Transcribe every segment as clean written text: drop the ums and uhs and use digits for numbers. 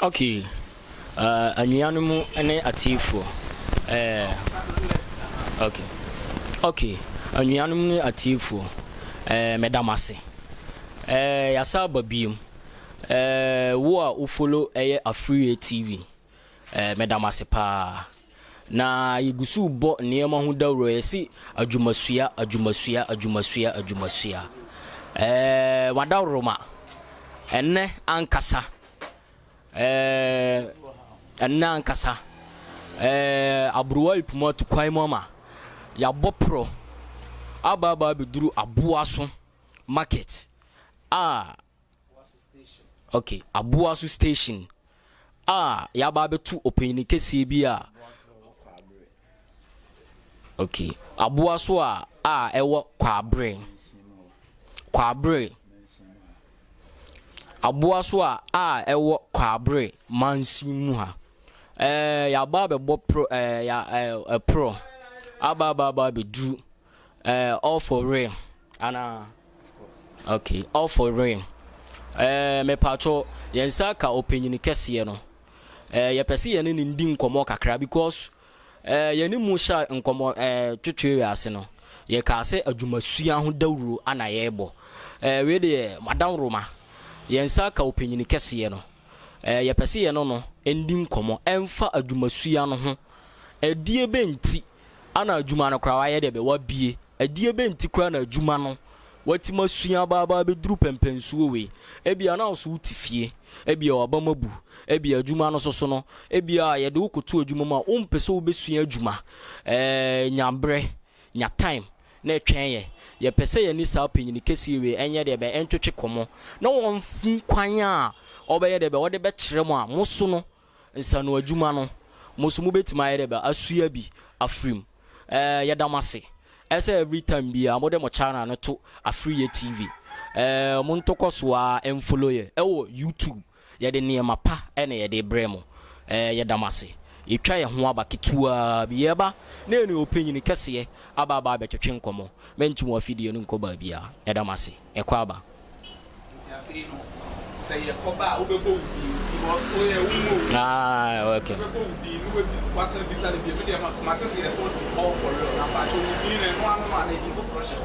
Okay. Anuanumu ene atifo. Okay. Okay. Anuanumu atifo. Medamase. Yasa babiem. Wo a ufolo Afriye TV. Medamase pa. Na yigusu bo niyama hu dawro yesi adwumasua. Wadawroma. Enne ankasa. Enne ankasa. Abruwa ipuma tukwai mama. Ya bopro. Aba biduru abuaso market. Okay, Abuasu station. Ya babe tu opini kesi bia. Okay, Abuasu ewo kwabre. Abuasu ewo kwabre mansimu ha. Ya babe bo pro pro. Aba be do all for real. Ana okay, all for real. Me pato yensa ka opinion kese no. Ye pese ye ne ndi nkomo kakra because ye ne mu sha nkomo twetwe ase no. Ye ka se adwumasua ho dawuro ana ye bo. We de madam Roma yensa ka opinion kese no. Ye pese ye no ndi nkomo emfa adwumasua no ho. Edie benti ana adwuma no kra wa ye de be wa bie. Edie benti kra na adwuma no. Wati masua baba be duru pempensuo we ebia na so utifie ebia obamabu ebia adwuma no soso no ebia ye de wokoto adwuma ma ompese wo besua adwuma nyambre nya time na etwen ye pese ye ni sa panyin kesi we enye de be entwetwe komo na won fu kwan a obeye de be wo de be kire mu a muso no nsano adwuma no muso mu betima ye de be asua bi afrim ye damase every time be a modern channel no to Afriye TV. Montoko so follow ye. YouTube. Ye de niyama pa ene ye de bremo. Ye damase. Ye twa ye ho aba kitua bi eba na enu opinion kese ye aba be twetwe nkomo. Mentu mo afidie no nkoba bia. Ye damase. E kwa aba. Say a coba ubebo okay. What's the visa of the media? Market is all for real. Now, but you need one man in the pressure.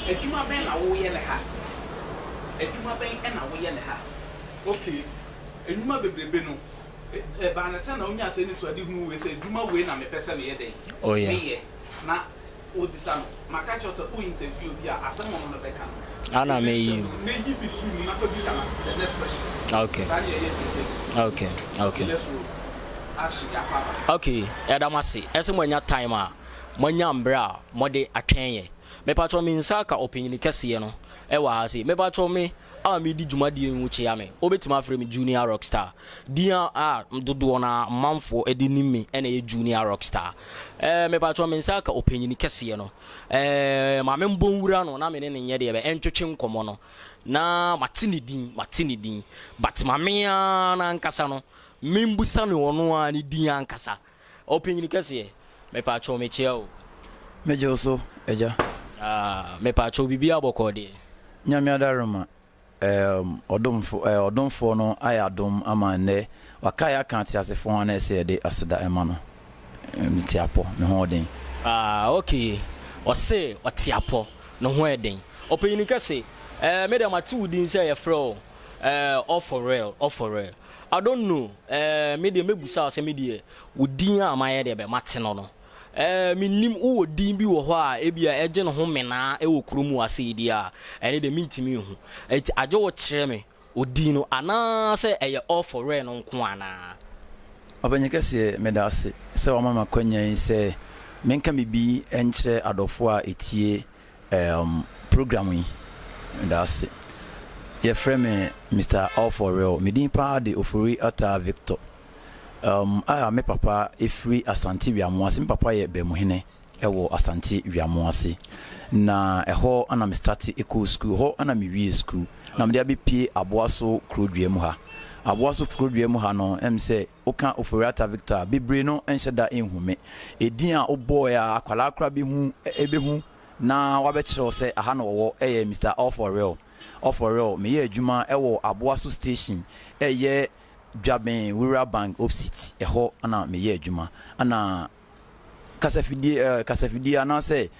A human being away and a half. A human being and away and a half. Okay. A human being. A banner only as any sort of who is a human win and a person a day. Oh, yeah. Now, would the son, my catch us a who interview here as someone on the back. Anna may you. Maybe be soon after this the next question. Okay. Okay, Edamasi, as when your timer, Monyam bra, Mode Akanye. Me patron means Saka opinion Cassiano. Ewa has it. Me patron me, me di Jumadi in which I may. Obetima from junior rockstar. Dear Dudona, Manfo, Edinimi, and a junior rockstar. Me patron means Saka opinion Cassiano. My member run on Amen and Yedi, entertain Comono. Na Martini din, but Mamia and Casano. Mimbusano ono ani di ankasa opinion kase me pa cho me cheo mejo so eja me pa cho bibia bokode nyame adaroma odomfo no ayadom amane wakaya kan ti asefo na ese de aseda ema no mtiapo me ho den okay ose otiapo no ho eden opinion kase me dem atu din say ye fro all for real. I don't know. Media mebusa say media wodin amaye de be mateno no. Minim wo din bi wo ho a ebia eje no ho mena e wo kromu ase di a ene de mintimi hu. Eti aje wo kire me odin no ana say eye all for real no nko ana. Obanyekase medase se o mama kwanya se menka bibi enche adofo a etie program yi medase. Your friend Mr. All for Real, Midimpa de Ofuri Ata Victor. I am papa if free Asanti Viamoasi, papa ye bemuhine, ewo Asanti Viamoasi. Na a ho anam stati eco school, ho anami school. Nam there be P. Abuaso Crudiemuha. Abuaso Crudiemuha no, say, Oka Ofuri Ata Victor, be brino and shada in hume. A dear o boy, a Kalakra be whom, ebehu. Na wabetro say a hano Mr. All for Real. For real, me ye juma ewo Abuasu station ye dwaben rural bank opposite eho ana me ye adwuma ana kasafidie ana say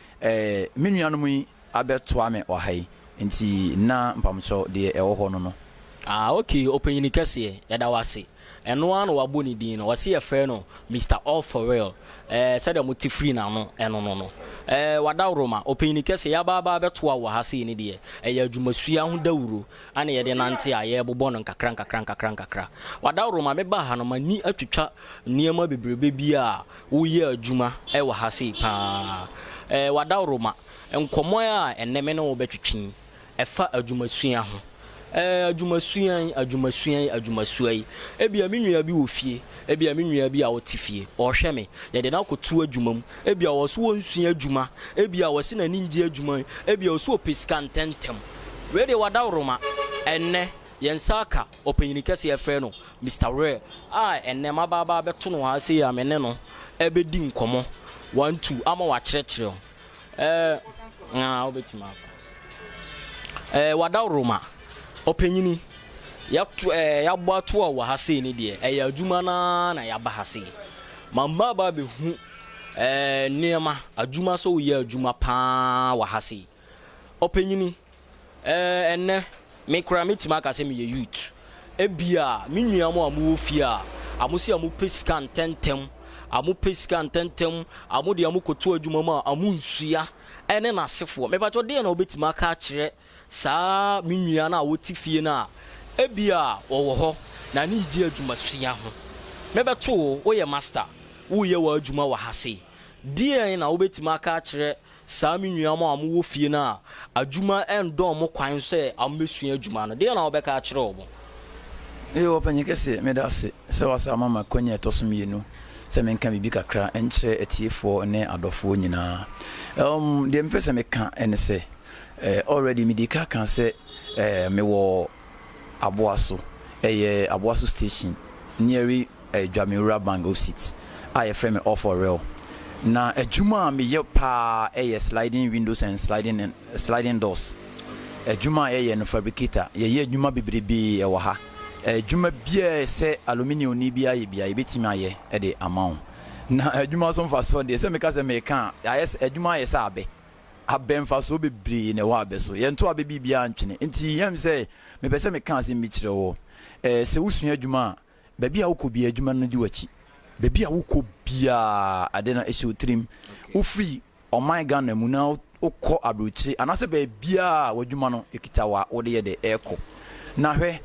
me nuanom yi abeto ame ohai nti na mpamcho de ewo ho no okay open kese yada wase eno an wabo ni din no wase ye fe no Mr. All for Real said the muti free na no eno no wada roma open kese ya ba beto wa ha se ni de ya adwumasua ho dawuro ana ye de nante a ye bobo no nkakra wada roma me ba ha no mani atwitwa niema bebrebe bi a wo ye adwuma wa ha se pa wada roma enkomo a eneme no wo betwitwin efa adwumasua ho adwumasua ebia me nua bi wo fie ebia me nua bi a wo tifie o hwe me ye de na kotu adwumam ebia wo so wo nsua adwuma ebia wo se na ninje adwuma ebia wo so opiskan tentem we de wadawroma enne yensaka opanyinikase ye fe no Mr. Rare enne mababa beto no ha se ya mene no ebedi nkomo 1 2 ama wa kyerɛkyerɛ obetima wadawroma opanyini yabɔ ato a wɔ ha sei ne deɛ ɛyɛ adwuma na yaba ha sei mamba ba be hu nneɛma adwuma so yɛ adwuma paa wɔ ha sei opanyini enne me kura metima aka sɛ me yɛ youth ebia me nua mo amu ofie a amusi amu peskan tentem amu de amu koto adwuma ma amu nsua ɛne na sefo me bato de na obetima aka kyerɛ saa me nua na woti fie na ebia wo ho na ne di adwumasua ho me beto wo ye master wo ye wa adwuma wa hase die na wo betima aka kyerɛ saa me nua ma amu wo fie na adwuma endon mo kwan sɛ amesua adwuma no de na wo bɛka kyerɛ wo wo panyikese me da se sɛ wasa mama kwanya tosomienu sɛ menka bibi kakra enkyerɛ atiefo ne adɔfo nyinaa de mpɛ me ka ene sɛ already medika kan say me wo aboaso aboaso station near Jamira Bank opposite I frame All for Real na adwuma me ye pa sliding windows and sliding doors adwuma no fabricator ye adwuma bebrebe e wo ha adwuma bia se aluminium ni bia ye betimi aye de amount na adwuma so mfa so de se me ka se me ka adwuma ye sa abemfa so bebre ne wa abeso ye nto abebi bia ntwene nti yam se me pese me kan se mi kire wo se wusua adwuma ba bia wo ko bia adwuma no di wachi ba bia wo ko bia ade na ehye otrim wo free o my Ghana mu na wo ko abrochi anase ba bia wadwuma no ekita wa wo de ye de eko na hwe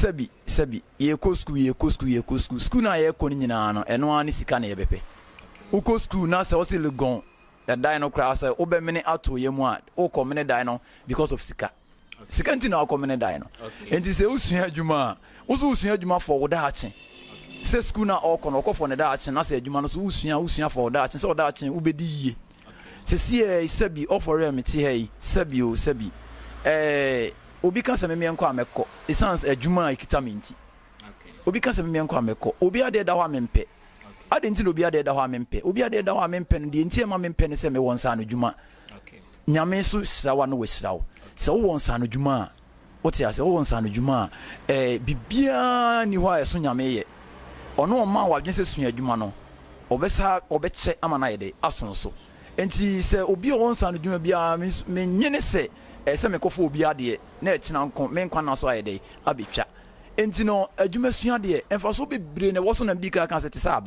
sabi ye ko school na ye ko nyina no eno ani sika na ye bepe wo ko school na se wo se legon the dino crass obe mini ato ye mu a o komene dino because of sika nti na o komene dino enti se usua adwuma usua adwuma for wo da achen se school na o kono for ne da achen na se adwuma no so usua for wo da achen se wo da achen ubedi yie se sie sabi offer me ti hey sabi obi ka se me enko amekọ essence adwuma ikitaminti obi ka se me enko amekọ obi ade da ho amempe ade nti obi ade da ho amempe obi ade da ho amempe no de nti ma mempe ne se me won sa no dwuma nyame so sirawa no wesirawo se wo won sa no dwuma wote ase wo won sa no dwuma bibia ni ho ayeso nyame ye ono ma wa dwen se sua dwuma no obeche ama na yede ason so enti se obi won sa no dwuma bia me nyene se se me kofo obi ade na ekina nko me nkwa na so ayede abetwa enti no adwuma sua de emfa so bebre ne wo so na bi ka kan se te sa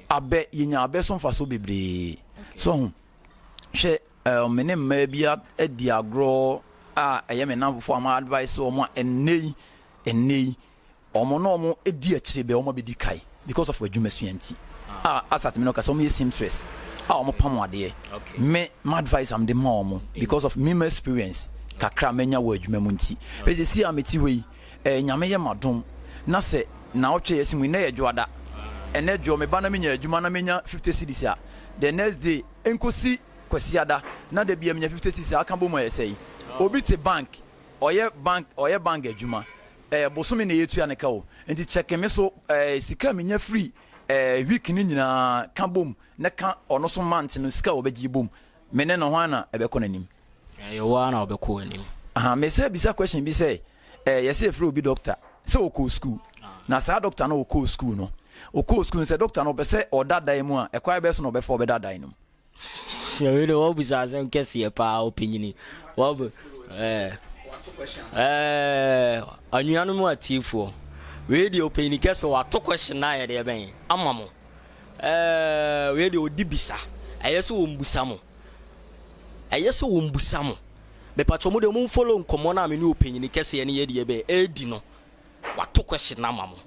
abe yinya abe so mfa so bebre so hwe mene mma bia edi agro eye me namfo ama advice o mo enei omo no omo edi akire be omo be di kai because of adwuma sua nti asat me no ka so me interest omo pam ade me my advice am the mom because of me experience kakra menya wo adwuma mu nti be si ameti we nyame ye madom na se na otwe yesimu na ye dwoada ene dwo me ba na menya adwuma na menya 50 cedis a the next day enkosi kwasiada na de bia menya 50 cedis aka bo mo yesei obi te bank oye bank adwuma bosome na yetu ya ne ka o enti check me so sika menya free week ni nyina ka bom na ka ono so month no sika obegi bom mene no hwana ebekọ nanim ye wa na obekọ anim me say bisa question bi say yesi free obi doctor say oko school na say doctor no oko school no oko school say doctor no be say oda dan mu a e kwa be so no be for be da dan no you know what bizarre and guess your power opinion what anuanu atifo we the opinion guess what to question na ya de ben amamo we the odibisa ayeso ombusamo ayeso ombusamo be patromo de mo follow nkomo na me ni opinion kese ye ne ye de be edi no wato question na amamo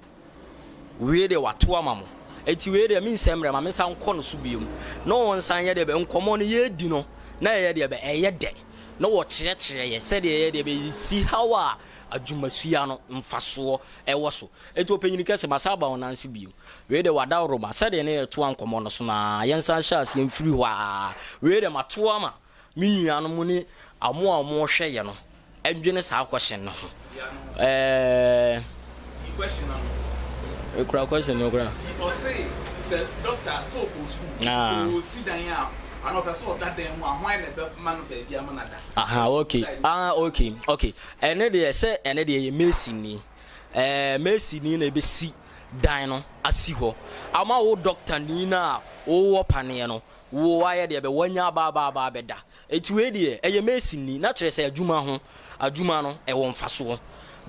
we the wato amamo eti we de me nsɛmrɛ ma me san kɔ no so biom no won san ye de be nkomo no ye di no na ye de be eye de no wo kyerɛkyerɛ ye sɛ de ye de be si hawa adwumasua no mfasoɔ ɛwɔ so eti opanyin kɛse masaba onansi biom we de wada roba sɛ de ne ye to ankomo no so na ye nsan hye ase mfiri hɔ a we de mato ama me nua no mu ni amo a mo hwɛ ye no adwene saa question no ho question no question no kra o say doctor so go school o si dan ya ano person that dem mu ahwan na be man be bia man ada okay okay ene de say ene de ye mesini mesini na be si dan no asi ho ama wo doctor ni na wo wo pane no wo aye de be wanya ba be da eti we de eye mesini na kire say adwuma no e wo mfaso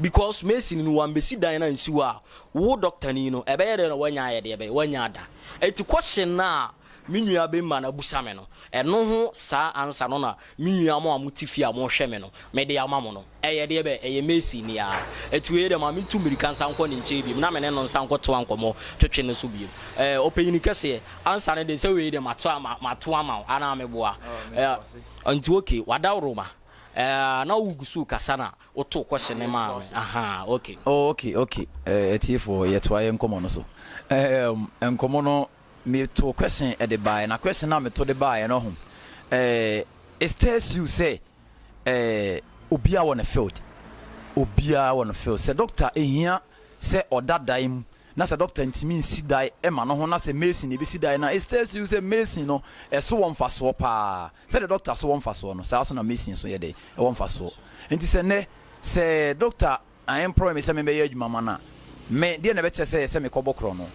because mesini no wan be si dan na nsi a wo doctor ni no ebe ye de no wanya aye de be wanya da eti question na minua be ma na busame no eno ho saa ansa no na minua mo amuti a mo hwe me no me de ama mo no eye de be eye mesi ni a etu ye de ma mi tumiri kan san kɔ ne nche bi na me ne no san kɔ to ankomo twetwe ne so bi opeyin kese ansa ne de se we de mato ama ana me boa antu okay wadawroma na wugusu kasa na oto kwese ne ma okay okay etiefo ye to aye nkomo no so nkomo no me to question at the buy na question na me to the buy no ho it tells you say obia won a field say doctor ehia say odadaim na say doctor ntimi nsi dai e ma no ho na say medicine e bi si dai na it tells you say medicine no so won faso pa say the doctor so won faso no say so na medicine so ye dey e won faso enti say ne say doctor I am promise me be adwuma ma na me de na be che say me kobokro no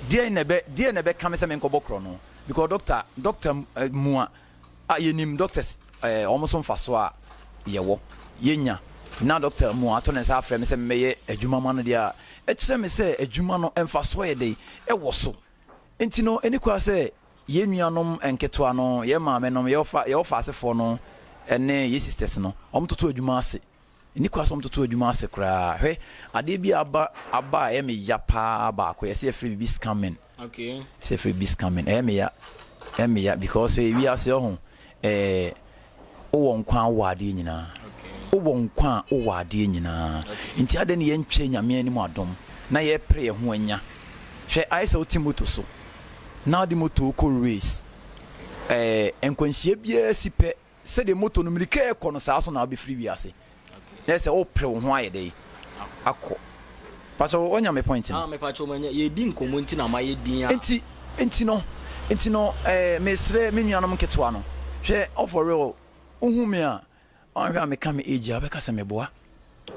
die na be kame se me nkobokro no because doctor mua yenim doctors almost on faso a yewo yenya na doctor mua to ne sa afre me se me ye adwuma ma no dia e kire me se adwuma no emfaso ye dey e wo so enti no eni kwa se ye nuanom enketo ano ye maame nom ye ofa asefo no ene ye sisters no omtoto adwuma ase ni kwa som toto adwuma ase kra hwe ade bi aba e me ya pa ba ko ye se free be scamming okay se free be scamming e me ya because we ase ho o won kwa wade nyina o won kwa o wade nyina nti ade ne ye ntwe nyame ani mu adom na ye pre ho anya hwe ai se otimoto so na de moto ko race enkwanhie bia sipe se de moto no milike e ko no saa so na obi free wi ase na se o pre ho aye dey akọ paso onya me point ni me fa chomanya ye di nkomo nti na ma ye din a enti no mesre me nuanom ketwa no hwe for real ohu me a onhwa me ka me age abeka se me boa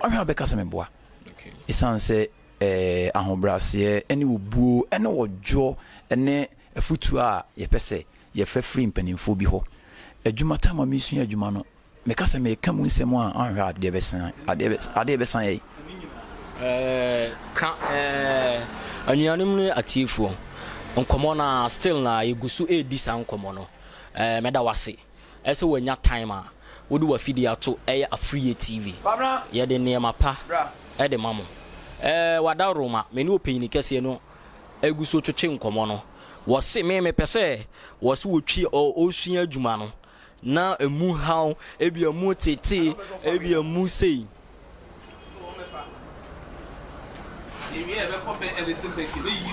onhwa abeka se me boa okay isan se ahobrase ene obuo ene wodwo ene afutu a ye pese ye fa free mpanimfo bi ho adwuma ta ma me sua adwuma no me ka se me ka mu nsem a onhwa ade be san ye anuanom ne atiefo nkomo na still na yegusu edi san nkomo no meda wase ese wanya time a wodi wa fidi ato eye Free TV ye de niema pa e de mamo wada roma me ne opini kese no egusu twetwe nkomo no wose me pese wose wotwi osua adwuma no na emu haw ebi emu tete ebi emu sei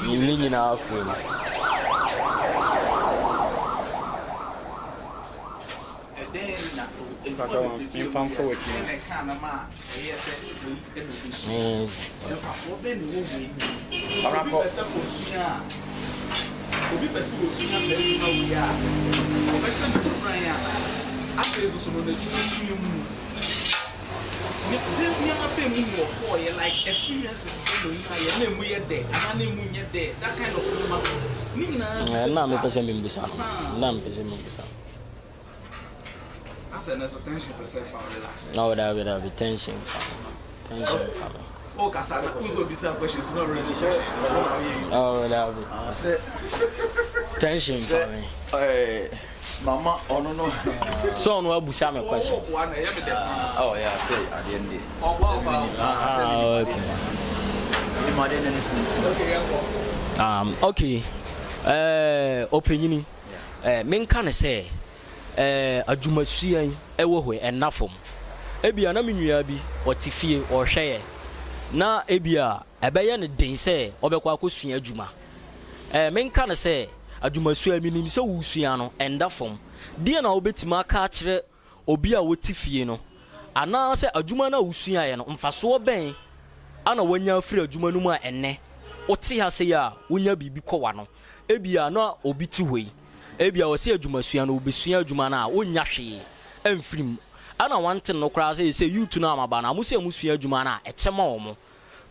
ni nyina afu obi pese wo sunya se na wo ya o pese mo kran ya after eso so no na ju mu This never pay me more for you, like experiences in the name we are there, and name we are there, that kind of Nina. Now, me person being bisa. Now, me person being bisa. That's an attention percent for relax. No, that will be tension. Tension. Oh, Casada, who's of these questions? Not really questions. Oh, that will be tension for me. Mama, oh no. So, no, Abu Sam a question. Oh, yeah, say, I didn't. Okay. Opinion. Men can say, Ajumasua, Ewo, and Nafum. Ebia na minua bi otifie o hweye na ebia ebeya ne den se obekwa akosua adwuma menka ne se adwumasua minim se wusua no enda fom de na obetima aka kire obi a wotifie no ana se adwuma na wusua ye no mfaso ben ana wanya afiri adwuma no mu a enne ote ha se ya wonya bibi kwowa no ebia na obi ti hoi ebia wo se adwumasua no obesua adwuma na wonya hwe emfirim ana wante no kra say you to na amaba na musia musua adwuma na echema omo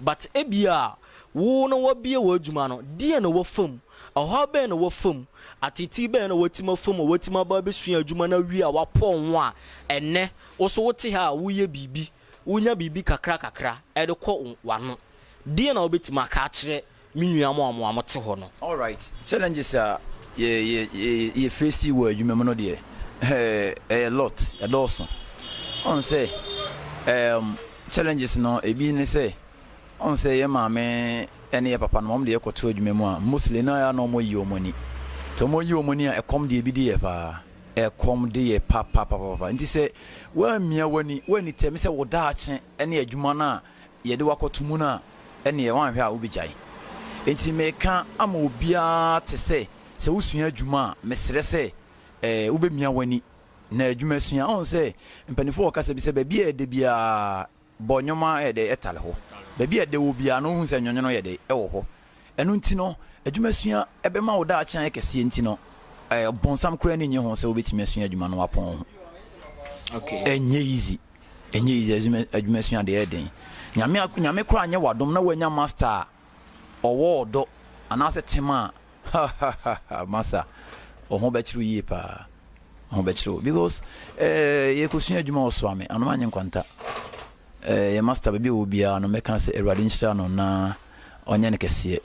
but ebia wo no wabie wo adwuma no de na wo fam oha be na wo fam atiti be na watima fam watima ba besua adwuma na wi a wapon ho a enne wo so wote ha wo ye bibi wonya bibi kakra e de kɔ wano de na obetima ka kire minua mo amote ho no. All right, challenges are ye face wo adwuma mo no de a lot a dawson on say challenges no ebi ne say on say ye maame ene ye papa no mom de ekoto adwuma mu a mostly na ya no mo yi omoni to mo yi omoni a ekom de ebi de ye pa ekom de ye papa nti say wa mia wani temi say wo da ache ene adwuma na ye de wakoto mu na ene ye wan hwe a obigyae enti meka ama obia te say se wusua adwuma mesere say ubemia wani na adwuma sua on say mpanifo okasa bi se ba bia de bia bonyoma de etale ho ba bia de wo bia no hu se nyonyono ye de ewo ho enu nti no adwuma sua ebema wo da akyan kese nti no bonsam kura ni nye ho se obetimi asua adwuma no wapon ho. Okay, enye easy adwuma sua de eden nyame kura anye wadom na wanya master owo do anase tema masa oho bechiru yi pa oho bechiru because ye kusua adwuma oswame anu anye nkwanta ye master baby obia no meka se erade nhyira no na onye ne kese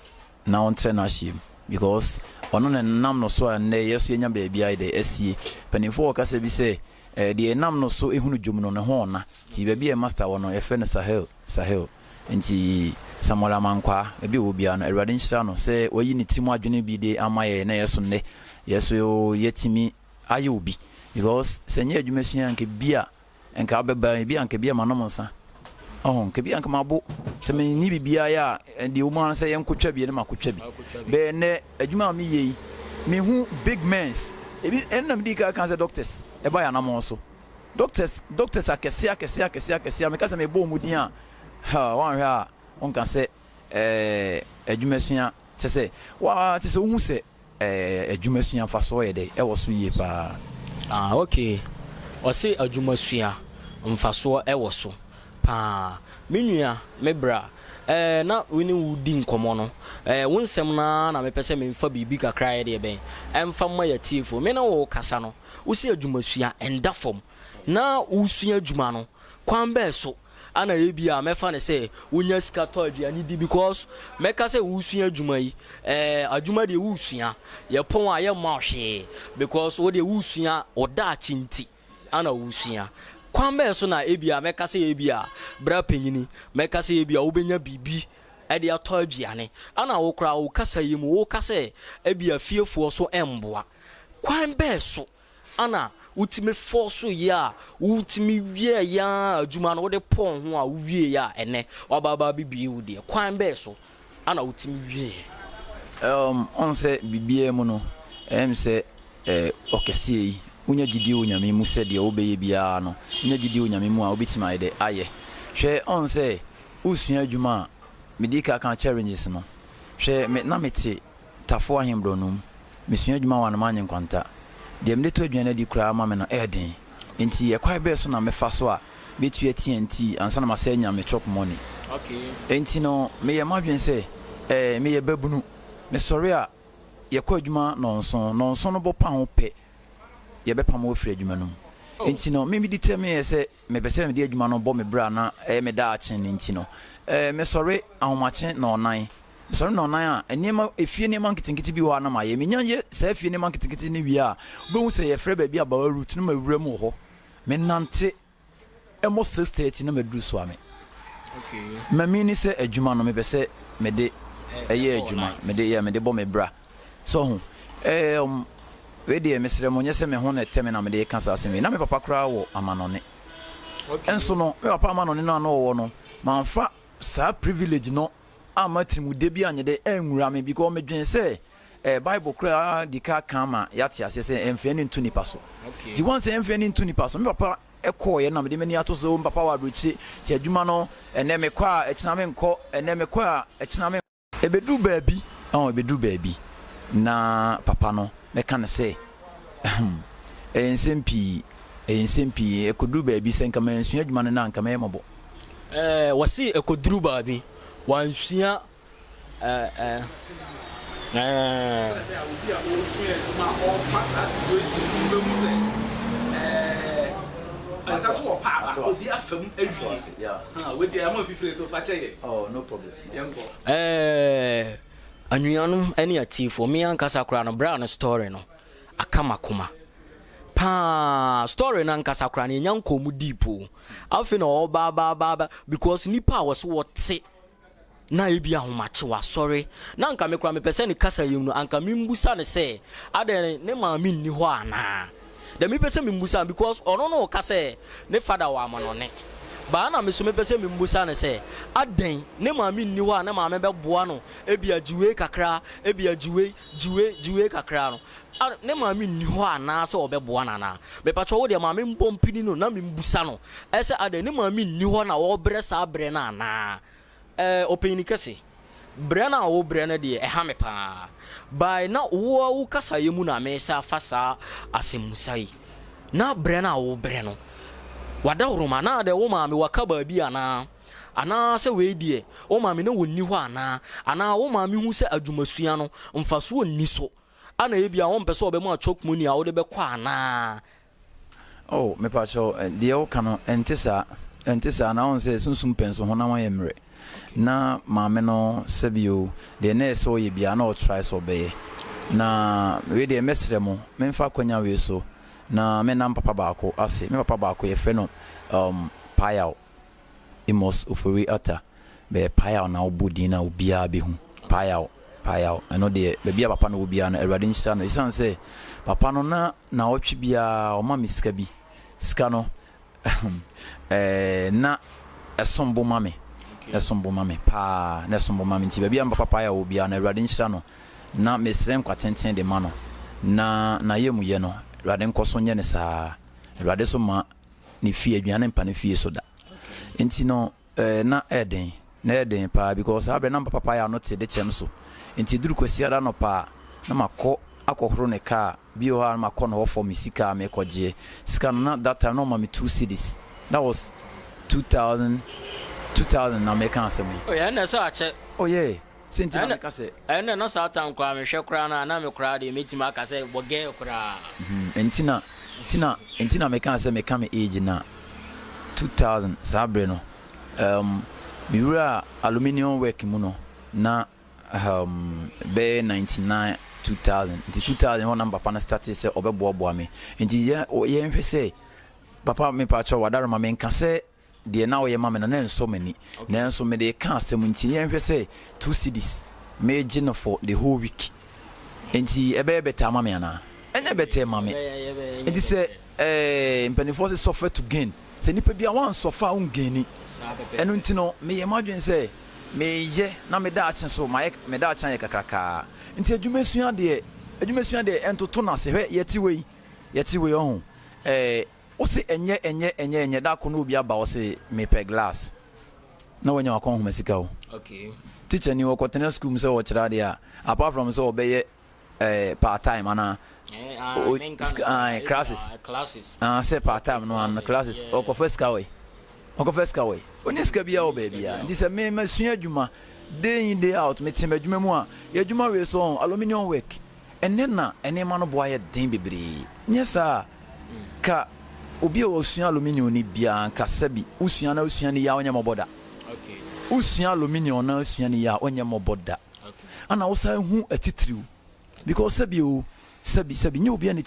na ontre na him because ono ne nam no so na yeso nya baby ai de asie panifo ka se bi se de nam no so ehunu dwom no ne ho na ti baby e master wono ye fe ne sahel nti samola mankwa baby obia no erade nhyira no se oyi ne timu adwene bi de amaye na yeso ne yeso yetimi aye obi because senye adwuma sua nke bia enka beba bia nke bia manomonsa nke bia nke mabo se me ni bibia ya de o man se yenkotwa bia ne makotwa bi be ne adwuma mi yei me hu big men ebi ennam di ka kan se doctors e ba ya na mo so doctors akese me ka se me bo mu din a wan hwe a on kan se adwuma sua se se wa se hu se adwumasua fa so ye de e wo so yie pa okay o se adwumasua mfa so e wo so pa menua mebra na wini wudi nkomo no wonsem na me pese me mfa bibi kakra ye de ben emfa ma ya tiefo me na wo kasa no wo se adwumasua enda fom na usua adwuma no kwan be so ana ebia mefa ne se wonya sika to aduani di because meka se wusua adwuma yi adwuma de wusua ye pon a ye ma hwe because wo de wusua oda chinti ana wusua kwambe so na ebia meka se ebia bra panyini meka se ebia wobenya bibi e de ato aduane ana wo kra wo kasa yi mu wo kasa ebia fiefo so emboa kwambe so ana utimi force ya utimi wie ya adwuma no de pon ho a wie ya ene obaba bibi wudi kwan be so ana utimi wie on se bibie mu no se okese yi unya gidi unyame mu se de obeye bia no unya gidi unyame mu a obitima de aye hwe on se usua adwuma medika kan challenges no hwe me na meti tafo ahembro no mesua adwuma wa no manye nkwanta dem de to aduane di kura ma me no eden nti ye kwai be so na me fa so a betu TNT ansa na ma say nya me chop money okay enti no me ye madwen say me ye babunu me sorry a ye kɔ adwuma nonso no bo pa ho pɛ ye be pa mo ofri adwuma no enti no me di tell me say me be say me di adwuma no bo me bra na me da achen enti no me sorry ahomache na onan sorry na onan a enema efie nema nkitinkiti bi wa na ma ye me nyanye say efie nema nkitinkiti ni wi a be hu say ye frɛ ba bi abawa route no ma wura mu ho me nante emo 6:30 na maduru so ame okay mami ni say adwuma no me be say me de eye adwuma me de bo me bra so we dey mesre mo nyese me ho na teme na me dey kansa asemi na me papa kra wo amanone okay enso no me papa amanone no na wo no manfa sa privilege no amatimu de bi anye de enwura me because me dwen say bible kra dika kama yati ase say emfe ni ntu nipa so okay di one say emfe ni ntu nipa so me papa ekọ ye na me de mani ato so papa wa brochi ti adwuma no ene me kwa ekina me nkọ ene me kwa ekina me ebedu baabi ebedu baabi na papa no me kan say ensempi ekodu baabi se nka me nsua adwuma no na nka me mabo wasi ekoduru baabi wansua no problem anuyanum eni atifo me ankasa kra no bra no story no akama kuma pa story na ankasa kra no nyanko mu deepo afi na oba because nipa was what na ebi ahomache wa sorry na anka me kra me pese ni kasa yem no anka me mbusa ne se ade ne maami nni ho ana de me pese me mbusa because ono no kasa ne father wa amanone ba na me so me pese me mbusa ne se aden ne maami nni ho ana maame be boa no ebi ajiwe kakra ebi ajiwe kakra no ne maami nni ho ana se obeboa na na me pacho wo de maame mbompini no na me mbusa no ese ade ne maami nni ho na wo bre sa bre na na opini kese brana wo brana de ha me pa by na wo kasa yemu na me sa fasa asemusai na brana wo breno wada roma na de wo ma me waka ba bi ana se we die wo ma me na wonni ho ana wo ma me hu se adwumasua no mfaso wonni so ana ebia wo mpese obemu achokmu ni a wo de bekọ ana me pa cho de wo kano entisa na on se sunsum penso ho na wa yemre na maame no sebio de na so ye bia na o try so be na we de mesre mo memfa kwanya we so na me nam papa baako ase me papa baako ye fe no payao imos ofori ata be payao na obudi na obia be hu payao ano de be bia papa no obia na erade nhyira no isan se papa no na otwe bia o ma misika bi sika no na esombo mame esombo mame pa na esombo mame nti bia papa ya obia na erade nhyira no na mesrem kwatenten de ma no na yemu ye no erade nkoso nye ne saa erade so ma ni fie aduane mpa ne fie so da nti no na eden pa because abe na papa ya no te de chem so nti duru kwasiara no pa na makọ akọhoro ne ka bi o ha makọ no for misika me koje sika no na that time no ma me 2 cedis that was 2000 na me kan asem oh yeah na so ache oh yeah sinti na me ka se ene no sa tan kwa me hwe kra na me kra de metima aka se boge kra entina me kan se me ka me age na 2000 sabre no mi wura aluminium work mu no na be 99 2000 nti 2000 ho number pa na start se obeboa me nti ye nhwe se papa me pa cho wadaro ma me nka se de na oye ma me na nso mani na nso me de ka asem nti ye nhwe se 2 cedis me gino for the whole week nti ebe beta ma me ana enya beta ma me nti se mpanifo se suffer to gain se nipa bia wan suffer un gaini eno nti no me ye madwen se me ye na me da achen so me da achen ye kakraka nti adwumesua de entoto na se hwe yeti we ohun o se enye da ko no obi aba o se me pe glass na wanya akon hu masika o okay teacher ni wo kwatena school mu se wo kira de apart from so obeye part time ana classes classes say part time no an classes o ko first ka we Uncle Fesca way. When you scabby our baby, this a me, Monsieur Juma, day in, day out, met him a Juma, your Juma is on aluminium work. And then, any man of boy at Dimby. Yes, sir. Ka Obi Ocean aluminium ni bia Kasabi, Usiana Oceania on your moboda. Okay. Ocean aluminium na Oceania on your moboda. Okay. And I also who a titru. Because Sabi, you be any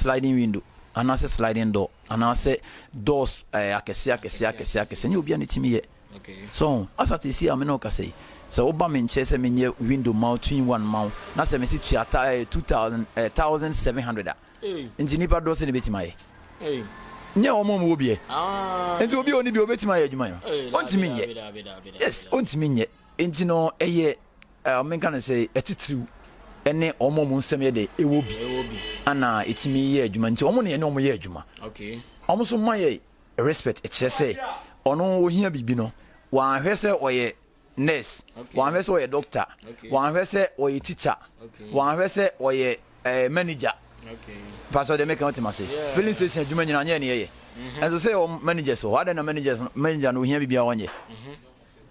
sliding window, and I say sliding door, and I say doors, I can see, and you'll be any me. Okay. So, as I see, I'm no say. So, Obama in Chess, window mounting one mount, that's a message 1,700. In Geneva, doors in a bit my. No more will be. And to be only be obeyed my Jumaya. Want to mean yet? Yes, want to mean yet. And you know, a year, I can say, a true. Any almost semi day, it will be. Anna, it's me, yeah, Juma, only a normal year, Juma. Okay. Almost my respect, it's just say, or no, here be no. One vessel or a nurse, one vessel or a doctor, one vessel or a teacher, one vessel or a manager. Okay. Pastor, they make out to myself. Filling station, Juma, and any. As I say, managers, so I don't know managers, manager, no, here be 1 year.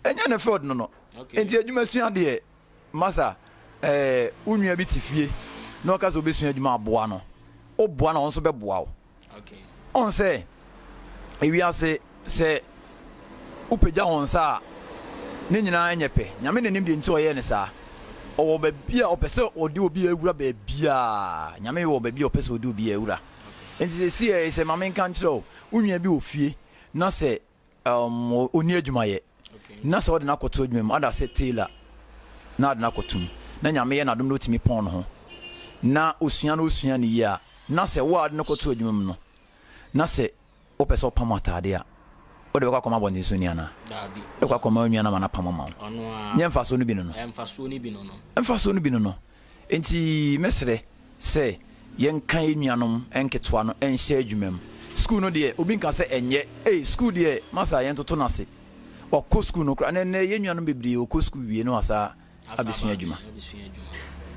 And you're not no. And you must see, dear, Massa. Unya biti fie no ka so besu adwuma aboa no oboa na onso beboa o okay on say ewiase se upeja on sa ne nyina anyepe nyame ne nim de nti oye ne sa owo ba bia opese odi obi ewura ba bia nyame wo ba bia opese odi obi ewura enti se se mame kan kiro unya bi ofie na se oni adwuma ye na se odi na koto adwuma ada se tailor na adi na kotum na nyame ye na dum no timi pon no ho na osua ne ya na se ward no koto adwumam no na se opese opam atade a o de kwa boni so ni ana dabi e kwa koma nwa na mana pam ma ono a nyemfa so no bi no enti mesre se yen kan enuanom enketwa no enhye adwumam school no de obi nka se enye school de masa yen toto na se okọ school no kra na yenuanom bebri okọ school wie no asa abisua adwuma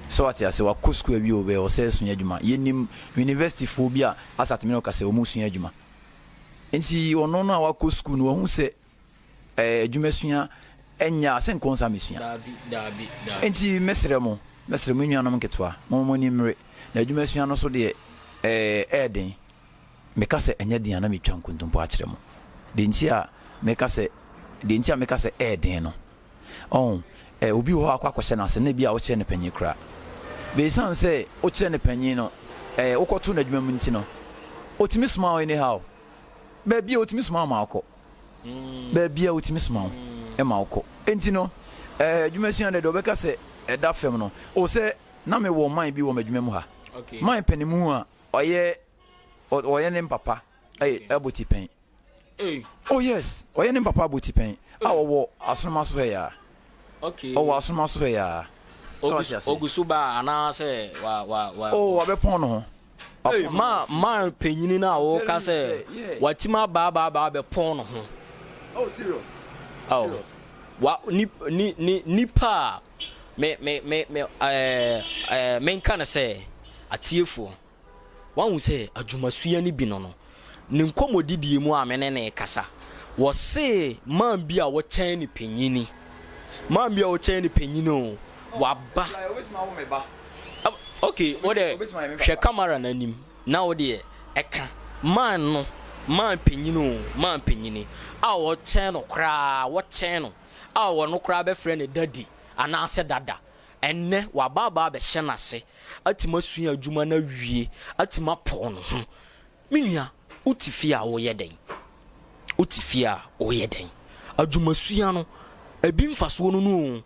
so what ya se wa kusku ebi obe o se sua adwuma yenim university phobia asatime no kase o mu sua adwuma enti ono no a wa kusku no hu se adwuma sua enya se nkonsa mesua dabi enti mesre mo nnuanom nketwa mo ni mre na adwuma sua no so de eden meka se enya den na metwa nkontompo akire mo de nti a meka se eden no obi wo akwa kwose na se na bia wo che ne panyi kra be san se o che ne panyi no ukoto na dwuma mu nti no otimi suma o anyhow be bia otimi suma ma akọ be bia otimi suma e ma akọ enti no dwuma sua de obeka se da fem no o se na me wo man bi wo madwuma mu ha man panimu a oye ne papa aboti pen oh yes oye ne papa aboti pen awo asoma so ya okay oh asoma so ya ogusuba ana se wa oh abepon no ma penyini na wo ka se watima ba be pon no ho oh serious wa nipa me nka na se atiefo wan hu se adwumasua ni bi no ne nkomodidie mu amene ne kasa wo se man bi a wo chen ni penyini o waba okay what the camera na nim na wo de eka man penyini a wo chen no kra wo chen no a wo no kra be friend daddy ana ase dada enne waba be hye nase atima sua adwuma na wie atima pon no ho minya utifia wo yeden adwuma sua no ebi mfaso no no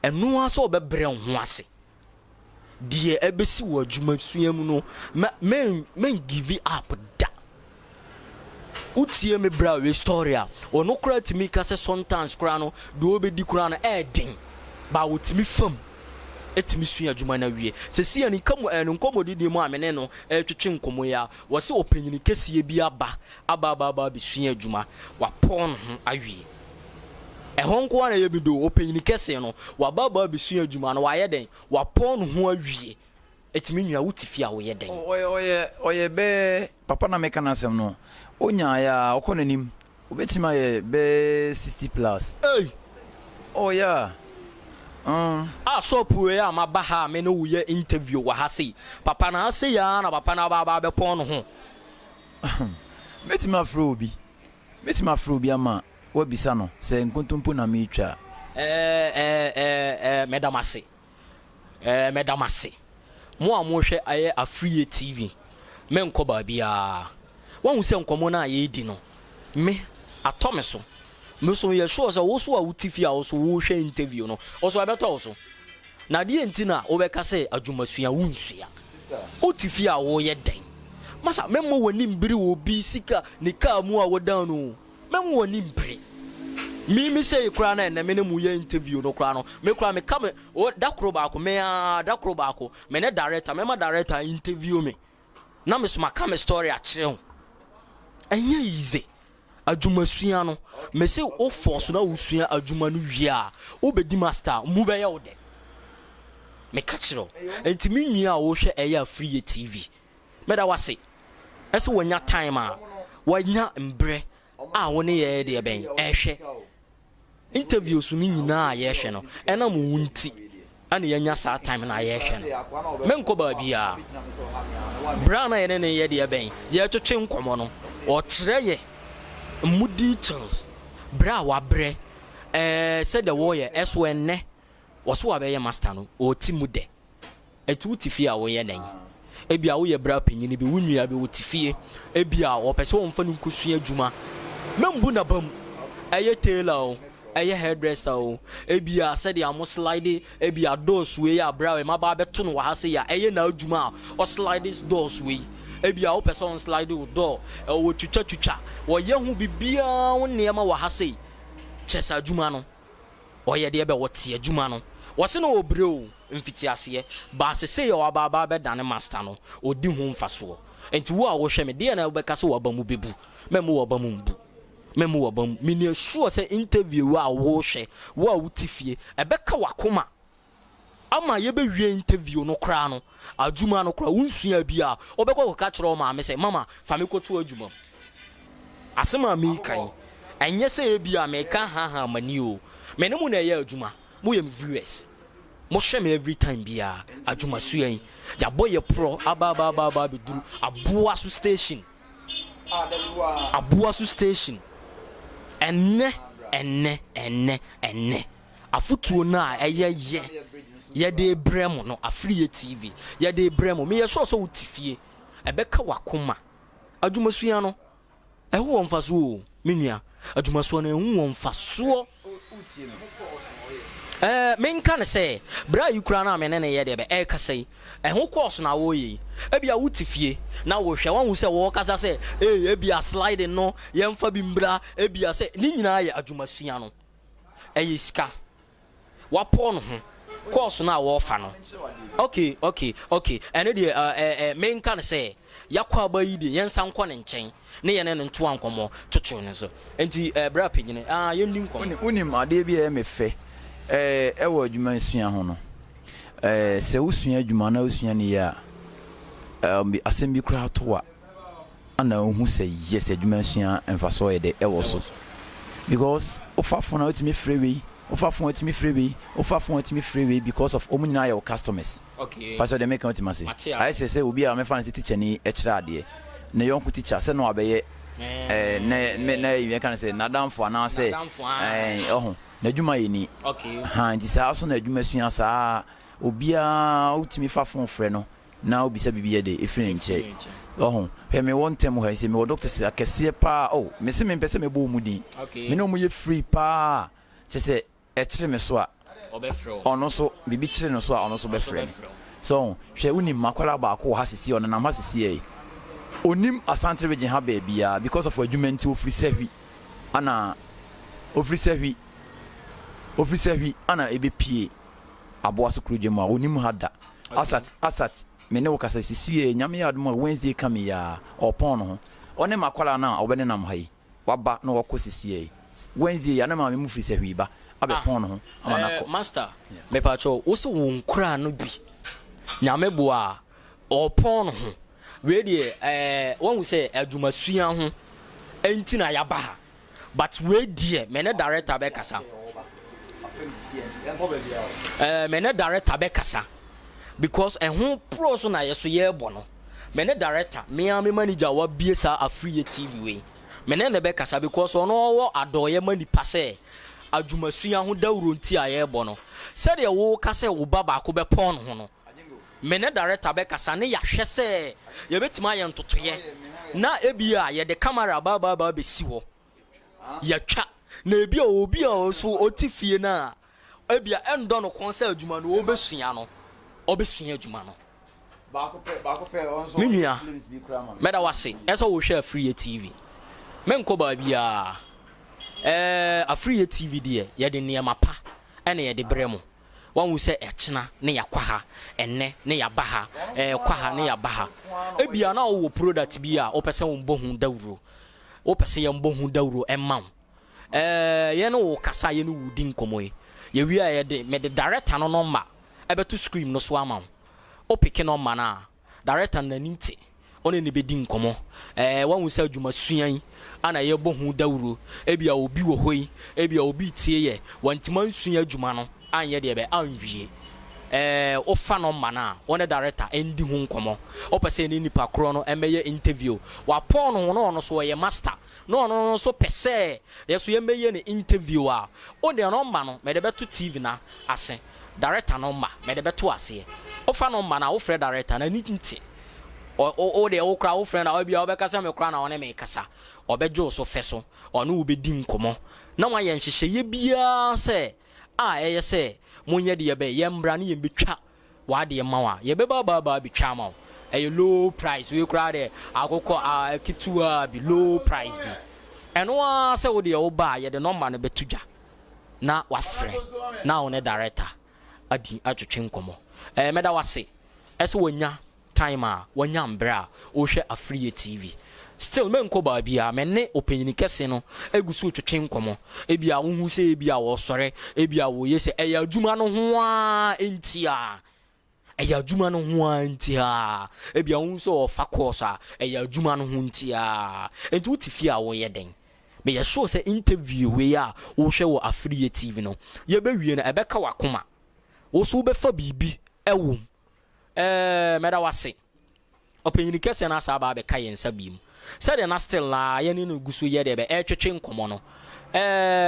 eno aso obebre ho ase die ebesi wo adwuma sua mu no men give up da utie me bra we story a ono kra timi ka se sometimes kra no do obedi kra no eden ba wotimi fam etimi sua adwuma na wie se sia ni kamu nkomodidi mu amene no twetwe nkomo ya wo se openyini kese bi aba bi sua adwuma wa pon ho awie ehonko na yebido openyini kese no wa baba bi sua adwuma no wa yeden wa pon ho awie etimi nua wutifia wo yeden oye be papa na meka na asem no onya ya okonanim Obetima ye be 60 plus. Hey. Oh yeah. So poor ya ma baha me no ye interview wa ha sei. Papa na say ya na papa na ba be pon no ho. Metima frobi. Metima frobi ama wa bisa no se nkontompo na me twa. Medamase. Medamase. Mo amhwe aye Afriye TV. Me nko ba bia. Wan hu se nkomo na ye di no. Me atome so. Me so ye sure so wo so a utifi a wo so wo hwe interview no. Wo so abeto wo so. Na de enti na wo be ka se adwumasua wunsua. Utifi a wo ye den. Masa memmo wani mbiri wo bi sika ne ka mu a wo dan no. Memmo wani mbiri. Me say kura na me ne mu ye interview no kura no. Me kura me come o da kro ba ko me a da kro ba ko. Me ne director, me ma director interview me. Na me so ma come story a kire ho. Enye easy. Adwumasua no me say o force na wo sua adwuma no wi a wo be di master mu be ye wo de. Me ka kire. Enti me nua a wo hwe eye Free TV. Me da wase. Ese wonya time a wonya mbre a wo ne ye de ben ehwe. Interviews ni nyina ye hwe no ena mo wunti ana yenya sa time na ye hwe no me nko ba bia bra na ye ne ye de ben ye twetwe nkomo no o kire ye mu details bra wa bre said the warrior SWN wo so wa be ye master no o ti mu de etu ti fi a wo ye nan ebia wo ye bra panyini bi wunua bi wo ti fie ebia wo pese wo mfa nkosua adwuma membu na bam eye tailor eye hairdresser o ebia said ya mo slide ebia doors we ya bra we maba beto no ha se ya eye na adwuma o slide doors we ebia wo person slide wo door wo twitwa wo ye hu bibia wo neema wo ha se chesa adwuma no o ye de be wo te adwuma no wo se no obre o mfiti ase ba se se ya wa ba be dane master no odi hu mfaso enti wo a wo hwe me de na wo be ka se wo ba mu bebu memo wo ba mu mbu memu wabam mini sure say interview a wo hwe wo a wutifie ebeka wakoma ama ye be wie interview no kra no adwuma no kra wunsua bia obekwa ko ka kire o ma me say mama fa me koto adwuma asema mi kan enye say bia me ka ha mani o me ne mu na ye adwuma mo ye viewers mo hwe me every time bia adwuma suan ya boy pro aba be duru Abuasu station Abuasu station enne afutuo na eye ye de bremo no Afriye TV ye de bremo me ye so wutifie ebeka wakoma adwumasua no eho mfaso o menua adwumasua no eho mfaso menka ne se bra yukura na me ne ye de be ka sei eho course na wo yi ebia wutifie na wo hwe wan hu se wo kasa se ebia slide no ye mfa bi mbra ebia se ni nyina ye adwumasua no sika wa pon ho course na wo fa no okay ene de menka ne se yakwa ba yi de ye nsan kɔ ne nkyɛn ne ye ne nto ankomo toto ne so enti bra panyine ye ndi nkomo unim ade bia me fe ewo adwumasua ho no se usua adwuma na usua ne ya asem bi kura to a ana ohu se yes adwumasua emfaso ye de ewo so because ofafo na otimi freeway ofafo otimi freeway because of omunyina your customers. Okay, pastor they make ultimate I say obi a me fan teacher ni e kira ade na yon teacher say no abeye na you can say nadamfo na say na adwuma ye ni. Okay, ha nti sa so na adwumasua sa obi a utimi fafo frɛ no na obi sa bibie de efiri nche he me won tem ho say me wo doctor say akese pa me se me pese me bo mu din me no mu ye free pa se ekyere me so a obefro ono so bibi kyere no so a ono so befrɛ so hwɛ unim makwala ba ko ha sisi ono na ma sisi e onim asante region ha ba bia because of adwumenti ofri sahwi ana ana ebepie Abuasu krujemu a onim ha da asat me ne wo kasa sisi e nyame ya adom Wednesday kam ya opon no one makwala na obene nam ha yi waba na wo ko sisi e Wednesday ya na ma me mu firi sahwi ba abepon no amanako master me pa cho wo so won kura no bi nyame bo a opon no we de won hu say adwumasua ho enti na ya ba ha but we dear mene director be kasa mene director be kasa because who pro so na yeso ye bo no mene director me am manager wa bie sa Afriye TV we mene ne be kasa because ono wo adoye mani pase adwumasua ho dawuro nti aye bo no se de wo kasa wo baba ko be pon ho no mene director be kasa ne ya hwe se ye betima ye ntotoye na ebia ye de camera ba be si ho ya twa na ebia obi a so otifie na ebia endo no konsa adwuma no obesua no obesua adwuma no ba ko pe onso films bi kra ma meda wase eso wo hwe Afriye TV menko ba bia Afriye TV de ye de niema pa ene ye de bremo wanwu se echena ne yakwa ha enne ne yaba ha kwa ha ne yaba ha ebia na wo product bi a opese wo mbohu dawuro opese ye mbohu dawuro emma ye no wo kasa ye no wudi nkomo ye wi a ye de me de director no no ma ebeto screen no so ama opeke no ma na director na ninte one ne bedi nkomo wanwu se adwuma suan ana ye bohu dawuro ebia obi wo hoi ebia obi tie ye wantima nsuan adwuma no anye de be anwie ofa no mana one director endi hu nkomo opese ni nipa kro no emeye interview wa pon no no so ye master no so pese yeso ye meye ne interview a o de no ma no me de beto TV na ase director no ma me de beto ase ofa no ma na wo frɛ director na niti o de o kra wo frɛ na obi a obekasa me kra na one me kasa obejo so feso ono wo bedi nkomo na wa ye nhyehyɛ ye bia se eye se munye de ye be ye mbra ne ye betwa wa de ma wa ye be ba betwa ma eye low price we kra de akokɔ kitua bi low price bi eno a se wo de wo ba ye de number no betudwa na wa frɛ na one director adi atwetwe nkomo meda wase ese wonya time a wonya mbra o hwɛ Afriye TV still men ko ba bia me ne openyini kese no egusu twetwe nkomo ebia wo hu se ebia wo sore ebia wo yese eya adwuma no ho a entia eya adwuma no ho a entia ebia wo so ofa course a eya adwuma no ho entia entu tifi a wo ye den me ye sure se interview we a wo hwe wo Afriye TV no ye be wie na ebeka wakoma wo so be fa bibi ewo meda wase openyini kese na asa ba be ka yensa bim said na still la ye ni no gusu ye de be twetwe nkomo no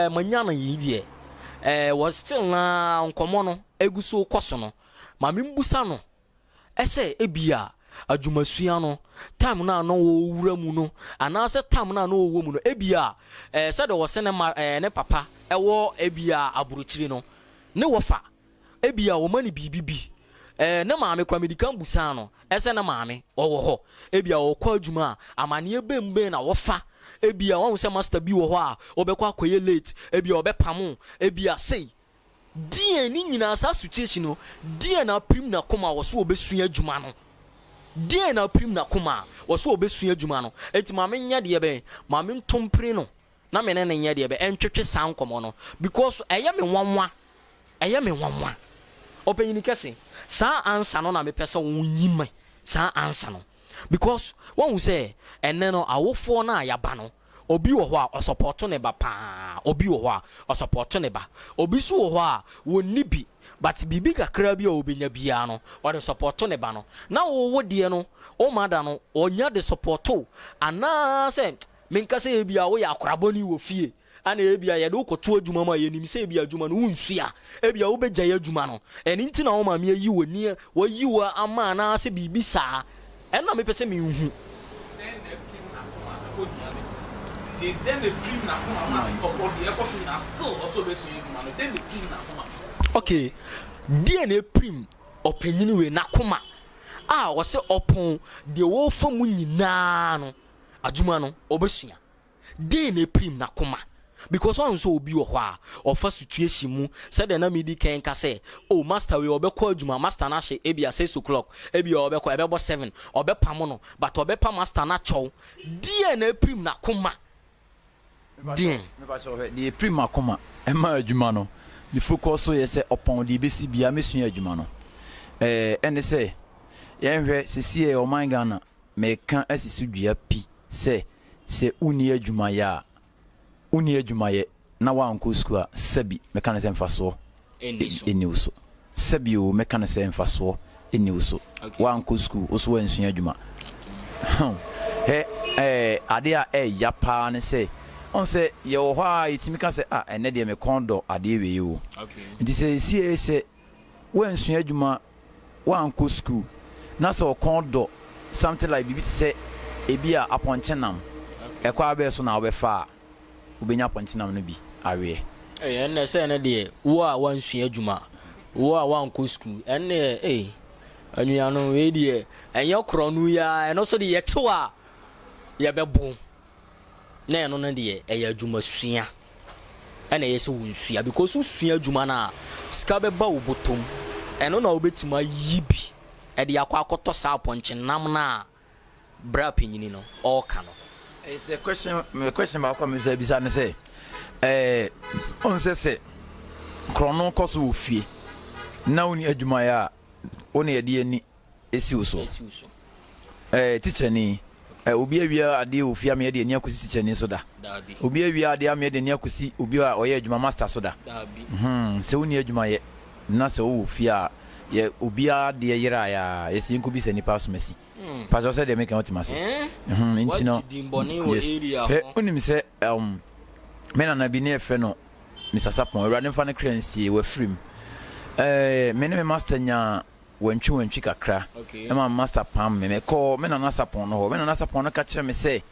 manya na yi de was still na nkomo no egusu koso no ma membusa no ese ebia adwumasua no time na no wo wura mu no anase time na no wo mu no ebia said wo se ne papa ewo ebia aburuchiri no ne wofa ebia wo mani bibibi na maame kwa medical busa no ese na maame owo ho ebia wo kwa adwuma amane bembe na wofa ebia won se master bi wo ho a obekwa akoye late ebia obepam ebia sei die ni nyina sa situation no die na prim na koma wo so obesua adwuma no die na prim na koma wo so obesua adwuma no enti maame nya de be maame ntompre no na me ne nya de be entwetwe san komo no because eye me nwanwa openyini kese sa answer no na me pese wonyima sa answer no because when we say enne no awofo na ayaba no obi wo ho a o ne ba pa obi wo ho a o ne ba obi so wo ho a wonni bi but bibi kakra bi a obenya bia no o de support ne ba no na wo de no o mada no onya de support ana se menka se bia wo ya akoraboni wo fie ana ebia ye de ukoto adwuma ma ye nim se ebia adwuma no unsua ebia wo begya ye adwuma no eni nti na wo ma me yi woni wo yi wo ama na se bibi saa ena me pese me hu okay DNA prim opanyini we nakoma wo se opon de wo famu nyina no adwuma no obesua DNA prim nakoma because one so obi wo ho a ofa situation mu said na medi kan ka say oh master we obekọ adwuma master na hye ebia 6 o'clock ebia obekọ ebebo 7 obepam no but obepa master na chow DNA prim na koma din me ba so the prim akoma e ma adwuma no the focus so ye say upon the besi bia mesua adwuma no ene say ye hwe sisi e o man Ghana me kan asisu dua pi say se uni adwuma ya uni adwuma ye na wa anko school a sabi meka ne se mfaso eni uso sabi o meka ne se mfaso eni uso wa anko school oso wa nsua adwuma ade a ya pa ne se on se ye wo ha itimi ka se ene de me kondo ade we yo nti se se wa nsua adwuma wa anko school na so kondo something like bibi se ebi a aponchenam ekwa abe so na obefa ubenya aponchenam no bi awe ene se ene de wo a wansua adwuma wo a wanko school ene anua no we de enye kro no ya eno so de ye kewa ye bebo na eno no de eye adwuma sua ene ye so wonsua because sua adwuma na ska beba wo botom eno na obetima yibi e de akwa sa aponchenam na bra pinyini no all kano. It's a question about come say bisa ne say on say krono koso ofie na oni adwuma ya oni ade ani esi uso teacher ni obi awia ade ofie am ade ani akosi teacher ni so da obi awia ade am ade ani akosi obi a oye adwuma master so da se oni adwuma ye na se ofie a ye obi ade yira ya esi nko bi se ni pass mesi paso se de make out masi intino unim se mena na bi ne efe no misasapon awurade mfa ne crancy we frim me master nya wantwi kakra ma master pam me ko mena na sapon no ho mena na sapon no ka kire me se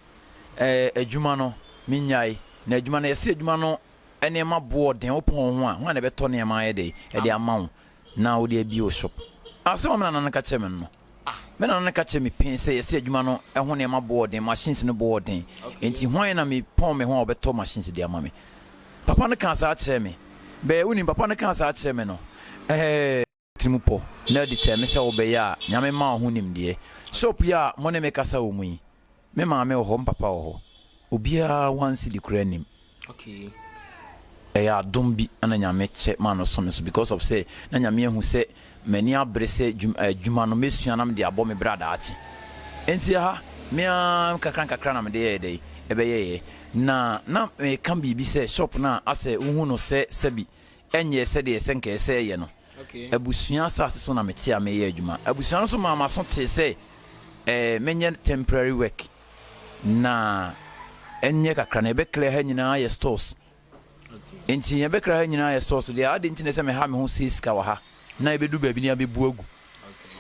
adwuma no minyai na adwuma no yesi adwuma no ene ma board den opon ho a na be to ne ma ye de e de amawo na wo de bi o shop ase o mena na ka kire me no mena na ka kire me pin se yesi adwuma no e ho ne ma board den machines no board den enti hwan na me pon me ho a be to machines de ama me papa no kan sa kire me be uni papa no kan sa kire me no timupo na di teme se obeya nyame ma ho nimde shop ya mo ne mekasa wo mu yi me ma me ho papa wo obia wansi di kuranim ya dombi ana nyame che ma no so because of say na nyame hu se mani abrese juma no mesua na me de abo me brada achi enti ha me kakran na me de ye ebeye na me kan bibi se shop na ase uhu no se sabi enye se de se nke se ye no abusua asase so na meti a me ye adwuma abusua no so ma so te se menye temporary work na enye kakra na be clear ha nyina ye stores enti ye be clear ha nyina ye stores de ade enti ne se me ha me ho siska wa ha na ebedu ba bi ni abebu agu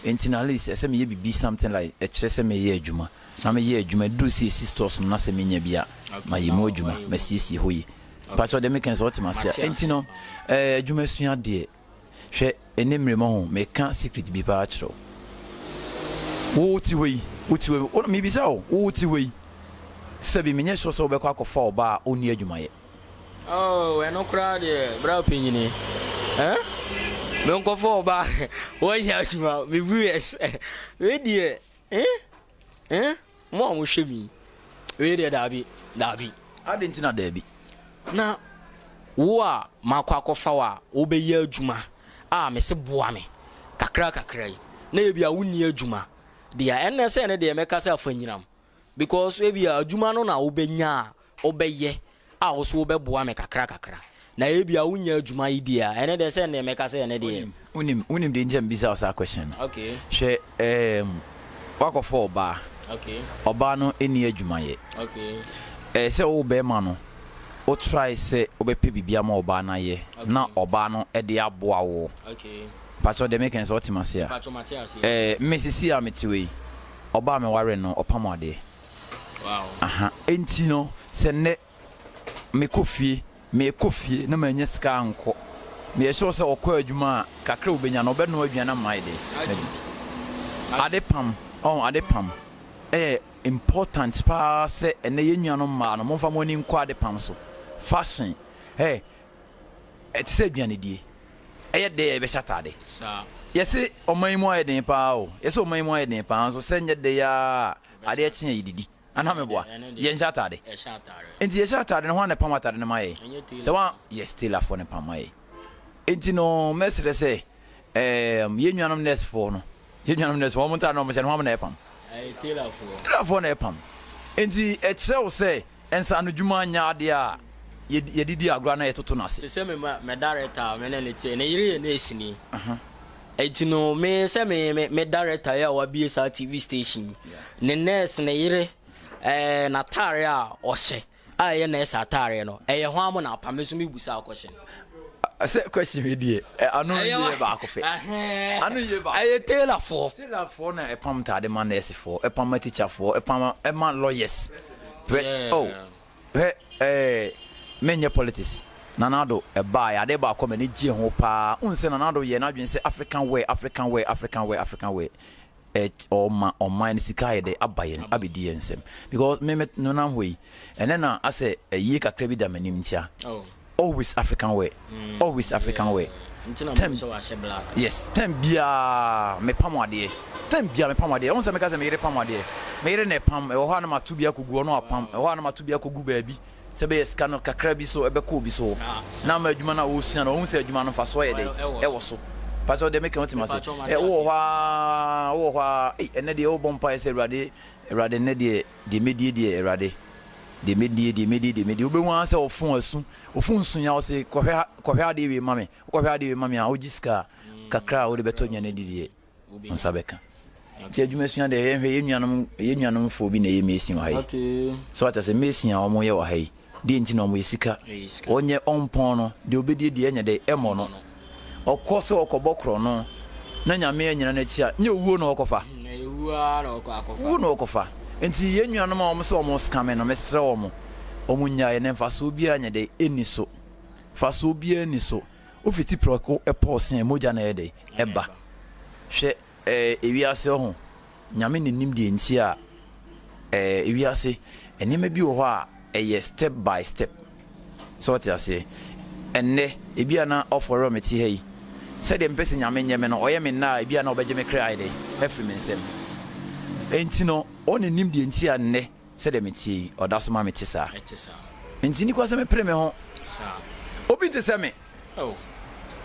enti na list se me ye bibi something like e kire se me ye adwuma na me ye adwuma do si stores na se me nya bia ma ye mo adwuma ma sisi hoyi pacho de me ken so otimasia enti no adwuma sua de hwe enemre mo ho me kan secret bi pa achro wo ti we o mi bi sa o wo ti we sabi menye so so be kwa kofa oba oni adwuma ye eno kra de bra pinyini me nkofa oba wo ya adwuma me vs we die mo mo hwebi we de dabi adentina dabi na wo a makwa kofa wa wo be ye adwuma me se boa me kakra yi na ebia wuni adwuma dia enne se ne de meka se afanyinam because ebia adwuma no na obenya obeye wo so obeboa me kakra na ebia wuni adwuma yi dia enne de se ne meka se ne de unim de njam bisa osa question okay she wakofo oba oba no eni adwuma ye se wo be ma no o try say obepe bibia ma oba na ye na oba no e de aboa wo pacho de make so otimasia mesisi a metiwe oba me ware no opamade enti no se ne me kofie na manya sika anko me ehso se okọ adwuma kakra obenya no obeno aduana maide adepam important pa se ene yenuano ma no momfa mo ni nko adepam so fashion say aduane die de be shatade yesi oman mu ayeden pa o yesi oman mu ayeden pa so senye de ya ade eche yididi ana meboa ye shatade enti ye shatade no na pam atade no maye se wa ye still afọ ne pam maye enti no mesre se ye nuanom nest for no ye nuanom nest for mo ta no mo se no mo na pam still afọ na pam enti eche o se ensa no dwuma nya ade a ye didi agro na ye toto na se se me director me na le tie na yire na esini etino me se me director ya wa BSR TV station ne nurse na yire na tare a ohye a ye na esa tare no ye ho am na apame so me busa question question we die anu ye ba akope anu ye ba aye tailor for na epam tade man nurse for epam teacher for epam man lawyers menye politics nanado eba ya de ba ko mani gie ho pa unse nanado ye na dwen se African way o man sika ye de abaye abedi ensem because me no na hoi ene na ase yi kakra bi da manim ntia always African way Tem so washe black. Yes, tem bia me pamwade. On se me kaze me yire pamwade. Me yire ne pam e wo ha na matu bia kogu no apam. E wo ha na matu bia kogu baabi. Se be sika no kakra bi so e be ko bi so. Na ma adwuma na wo sua no, wo se adwuma no fa so ye de. E wo so. Pa so de me kan otima se. E wo hwa ene de wo bompa se Erade ne de medie de Erade. De medie obe wan se ofun sun ya o se kohwe ade we mame a ojiska kakra o de beto nya ne didie nsabeka ti adwuma sua de ye nuanom fo bi na ye mesin wa hai so ata se mesin a omo ye wa hai de nti na omo yesika onye onpon no de obedie de enya de emo no okoso okobokro no na nyame anyina na chi a nye wuo no okofa na okofa enti ye nuanom a omo so omo skame no mesre omo nyae ne mfaso bia nya de eniso faso bia eniso ofiti proko eposen moja na ye de eba hwe ewiase ho nyame nenim de nti a ewiase enema bi wo ho a eye step by step so what you say enne ebia na oforo meti hei se de mpese nyame nyeme no oye me na ebia na obeje me krai de efri me nsem enti no one nim de nti a nne se de meti odaso ma meti sa enti ni kwa se me pre me ho sa obi te se me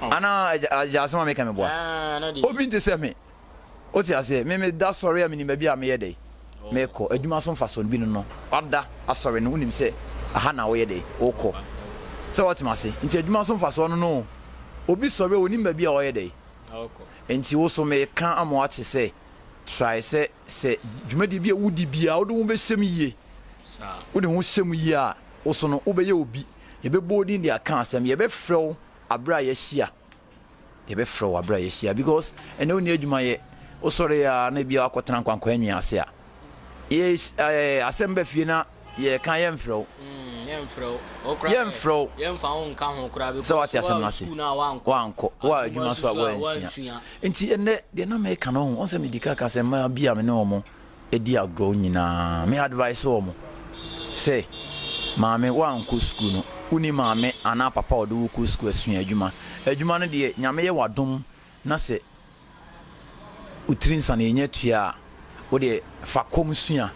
ana ajasema me ka me boa obi te se me o ti ase me da sorry am ni ma bi am ye de me ko adwuma so mfa so bi no oda asori no unim se aha na wo ye de oko so what ma se nti adwuma so mfa so no obi sorry onim ba bi a wo ye de oko enti wo so me kan amo ate se try se dwuma di bi a wudi bia wo do wo be hyem yie sa wo de wo hyem yie a wo so no wo be ye obi ye be bodi ndi aka asem ye be frew abra ye hia because ene oni adwuma ye o sori ya na bia akotena kwankwa anwi ase a yes asem ba fie na ye kan ye mfrew okra ye mfrew ye mfa ho nka ho kra be so ati asem na se wanko wa adwuma so awansia enti ene de na me ka no on se me dika ka se ma bia me no mo edi agro nyina me advice o mo se maame wanko school no uni maame ana papa odo ku school asua adwuma no de nyame ye wadom na se utrinsa na enye tua o de fa komsua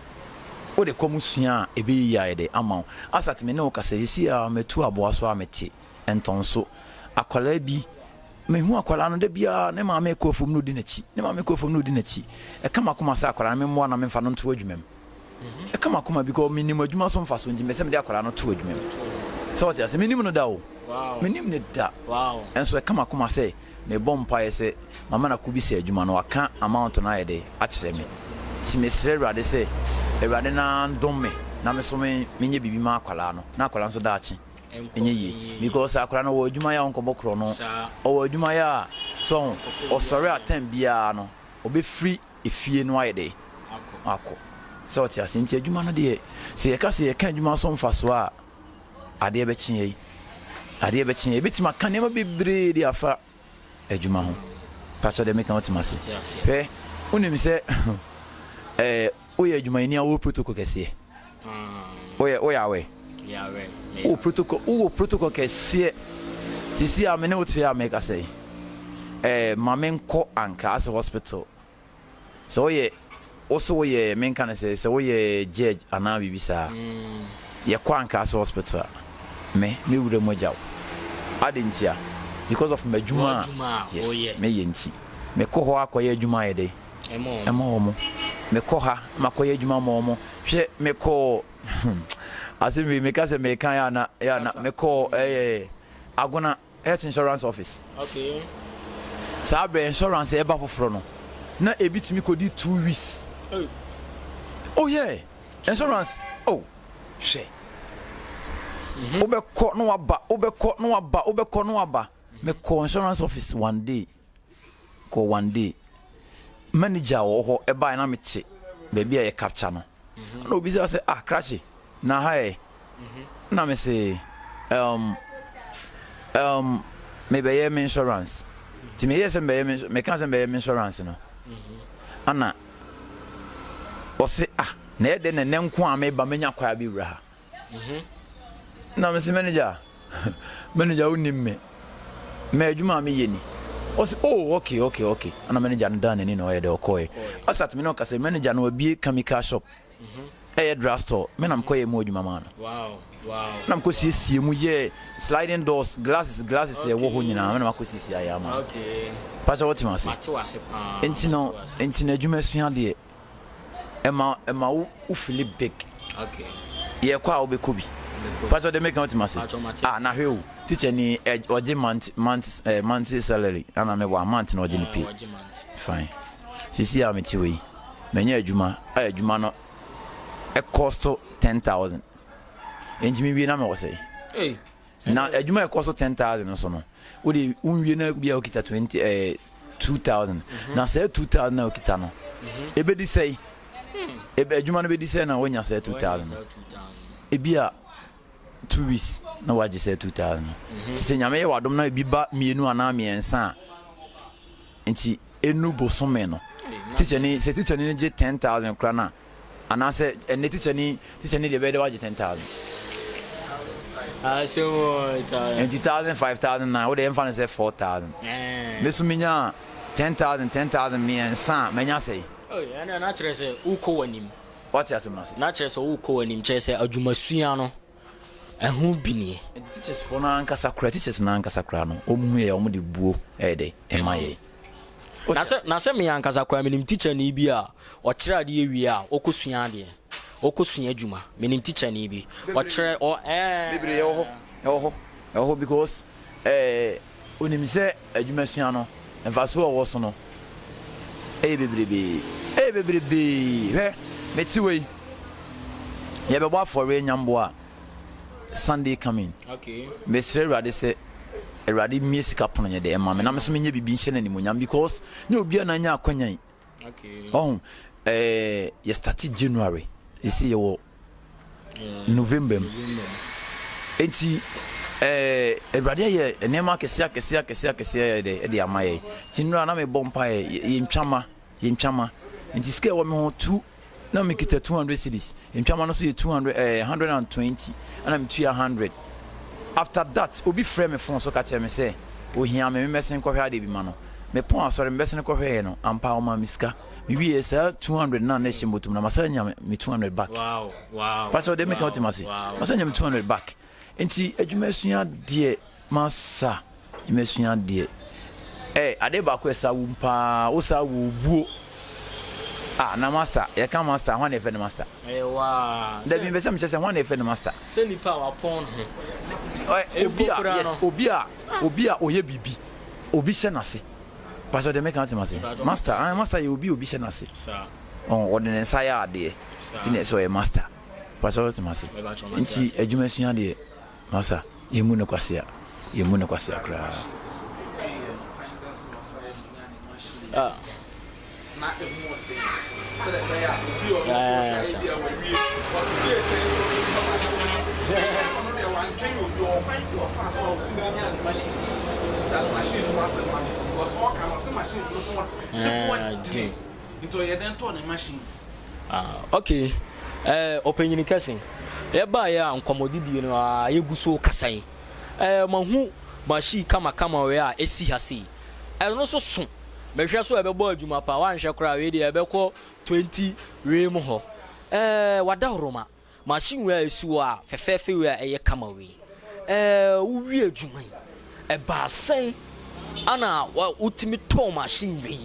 ebe ya de ama asat me ne o kasa yisi a metu aboaso a meti entonso akwala bi me hu akwala no de bia ne maame kofum no di nachi e kama kuma sa akwala me mo na me fa no nto adwuma e kama kuma bi ko minim adwuma so mfa so nti me se me de akwala no to adwuma so what you say minim no da o minim ne da enso e kama kuma se me bompa se mama na kubi se adwuma no aka amount na ye de a kire me si me sere rade se erade na ndom me na me so me nye bibi ma akwala no na akwala so da achi enye yi because akwala no wo adwuma ya onko bokro no o adwuma ya so o sori atem bia no obe free efie no aye de akọ so ti asinti adwuma no de se ye ka adwuma so mfa so a ade be chin ye betima kan nema bebre de afa adwuma ho pastor de meka otima se pe unim se oye adwuma ni a wo protocol kese oye awe o protocol kese sisi a me ne otia ameka se mame nko anka as hospital so oye also oye menka na se oye judge ana bibisa ye kwa anka as hospital me wure mojaw adentia because of majuma yes me yenti me ko ho akoye adwuma ye de emo mo me ko ha makoye adwuma mo hwe me ko Asi me make say me kan ya na me call Agona health insurance office. Okay. Sabe insurance e ba foforo no. Na ebitimi kodi 2 weeks. Oh yeah. Insurance. Oh. She. Obekọ no aba. Me call insurance office one day. Call one day. Manager wo ho e ba na me te. Baby e capture no. No obi say crash. Na hi. Na me say maybe me insurance. Ti me yes me can say me insurance no. Ana o say na e de ne nko a me ba menya kwa bi wura ha. Na me say manager unim me adwuma me yeni. O say okay. Ana manager ndan ni no e de okoy. Asat me no ka say manager no abi chemical shop. Drugstore. Me nam koye mo adwuma ma no. Wow. Nam ko siesie mu ye sliding doors, glasses e wo ho nyina. Me nam ko siesie aya ma. Okay. Pastor what you say? Enti na adwuma sua de ema u feel big. Okay. Ye kwa obeko bi. Pastor dey make what you say? Na hwe o. Teacher ni oje month salary. Ana me wa month na oje ni pay. Fine. Sisi a me ti we. Menya adwuma no it cost 10,000. Enjimi bi na me wo say. Na adwuma cost 10,000 so no. Wo de unwie na bia okita 2,000. Na say 2,000 na okita no. Ebe di say. Ebe adwuma no be di say na wonya say 2,000. Ebia 2 weeks na waje say 2,000. Se nyame ye wadom na bi ba mienu ana miensa. Enti enu bosome no. Teacher ni je 10,000 kra na. And I said, and the teacher need the better watch 10,000. So 20,000, 5,000 now. What the infant say 4,000. This mean 10,000 me and Sam. Manya say. Oh, yeah, no, naturally say uko him. What's that, Master? Naturally say uko him. Chase say Ajumasuano. And who be teachers for Nanka Sacra, teachers Nanka Sacrano. Omwe buo ede emaye. Na se me yanka zakwa menim teacher ni bi a o kire ade ewie a okosua ade okosua adwuma menim teacher ni bi o kire o bibre ye ho because onim se adwuma sua no emfa so wo so no bibre he meti we ye be bo for nyambo a Sunday coming. Okay. Me say rade say Eradi music upon ye de ma me na me so menye bibi nhye na nimunyam because nye obi na nya akwanyan. Okay. Oh ye started January. You see you November. Enti Eradi ye enema kese de amaye. Tinura na me bompa ye ntwama. Enti scale wo me ho 2 na me kita 200 cedis. Ntwama no so ye 200 120 and I'm 100. After that, obi frame me phone so ka me say, "O hia me mesin ko hwa de bi ma no." Me pon asore mesin ko hwa no, ampa o ma miska. Me wi e 200 na na shimotum na masanya me 200 back. Wow. Pastor dey make out masi. Masanya me 200 back. Enti adwumasua de masa, adwumasua de. Ade ba ko esa wumpa, o sa wo buo. Na master, you can master one if master. Wow. That means some say one if master. Say ni power upon him. Obia oye bibi. Obi senase. Pastor dey make out master you obi senase. Sir. Ordinance saya ade. Ine so e master. Pastor to master. Nti adwumasua de master, yemu no kwase kra. Not the more thing. So that they are idea when we what to do machine. That machine was a machine. Because all kinds of machines don't want into your then machines. Okay. Opinion casting. Eba ya nkomodidi no ayeguso kasai. Mahu machine kama we a esi hasi. No so so mehwe so ebebo adwuma pa wanhwe kora we dey ebekọ 20 rem ho wada horoma machine we asu a fefefe we eye kama we uwi adwuma ba sen ana ultimate to machine we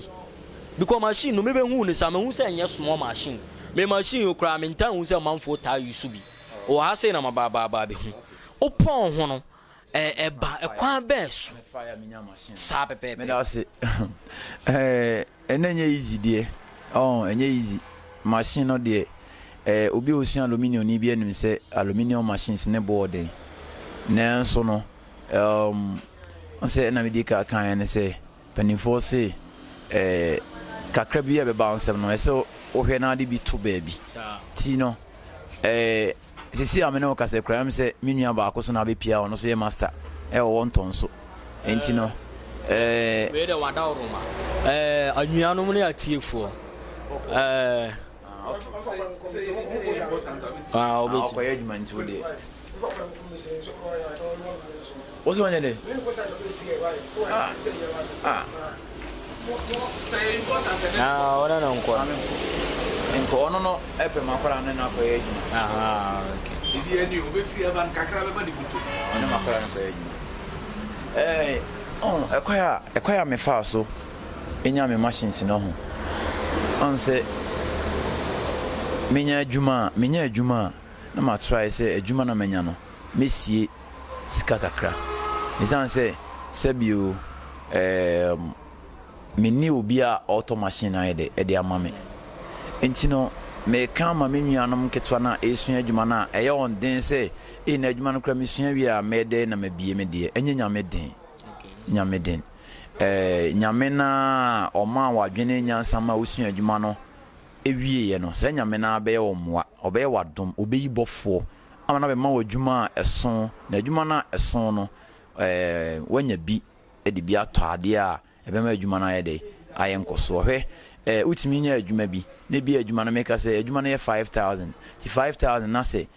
because machine no mebe hu ne sa me hu se enye small machine me machine okra me ntan hu se manfo ta yusu bi o ha say na mababa be hu opon ho no eba ekwan beso sa pepe me da say enenye easy de enye easy machine no de obi osun aluminium ni bi anim say aluminium machines ne board nanso no on say na me di ka kan ne say penifo say kakra bi e be ba on sem no so ohwe na de bi to baby ti no sisi amene o ka say kram say minua ba akoso na be pia ono so ye master o wonton so enti no we de wada oroma anua no ne atiefo obeti ko ye djuma nti ode ozo onye de wana na nko ono no epe makwara ne na ko ye djuma okay ibi eni o be fi aban kakra be ba di buto ono makwara ne ko ye djuma ekoya me fa so enya me machines no ho on se menya adwuma na ma try say adwuma na menya no mesie sika kakra isan say sebio meni obi a auto machine na de ama me enti no me kan ma menuanom ketwa na esua adwuma na eye on den say na adwuma no kra mesua wi a mede na mabie me de enye nyame den nyame den nyame na oma wadwene nyansa ma osua adwuma no ewie ye no se nyame na be omwa obe wadom obeyi bofo ama na be ma wadwuma eson na adwuma na eson no wanya bi edi bi ato ade a ebe ma adwuma na ye de ayenkoso hwe utimi nya adwuma bi na bi adwuma na meka se adwuma na ye 5000 ti 5000 na se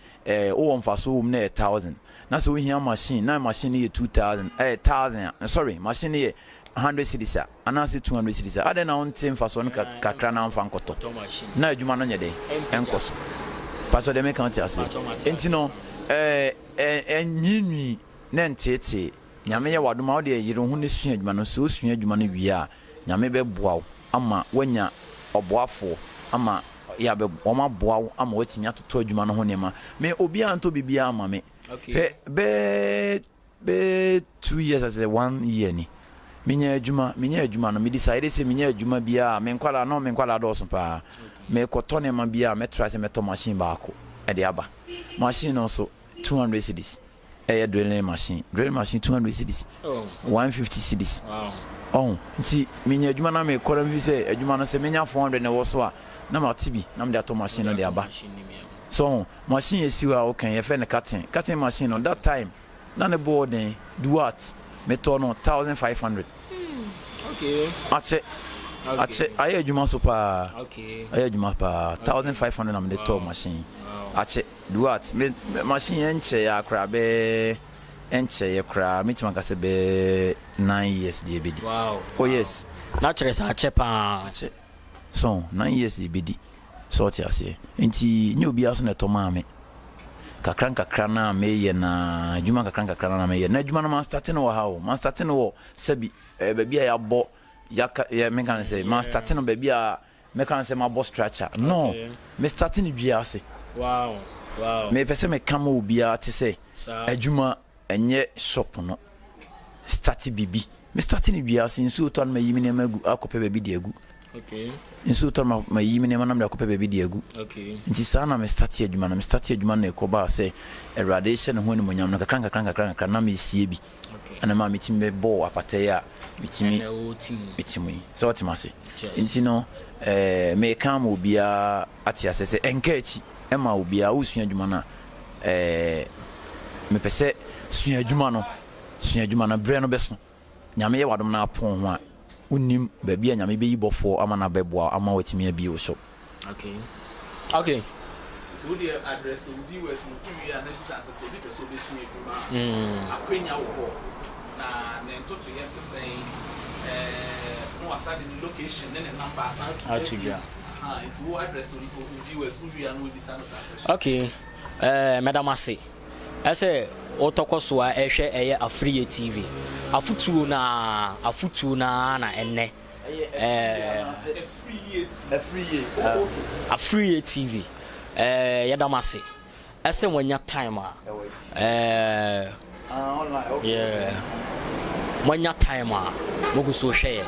o wonfaso wom na 1000 na se wo hia machine na machine ye 2000 1000 sorry machine ye 100 cities anase 200 cities ade na on tem faso no kakra na mfa nkoto na adwuma no nyede enkoso paso de meka nti ase enti no enyinwi na ntete nyame ye wadoma wo de yire ho ne sua adwuma no so sua adwuma no wie a nyame be boawo ama wanya oboafo ama ya be oma boawo ama watimi atoto adwuma no ho nema me obi anto bibia ama me be 2 years as 1 year ni minya adwuma no me decide say minya adwuma bia me nkwala do so pa me koto ne ma bia me try say me to machine ba ko e de aba machine no so 200 cedis drilling machine 200 cedis 150 cedis wow see minya adwuma na me kora mvi say adwuma no say minya 400 na wo so a na ma tibi na me de to machine no de aba so machine esiwa o kan ye fe ne cutting machine on that time na ne board do what me to no 1500 okay ache aye adwuma so pa okay aye adwuma pa 1500 na me de to machine ache do what me machine enche ya kra be enche ya kra me tima ka se be 9 years de ebedi wow oh yes na chere sa ache pa ache so 9 years de ebedi so ti ase enti nyi obi aso na to ma me kakra na meye na adwuma kakra na meye na adwuma na man starting wo ha o man starting wo sabi baby ya bo ya me kan say man starting no baby a me kan say ma bo structure no me starting bia ase wow me pese me kam obi a te say adwuma enye shop no starting bibi me starting bia ase nsu to na yimi ne magu akope baby de agu okay nsu to ma yimi ne manam de akope baby de agu okay nti sa na me start adwuma na ekoba se eradation ho ne monyam no kakra na me sie bi okay ana ma mitime bo apate ya mitimi so otimase nti no me kam obia atia se enka echi ema obia usua adwuma na me pese sua adwuma na bre no beso nyame ye wadom na apon ho a unim baby nyame be yibofo ama na beboa ama watimi abi o so okay to the address of the US we are not so bit so be seen from akwenya wo na nento to yet say no aside the location and the number it's what address of the US we are no this okay madam ase ese otokoso a ehwe eye Afriye TV afutu na enne Afriye TV yadamase ese wanya time a yeah wanya time a mogu so hwe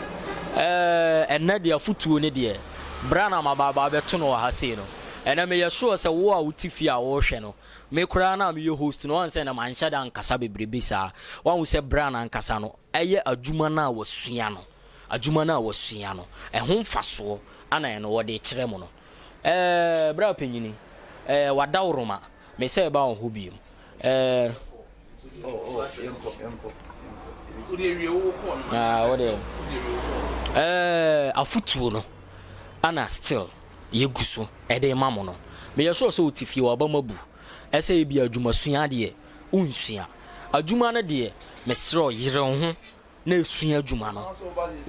enne de afutuo ne de brana mababa beto no ha sei no ena me yesho se wo a utifi a wo hwe no me kura na me host no onse na manhya da nkasa bebrebe sa wan se brana nkasa no eye adwuma na wasua no adwuma na wasua no ho mfaso ana eno wo de kire mu no bra panyini wadawroma me se ba ho biem afutuo no ana still yeguso ede mamo no me yeso so utifi wa ba mabu ese bi adwuma sua de unsua adwuma na de me sro yire ho na esua adwuma no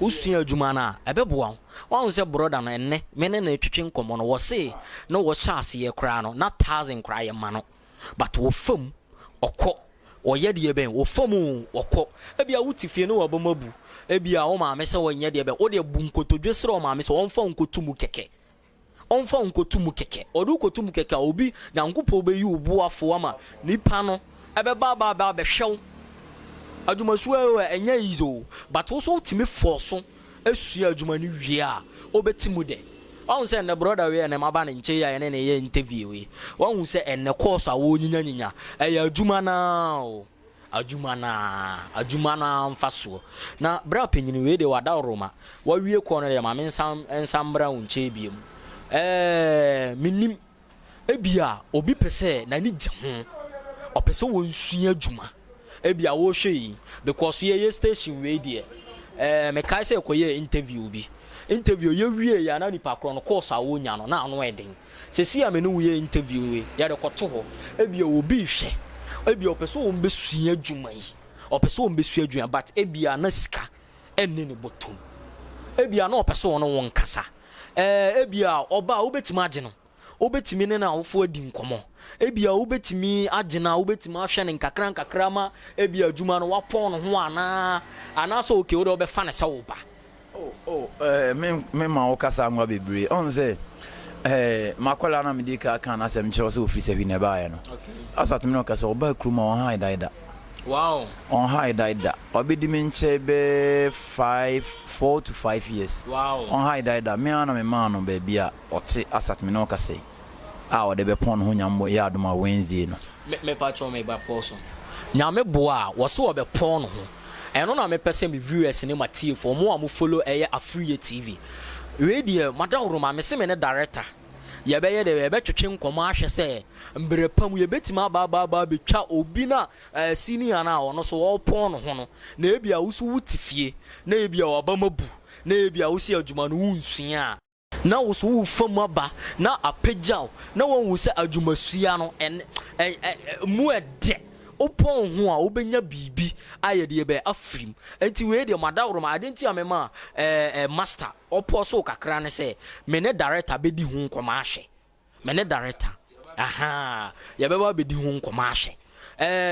usua adwuma na ebeboa wan se broda na enne me ne na etwetwe nkomo no wo se no wo chance ye kra no na 1000 kra ye ma no but wo fam okọ oye de ben wo fam okọ ebia wutifie no wa ba mabu ebia wo ma me se wo nye de ben wo de bu nkotodwe sre wo ma me se wo mfa nkotumu keke onfa nkotumu keke odu kotumu keke obi nyankopo be yi obu afo ama nipa no ebe ba be hwew adwumasuo enye izo but wo so timi forso asua adwuma ni wie a obetimu de won se na brother we na maba na nche ya ne ye interview we won se enne course a wo nyinya eya adwuma na mfaso na bra penyini we de wada roma wa wie ko no de ma me nsambra unche biem minim ebia obi pese na ni gye ho opese wo nsua adwuma ebia wo hwe yi because ye station we de me kai se koye interview ye wie ya na nipa kro no course a wo nya no na ano eden sesi a me no wie interview we ya de koto ho ebia obi hwe ebia opese wo mbesua adwuma yi opese wo mbesua adwuma but ebia na sika enne ne botom ebia na opese wo no won kasa ebia oba obetimi age no obetimi ne na awofo adi nkomo ebia obetimi age na obetimi ahwe ne nkakra ma ebia adwuma no wapon no ho ana so oke wo de obefa ne se wo ba me ma o kasa nwa bebre onze makola na medika kan asem che so office bi ne ba ya no asatimi no kasa oba kruma on ha daida wow on ha daida obedimi nche be 4 to 5 years. Wow. On high died me and my man on baby ote asat me no ka say. Ah de be pon ho nyambo ya adoma Wednesday no. Me patcho me ba poso. Nyame boa wo so be pon ho. Eno na me pese me viewers ne matie for mo am follow eye Afriye TV. We die madam Roma me se me ne director. Ye be ye de ye be twetwe nkomo ahwe se mbrepam ye betima ba betwa obi na senior na ono so wo pon no ho no na ebia wusu wutifie na ebia wabamabu na ebia wusi adwuma no wunsua na wusu wufam aba na apagyaw na won se adwumasua no mu ede opon ho a obenya bibi aye de be afrim enti we de madawro adenti amema master opo so kakra ne se me ne director be di ho nkoma ahwe me ne director aha ya be ba be di ho nkoma ahwe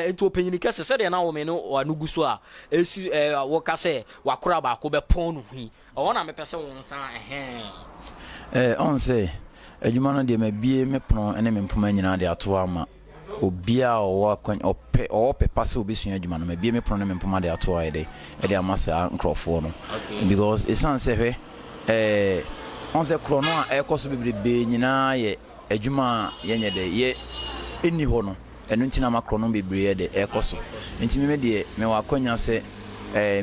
enti openyini kese se de na wo me no wanuguso a esi wo ka se wakora ba ko be pon no hu o na me pese wo nsa on se adwuma no de me bie me pon ene me mpoma nyina de ato ama obia o kwan ope pass obi sua adwuma no me bie me pon me mpoma de ato ayede e de amasa nkrofo no because it's not say on se krono a ekoso bebrebe nyina ye adwuma yenye de ye eni ho no enu ntina makrono bebrebe de ekoso nti me de me wakonya se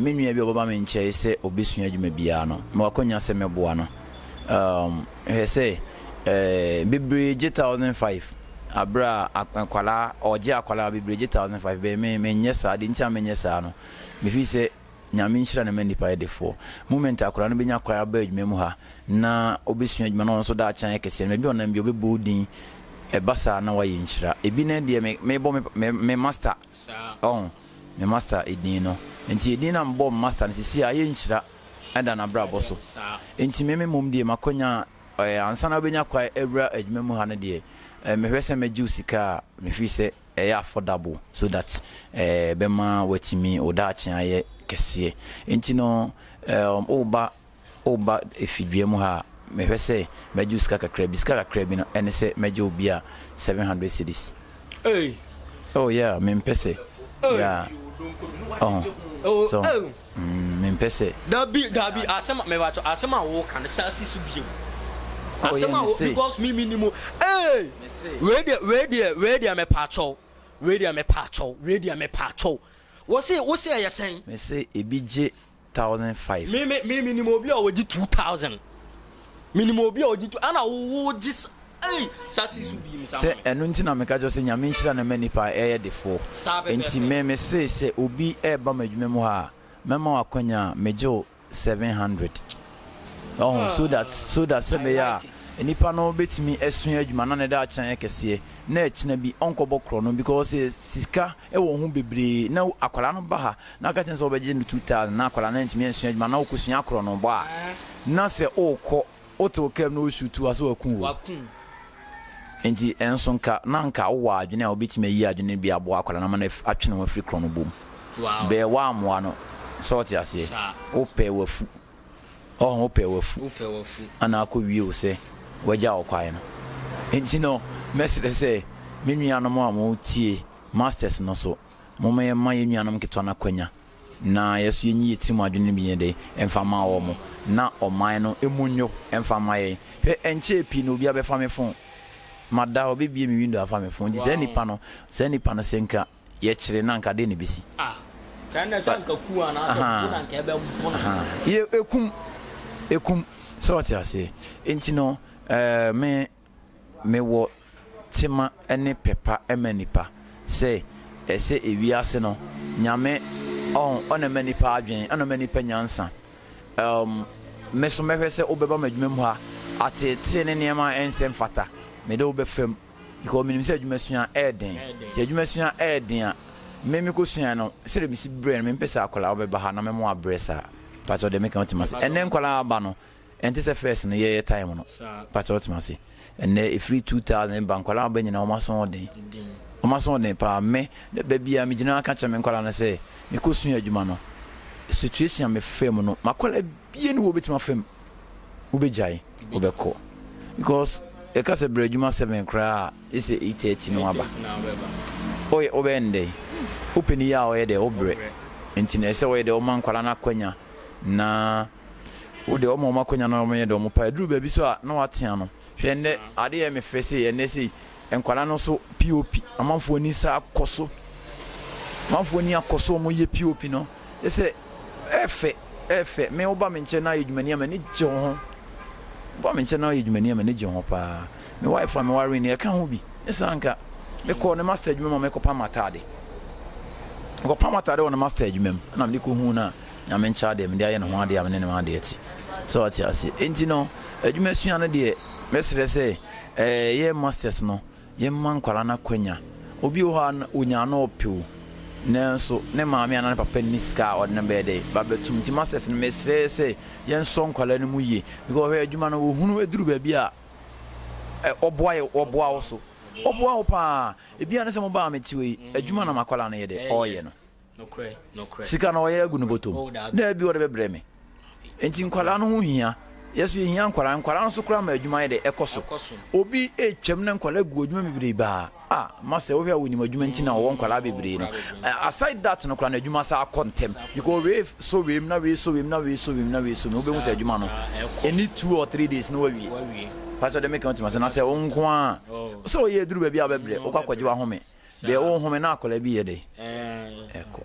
menua bi obaba me nche se obi sua adwuma bia no me wakonya se meboa no say bebrebe 2005 abra akwala oje akwala bebrebe 2005 be me nyesa de ntia me nyesa no me fi se nyame nhyira na mani pa edefo moment akwala no benya kwaya ba adwuma mu ha na obesua adwuma no so da akyan kese me bi onam bi obebu din basa na waye nhyira ebi na de me master me master edin no enti edin na mbo master nsisi aye nhyira enda na bra boso enti me mom de makonya ansa na benya kwaya ebra adwuma mu ha no de me hwese me jusika me fi se affordable so that bema watimi oda akyan kese enti no oba efidwe mu ha mehwese meju ska kakra bi no ene se meju obi a 700 cedis Hey. Oh yeah, me pese. Yeah. Oh. So. Me pese. Dabi asema me wacho asema wo kan sasi su bio. Asema wo because me minimum. Hey. Where dia me pacho. Where dia me pacho. What say you saying? Me say ebije 1,500. Me minimum obi a woji 2,000. Minimum obi a woji 2 ana wo just hey sasi su bi misa. Say enu nti na meka jo say nyame nhyira na manipa eye de fo. Enti me say obi e ba madwuma mu ha. Mema wakonya mejo 700. Oh, so that say me ya enipa no betimi esun adwuma na ne da akyan ekese na ekina bi onkobo kro no because sika e wo hu bebre na akwala no ba ha na ka tenso obeje no 2,000 na akwala na ntimi esun adwuma na okosun akro no ba na se okọ oto kem no shutu aso akun wo enti enso nka na nka wo adwene a obetimi yi adwene bi abo akwala na ma na atwene wo free kro no bom be wa amwa no so ti ase ope wafu ope wafu ana akọ wie o se waja okwae no enti no message say me nuanom a mo tie masters no so mo me ma ye nuanom keto na kwanya na yeso yenyi timu adwene bi yede emfama wo mo na oman no emunyo emfama ye he enche pi no bia be fa me fon mada obi bie mi window afa me fon di se nipa no senka ye kire na nka de ne bisi kan na sanka kuwa na so na nka ebe mpo ye ekum so ti ase enti no me wo tima ene pepa emanipa say ese ewiase no nyame on manipa adwen on manipa nyansa me so mehwe se obeba madwuma mu ha atete ne niema ensem fata me de obefam because minim se adwuma sua eden se adwuma sua eden a me ko sua no se de misi brain me pesa akola obeba ha na me mo abresa pato de me kan timase enen kola aba no enti se first no ye time no pato timase ene ifri 2,000 bankola aba nyina o maso den pa me de bia me gina aka cheme nkola na se me ko sua adwuma no situation me fam no makola bie ni wo betima fam wo bejai wo beko because e ka se brejuma 7 kra ise 8:30 no aba oye obende openi ya oye de obre enti na se oye de o man kwala na kwanya na wo de o mo makwanya na o me de o mo pa duru ba bi so a na watea no hwe ne ade ye me fese ye ne sei enkwala no so pop amanfo ni sa akoso manfo ni akoso mo ye pop no ese efe me oba me nche na yedwumani ama ni je ho oba me nche na yedwumani ama ni je ho pa me wife me ware ni e ka ho bi esanka me ko ne master adwuma me ko pa matade on master adwuma na me ko hu na nya me ncha de me de aye no ho ade am ne ma de eti so ati ase enti no adwuma sua no de me sere se ye masters no ye man kwala na kwanya obi ho onya na opew nanso ne maame ana papa ni ska odne bede ba betum ti masters no me sere se ye nso nkwala no mu ye because we adwuma no wo hunu eduru ba bi a oboa wo so oboa wo pa ebia ne se mo ba metiwe adwuma na makwala na ye de oye no sika na oye agu no botom na bi wo de bebre me enti nkwala no ho hia yesu hia nkwala no so kura ma adwuma ye de ekoso obi etwem na nkwala gu adwuma bebre ba mase wo hia wo nyima adwuma nti na wo nkwala bebre no aside that no kura na adwuma sa akontem because we so we na we no be mu se adwuma no any 2 or 3 days no we pastor de make count ma se na se onko a so ye duru ba bi abebre o kwa kwaje wa home be o home na akola bi ye de eko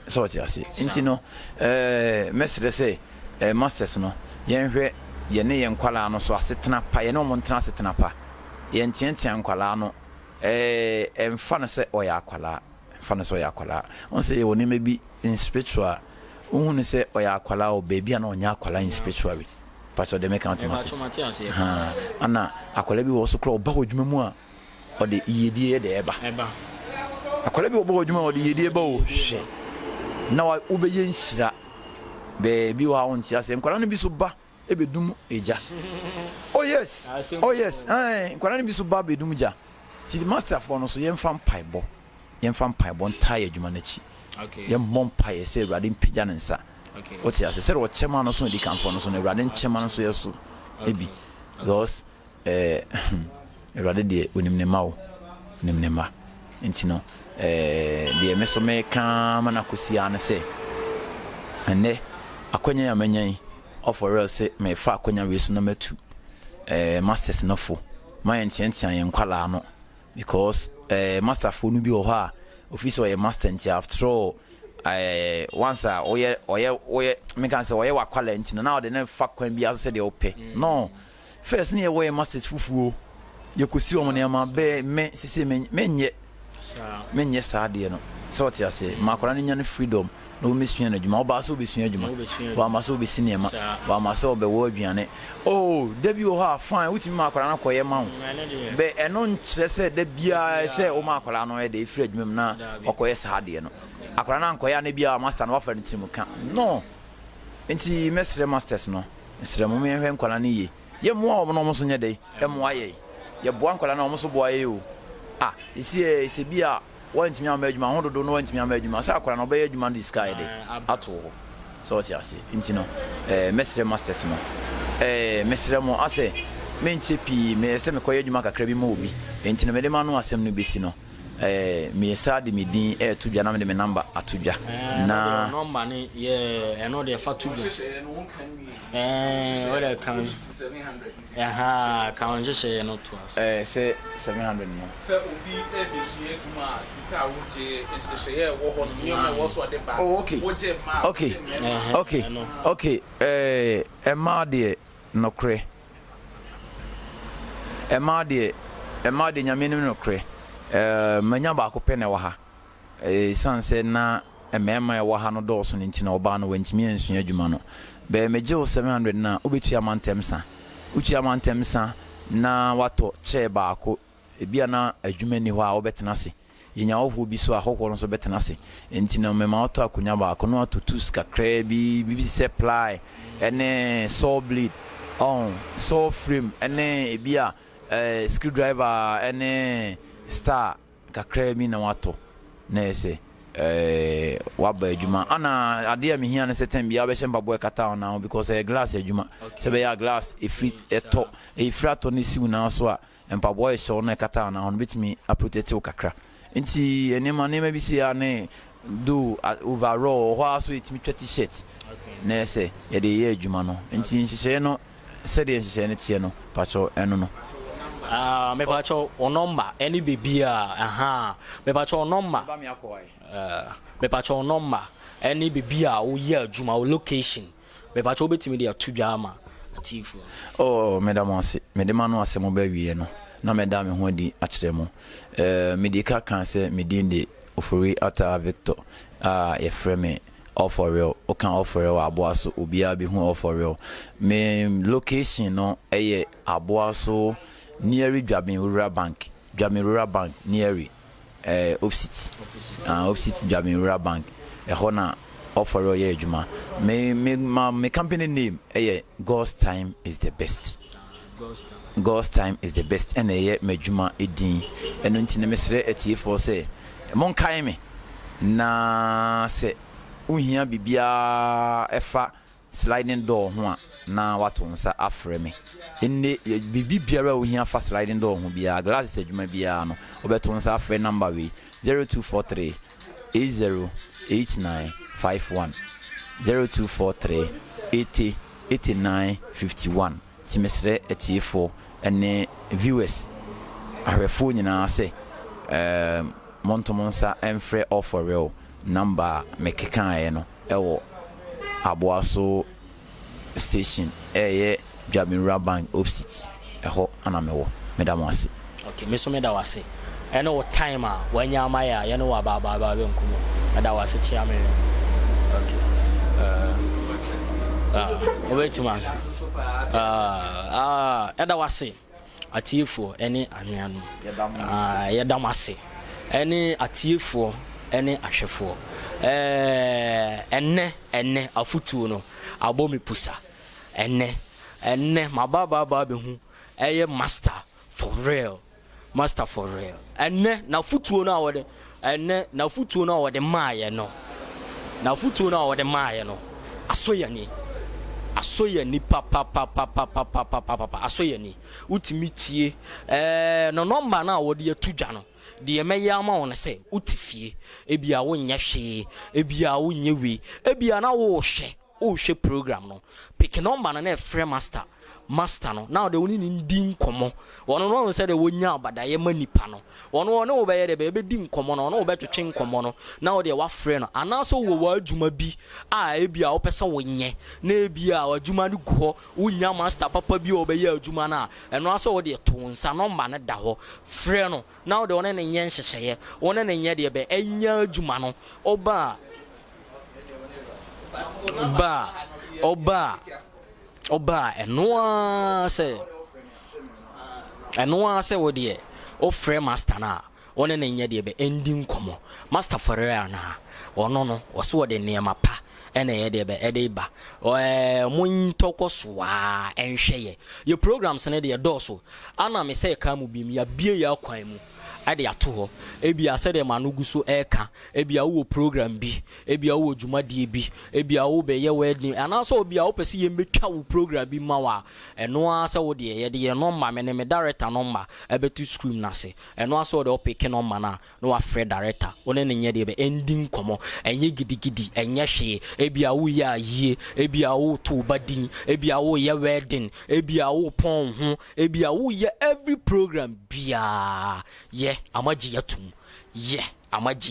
so ti ase nti no mesre se masters no yenhwe ye ne ye nkwala no so asetena pa ye ne omo ntena asetena pa ye ntientia nkwala no emfa no se oya akwala on se ye woni mebi in spiritual ohun se oya akwala o baby na onya akwala in spiritual bi pastor de make count ma se ana akwala bi wo so kro oba odwuma mu a ode yedie de eba akwala bi oba odwuma ode yedie ba o hwe na wa ubeye nhyira be wa on tia se nkwala no bi so ba ebedum eja oh yes nkwala no bi so ba bedum ja ti master for no so yemfa mpaibo ntaye adwuma na chi yem mompaye se urade mpija ne nsa o tia se wo chema no so di kamfo no so na urade nchema no so yeso ebi because urade de onim ne ma intino de me so me ka mana kusia ne se ene akwanya ya manyan of real say me fa akwanya we so na matu masters no fo my entian yen kwala no because master fo no bi o ha office or master nti after all once oye me can say oye wa kwala nti na de na fa kwan bi aso say de ope no first ne we masters fufuo ye kosi o mo ne ma be me sisi menye saade no so ti ase makora ne nya ne freedom no mesua na djuma oba so besua djuma wa ma so besi ne ma wa ma so be wo aduane oh debi o ha fine wuti makora na koye ma wo be eno nkyere se de bia se o makora no e de free djuma na okoye saade no akora na nkoya na bia master no wafa ne timu ka no enti mesre masters no mesre mo me hwe nkola ne ye mo a no mo so nye de e mo aye ye boa nkola na mo so boa ye o isi bia wantimi amajuma hododo no wantimi amajuma sa akwara no be adwuma dis sky de ato so ti ase intino mesre masters no mesre mo ase menche pi me se me koye adwuma kakra bi ma obi intino me de ma no asem no besi no me sa de me din tudwa na me de me number atudwa na number ni ye eno de fa tudwa wala kan 700 kan je se no to se 700 no se obi ebesu eduma sika woje ensese wo ho ni me wo so de ba woje ma okay ema de nokre ema de nyame no nokre manya ba ko pene wa ha sanse na emema ya wa ha no do so nti na oba no wantimi ansua adwuma no be meje 700 na obetu amantemsa uchi amantemsa na wato che ba ko ebia na adwuma ni ho a obetena se yenya ofu bi so ahokwo no so betena se nti na mema wato akunya ba ko no wato tus kakra bi supply ene saw blade saw frame ene ebia screwdriver ene star kakra mi na wato na ese waba adwuma ana ade a mehia na setem bia be shemba boy kata na because glass adwuma se be ya glass ifrato ni simu na so a empa boy show na kata na on bitimi protect o kakra nti enema bi si ya ne do overall ho so itimi t-shirt na ese ye de ye adwuma no nti nhihye no se de nhihye ne tie no pacho eno no me pacho o number any bibia me pacho o number me pacho o number any bibia o ye adwuma o location me pacho obetimi de atudwa ama atifu madam ase me de manu ase mo ba wie no na me da me ho di akire mo me di ka kan se me di de ofori ata Victor ye frame all for real o kan all for real aboaso obia bi hu all for real me location no eye aboaso near Jamin Rural Bank near Offset Jamin Rural Bank hona offer royal juma me company name God's time is the best and me juma edin eno ntine mesre etifo say mon kai me na se uhia bibia efa sliding door ho na wato nsa afre me enne bibi biara ohia fa sliding door ho bia glass adwuma bia no obeto nsa afre number we 0243 808951 0243 808951 timesre etifo ene viewers ahwefo nyina se montomonsa enfre offer real number mekeka no ewo aboaso station Jamin Rabank Offset eho anamewo medam wase okay me so meda wase eno wo time a wanya maya ye no wa baba be nkumo meda wase chia me okay wait man eda wase atiefo ene anwanu yedam wase ene atiefo ene ahwefo enne afutuo no abomi pusa enne mababa be hu eye master for real enne na futuo no awode enne na futuo no awode maaye no asoyani asoye ni papa asoye ni utimi tie no number na wo de atudwa no de meya ama won se utifie ebia wo nya hwe ebia wo nya wi ebia na wo hwe program no pick number na free master no now de woni ni din komo wono no se de wonya abadaye manipa no wono wo be ye de be di nkomo no wono wo betwetwe nkomo no now de wa free no anaso wo wa adwuma bi a ebia wo pese wonye na ebia adwuma no guho wonya master papa bi wo be ye adwuma na eno aso wo de to nsa number no da ho free no now de wono ne nye nhyehyeye wono ne nye de be enya adwuma no oba enoa se wo de o free master na one ne nya de be ending komo master for real na ono no wo so de niema pa ene ye de be ede ba mun tokoso a enhweye ye programs ne de do so ana me se ka mu bi mi ya bie ya kwan mu ade ato ho ebia se de manugu so eka ebia wo program bi ebia wo dwumadie bi ebia wo be ye wedding anaso obia wo pese ye metwa wo program bi mawa eno asa wo de ye de ye number me ne me director number ebetu screen na se eno asa wo de pick number na no wa free director one ne nye de be ending komo enye gidigidi enye hwe ebia wo ye ayie ebia wo to badin ebia wo ye wedding ebia wo pon ho ebia wo ye every program bia ye amaji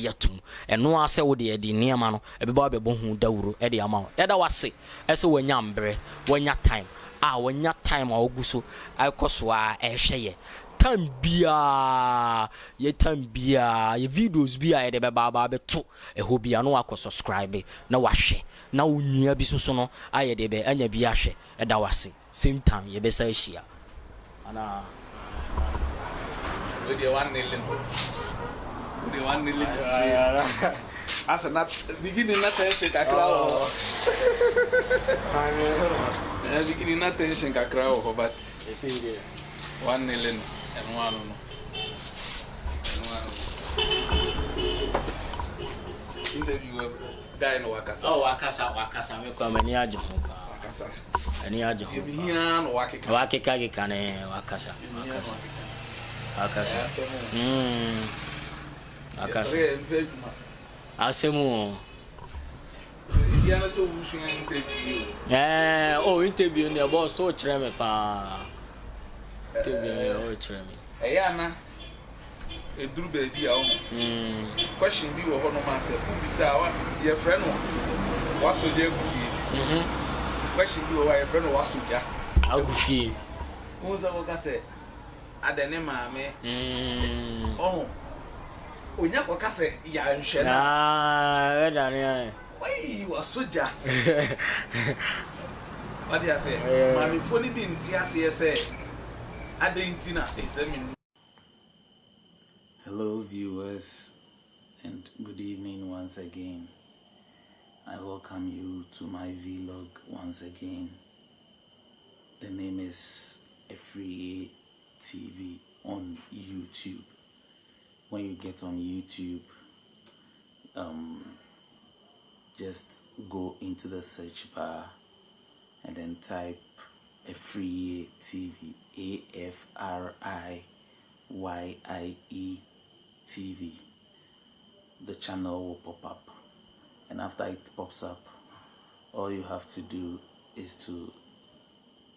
yatum eno ase wo de niema no ebeba bebo hu dawuro e de ama eda wase ese wanya mbre wanya time a oguso akoso a ehweye time bia ye videos bia ye de beba beto eho bia no akọ subscribe na wahwe na wonua bi so no aye de be anya bi ahwe eda wase same time ye besa hia ana with the 1 million. With the 1 million. As a not beginning not tension kakrao. Beginning not tension kakrao, but 1 million and one. Interview guy no wakasa. Oh wakasa me kwa mani ajo. Wakasa. Ani ajo. Yemiya no wakika. Wakika gikane wakasa. Akasa. Akasa. Asemu. Indiana so wusu interview. Interview ne boss so kire me pa. Interview kire me. Eyana eduru be bi a o. Question bi wo ho no ma se fu bi sa wa ye friend no. Waso je gufi. Question bi wo wa ye friend no waso ja. Agufi. Mo za wo ka se adene maame onya ko kase ya nhwe na weda ne wai wasoja what you say maame foni bi nti ase say adentina examine. Hello viewers and good evening once again. I welcome you to my vlog once again. The name is Free TV on YouTube. When you get on YouTube, just go into the search bar and then type Free TV, AFRIYIE TV. The channel will pop up, and after it pops up, all you have to do is to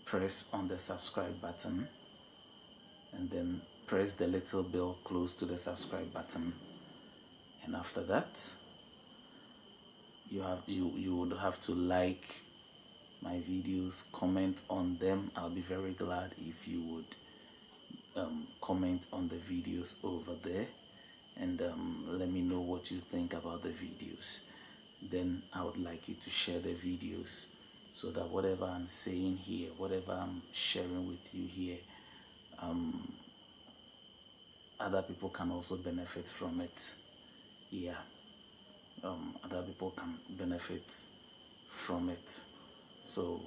press on the subscribe button and then press the little bell close to the subscribe button, and after that you would have to like my videos, comment on them. I'll be very glad if you would comment on the videos over there and let me know what you think about the videos. Then I would like you to share the videos so that whatever I'm saying here, whatever I'm sharing with you here, other people can also benefit from it. Other people can benefit from it. So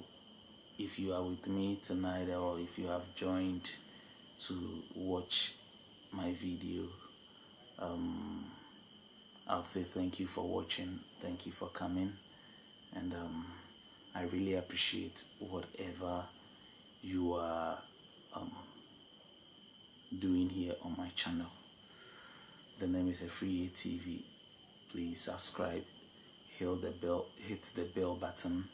if you are with me tonight, or if you have joined to watch my video, I'll say thank you for watching, thank you for coming, and I really appreciate whatever you are doing here on my channel. The name is Free TV. Please subscribe, hit the bell button,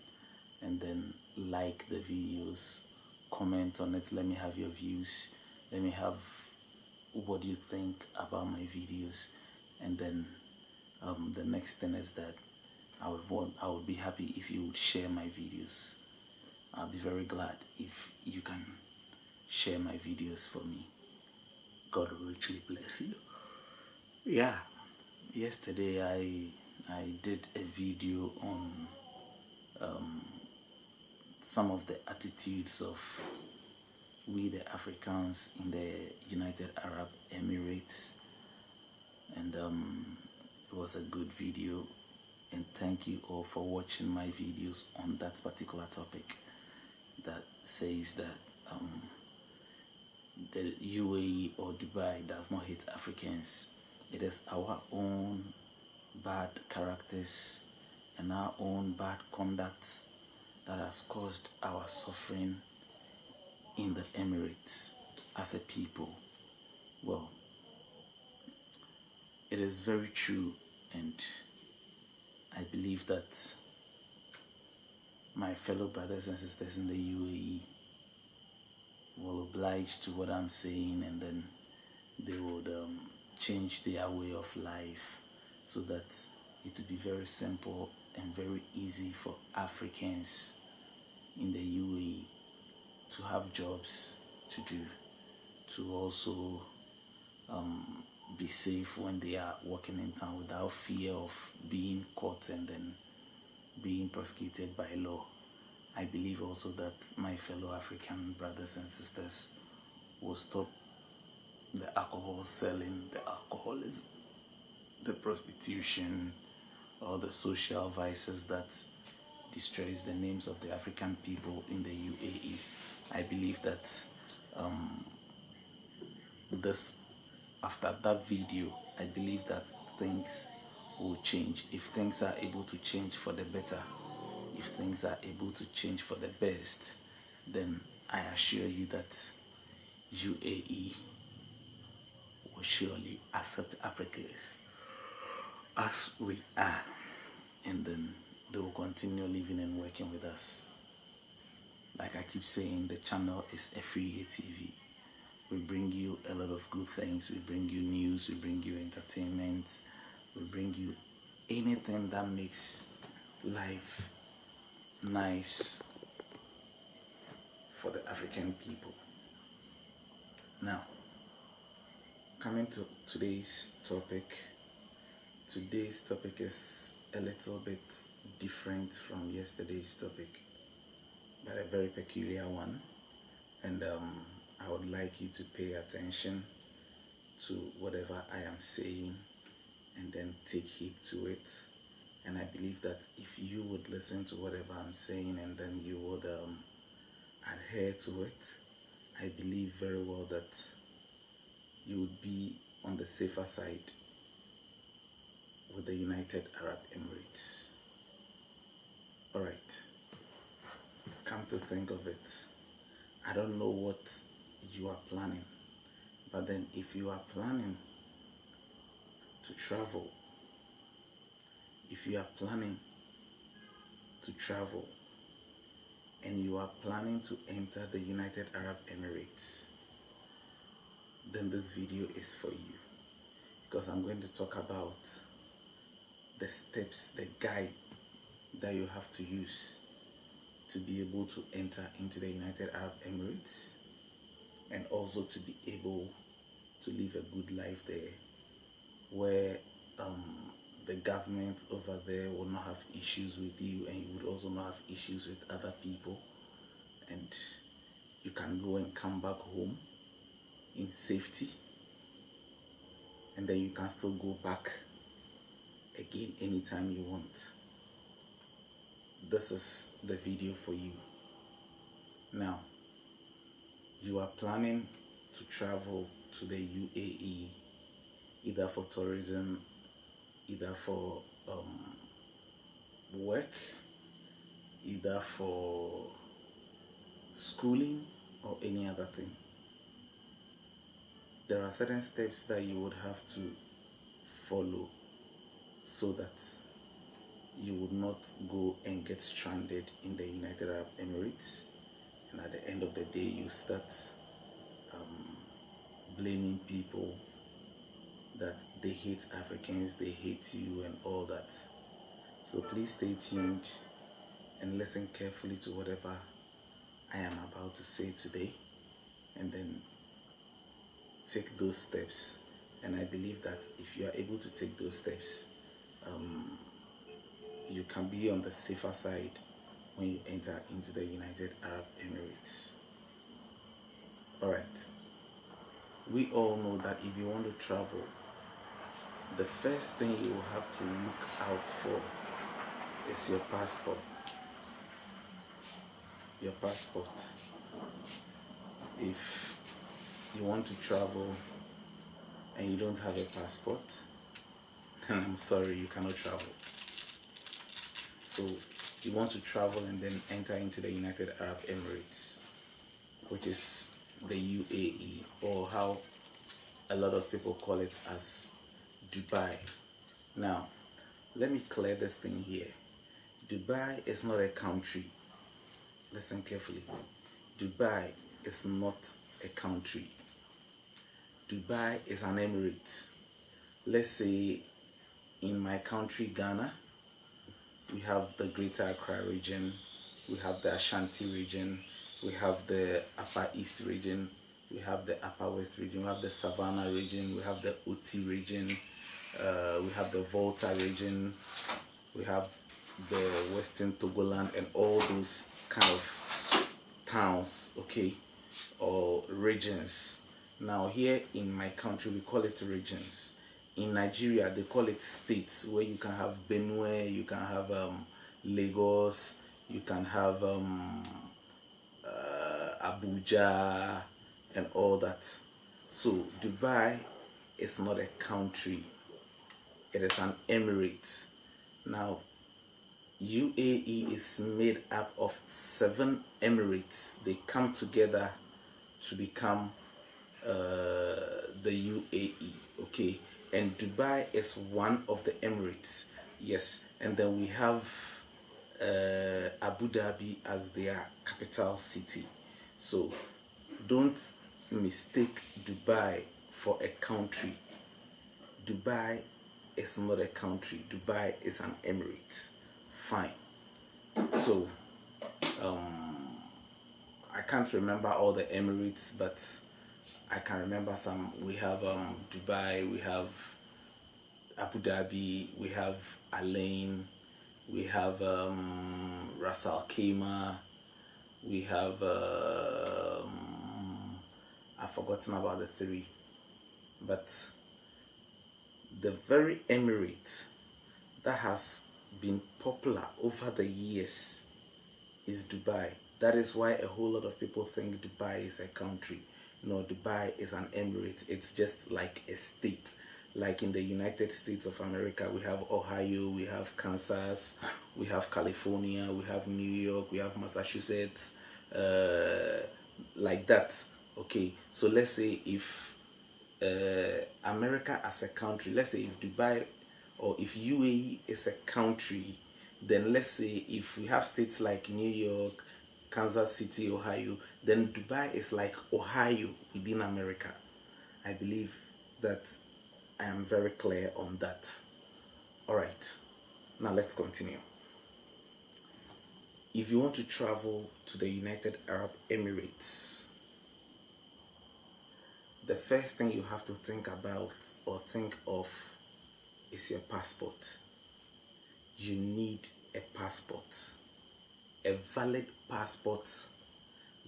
and then like the videos, comment on it. Let me have your views. Let me have what you think about my videos. And then the next thing is that I would be happy if you would share my videos. I'll be very glad if you can share my videos for me. God will richly bless you. Yeah, yesterday I did a video on some of the attitudes of we the Africans in the United Arab Emirates, and it was a good video, and thank you all for watching my videos on that particular topic that says that the UAE or Dubai does not hate Africans. It is our own bad characters and our own bad conduct that has caused our suffering in the Emirates as a people. Well, it is very true, and I believe that my fellow brothers and sisters in the UAE will oblige to what I'm saying, and then they would change their way of life so that it will be very simple and very easy for Africans in the UAE to have jobs to do, to also be safe when they are walking in town without fear of being caught and then being prosecuted by law. I believe also that my fellow African brothers and sisters will stop the alcohol selling, the alcoholism, the prostitution, or the social vices that destroys the names of the African people in the UAE. I believe that after that video, I believe that things will change. If things are able to change for the better, if things are able to change for the best, then I assure you that UAE will surely accept Africans as we are, and then they will continue living and working with us. Like I keep saying, the channel is a free TV. We bring you a lot of good things. We bring you news, we bring you entertainment, we bring you anything that makes life nice for the African people. Now, coming to today's topic is a little bit different from yesterday's topic, but a very peculiar one, and I would like you to pay attention to whatever I am saying and then take heed to it. And I believe that if you would listen to whatever I'm saying and then you would adhere to it, I believe very well that you would be on the safer side with the United Arab Emirates. Alright, come to think of it, I don't know what you are planning, but then if you are planning to travel, and you are planning to enter the United Arab Emirates, then this video is for you, because I'm going to talk about the steps, the guide that you have to use to be able to enter into the United Arab Emirates, and also to be able to live a good life there, where the government over there will not have issues with you, and you would also not have issues with other people, and you can go and come back home in safety, and then you can still go back again anytime you want. This is the video for you. Now, you are planning to travel to the UAE either for tourism, either for work, either for schooling or any other thing. There are certain steps that you would have to follow so that you would not go and get stranded in the United Arab Emirates, and at the end of the day you start blaming people that they hate Africans, they hate you and all that. So please stay tuned and listen carefully to whatever I am about to say today, and then take those steps. And I believe that if you are able to take those steps, you can be on the safer side when you enter into the United Arab Emirates. Alright, we all know that if you want to travel, the first thing you will have to look out for is your passport. Your passport. If you want to travel and you don't have a passport, then I'm sorry, you cannot travel. So you want to travel and then enter into the United Arab Emirates, which is the UAE, or how a lot of people call it as Dubai. Now, let me clear this thing here. Dubai is not a country. Listen carefully. Dubai is not a country. Dubai is an emirate. Let's say in my country, Ghana, we have the Greater Accra region, we have the Ashanti region, we have the Upper East region, we have the Upper West region, we have the Savannah region, we have the Uti region, we have the Volta region, we have the Western Togoland, and all those kind of towns, okay, or regions. Now here in my country we call it regions. In Nigeria they call it states, where you can have Benue, you can have Lagos, you can have Abuja and all that. So Dubai is not a country, it is an emirate. Now UAE is made up of 7 emirates. They come together to become the UAE, okay, and Dubai is one of the emirates, yes, and then we have Abu Dhabi as their capital city. So don't mistake Dubai for a country. Dubai is not a country. Dubai is an emirate. Fine. So I can't remember all the emirates, but I can remember some. We have Dubai, we have Abu Dhabi, we have Alain, we have Ras Al Khaimah, we have I've forgotten about the 3, but the very emirate that has been popular over the years is Dubai. That is why a whole lot of people think Dubai is a country. No, Dubai is an emirate. It's just like a state. Like in the United States of America, we have Ohio, we have Kansas, we have California, we have New York, we have Massachusetts, like that. Okay, so let's say if America as a country, let's say if Dubai or if UAE is a country, then let's say if we have states like New York, Kansas City, Ohio, then Dubai is like Ohio within America. I believe that I am very clear on that. Alright, now let's continue. If you want to travel to the United Arab Emirates, the first thing you have to think about or think of is your passport. You need a passport, a valid passport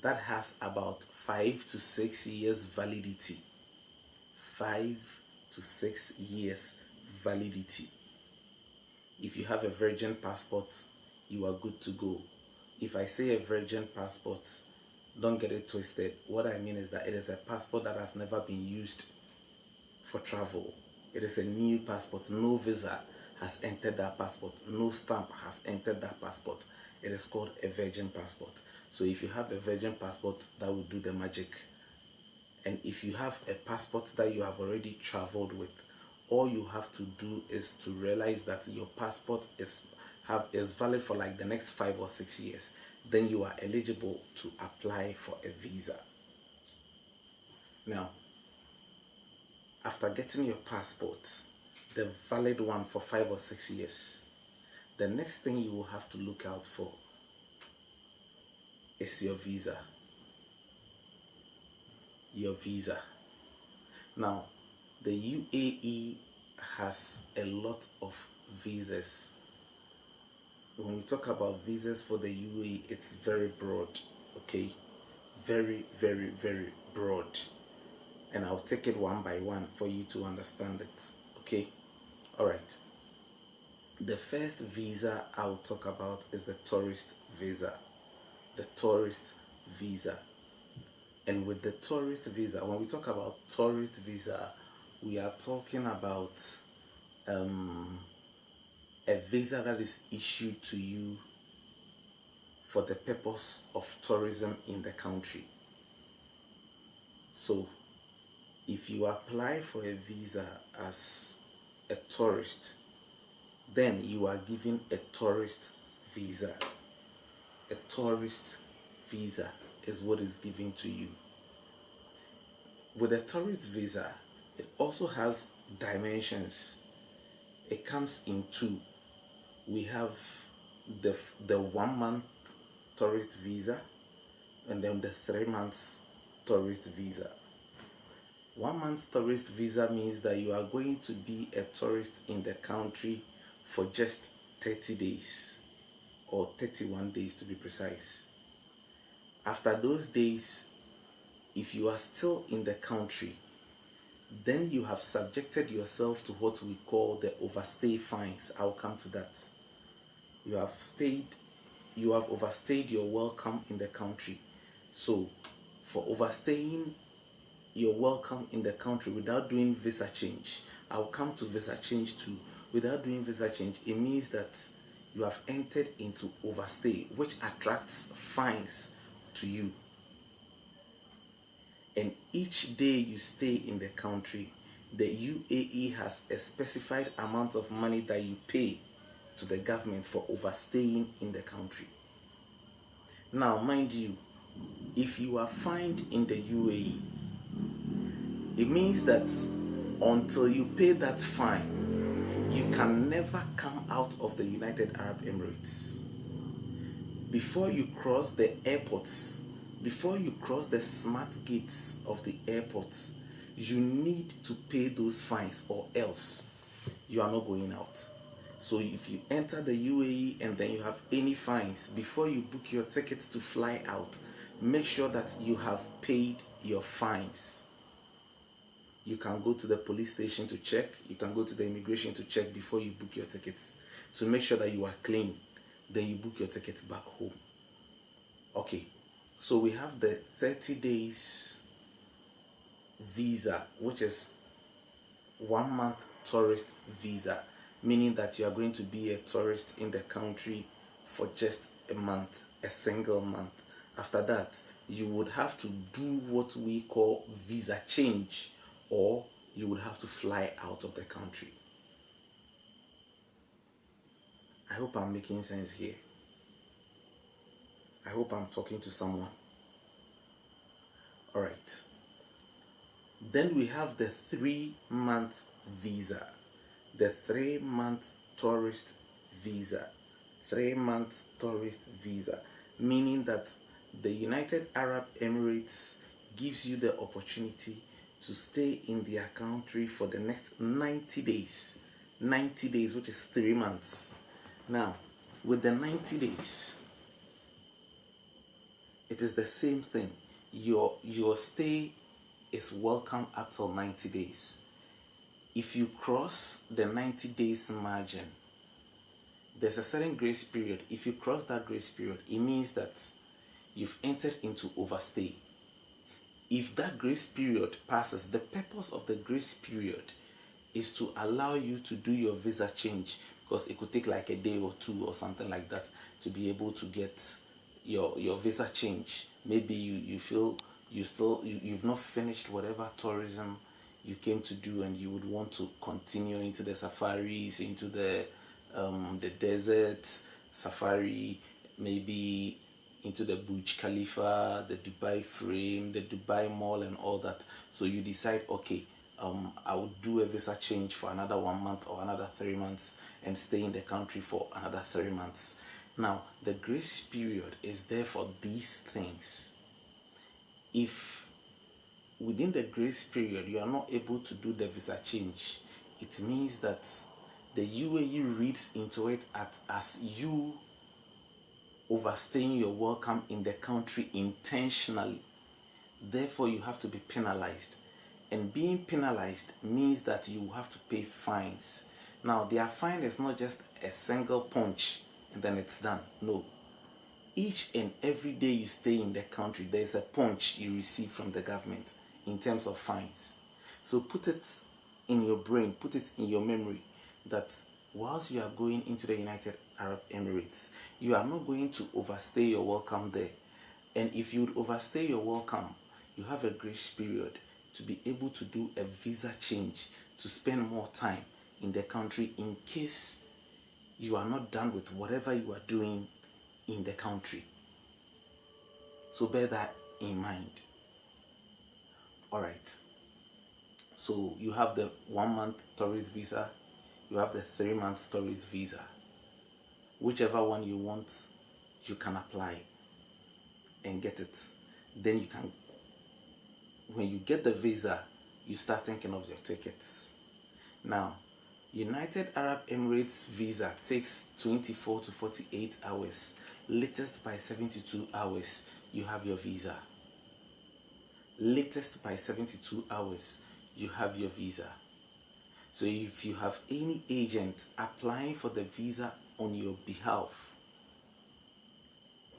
that has about 5 to 6 years validity. 5 to 6 years validity. If you have a virgin passport, you are good to go. If I say a virgin passport, don't get it twisted. What I mean is that it is a passport that has never been used for travel. It is a new passport. No visa has entered that passport. No stamp has entered that passport. It is called a virgin passport. So if you have a virgin passport, that will do the magic. And if you have a passport that you have already traveled with, all you have to do is to realize that your passport is valid for like the next 5 or 6 years. Then you are eligible to apply for a visa. Now, after getting your passport, the valid one for 5 or 6 years, the next thing you will have to look out for is your visa. Your visa. Now, the UAE has a lot of visas. When we talk about visas for the UAE, it's very broad, okay? Very, very, very broad. And I'll take it one by one for you to understand it, okay? All right. The first visa I'll talk about is the tourist visa. The tourist visa. And with the tourist visa, when we talk about tourist visa, we are talking about a visa that is issued to you for the purpose of tourism in the country. So, if you apply for a visa as a tourist, then you are given a tourist visa. A tourist visa is what is given to you. With a tourist visa, it also has dimensions. It comes in two. We have the 1 month tourist visa and then the 3 months tourist visa. 1 month tourist visa means that you are going to be a tourist in the country for just 30 days or 31 days to be precise. After those days, if you are still in the country, then you have subjected yourself to what we call the overstay fines. I'll come to that. You have overstayed your welcome in the country. So, for overstaying your welcome in the country without doing visa change, I'll come to visa change too. Without doing visa change, it means that you have entered into overstay, which attracts fines to you. And each day you stay in the country, the UAE has a specified amount of money that you pay to the government for overstaying in the country. Now, mind you, if you are fined in the UAE, it means that until you pay that fine, you can never come out of the United Arab Emirates. Before you cross the airports, before you cross the smart gates of the airports, you need to pay those fines or else you are not going out. So if you enter the UAE and then you have any fines, before you book your ticket to fly out, make sure that you have paid your fines. You can go to the police station to check, you can go to the immigration to check before you book your tickets. So make sure that you are clean, then you book your tickets back home. Okay, so we have the 30 days visa, which is 1 month tourist visa, meaning that you are going to be a tourist in the country for just a month, a single month. After that, you would have to do what we call visa change, or you would have to fly out of the country. I hope I'm making sense here. I hope I'm talking to someone. All right. Then we have the 3-month visa, the 3-month tourist visa. 3-month tourist visa, meaning that the United Arab Emirates gives you the opportunity to stay in their country for the next 90 days. 90 days, which is 3 months. Now, with the 90 days, it is the same thing. Your stay is welcome up till 90 days. If you cross the 90 days margin, there's a certain grace period. If you cross that grace period, it means that you've entered into overstay. If that grace period passes, the purpose of the grace period is to allow you to do your visa change, because it could take like a day or two or something like that to be able to get your visa change. Maybe you feel you've not finished whatever tourism you came to do, and you would want to continue into the safaris, into the desert safari, maybe into the Burj Khalifa, the Dubai Frame, the Dubai Mall, and all that. So you decide, okay, I would do a visa change for another 1 month or another 3 months and stay in the country for another 3 months. Now, the grace period is there for these things. If within the grace period you are not able to do the visa change, it means that the UAE reads into it as you overstaying your welcome in the country intentionally. Therefore, you have to be penalized. And being penalized means that you have to pay fines. Now, their fine is not just a single punch and then it's done. No. Each and every day you stay in the country, there's a punch you receive from the government in terms of fines. So put it in your brain, put it in your memory that whilst you are going into the United Arab Emirates, you are not going to overstay your welcome there. And if you would overstay your welcome, you have a grace period to be able to do a visa change, to spend more time in the country in case you are not done with whatever you are doing in the country. So bear that in mind. Alright. So you have the 1 month tourist visa, you have the 3 month tourist visa. Whichever one you want, you can apply and get it. Then you can, when you get the visa, you start thinking of your tickets. Now, United Arab Emirates visa takes 24 to 48 hours. Latest by 72 hours, you have your visa. Latest by 72 hours, you have your visa. So if you have any agent applying for the visa on your behalf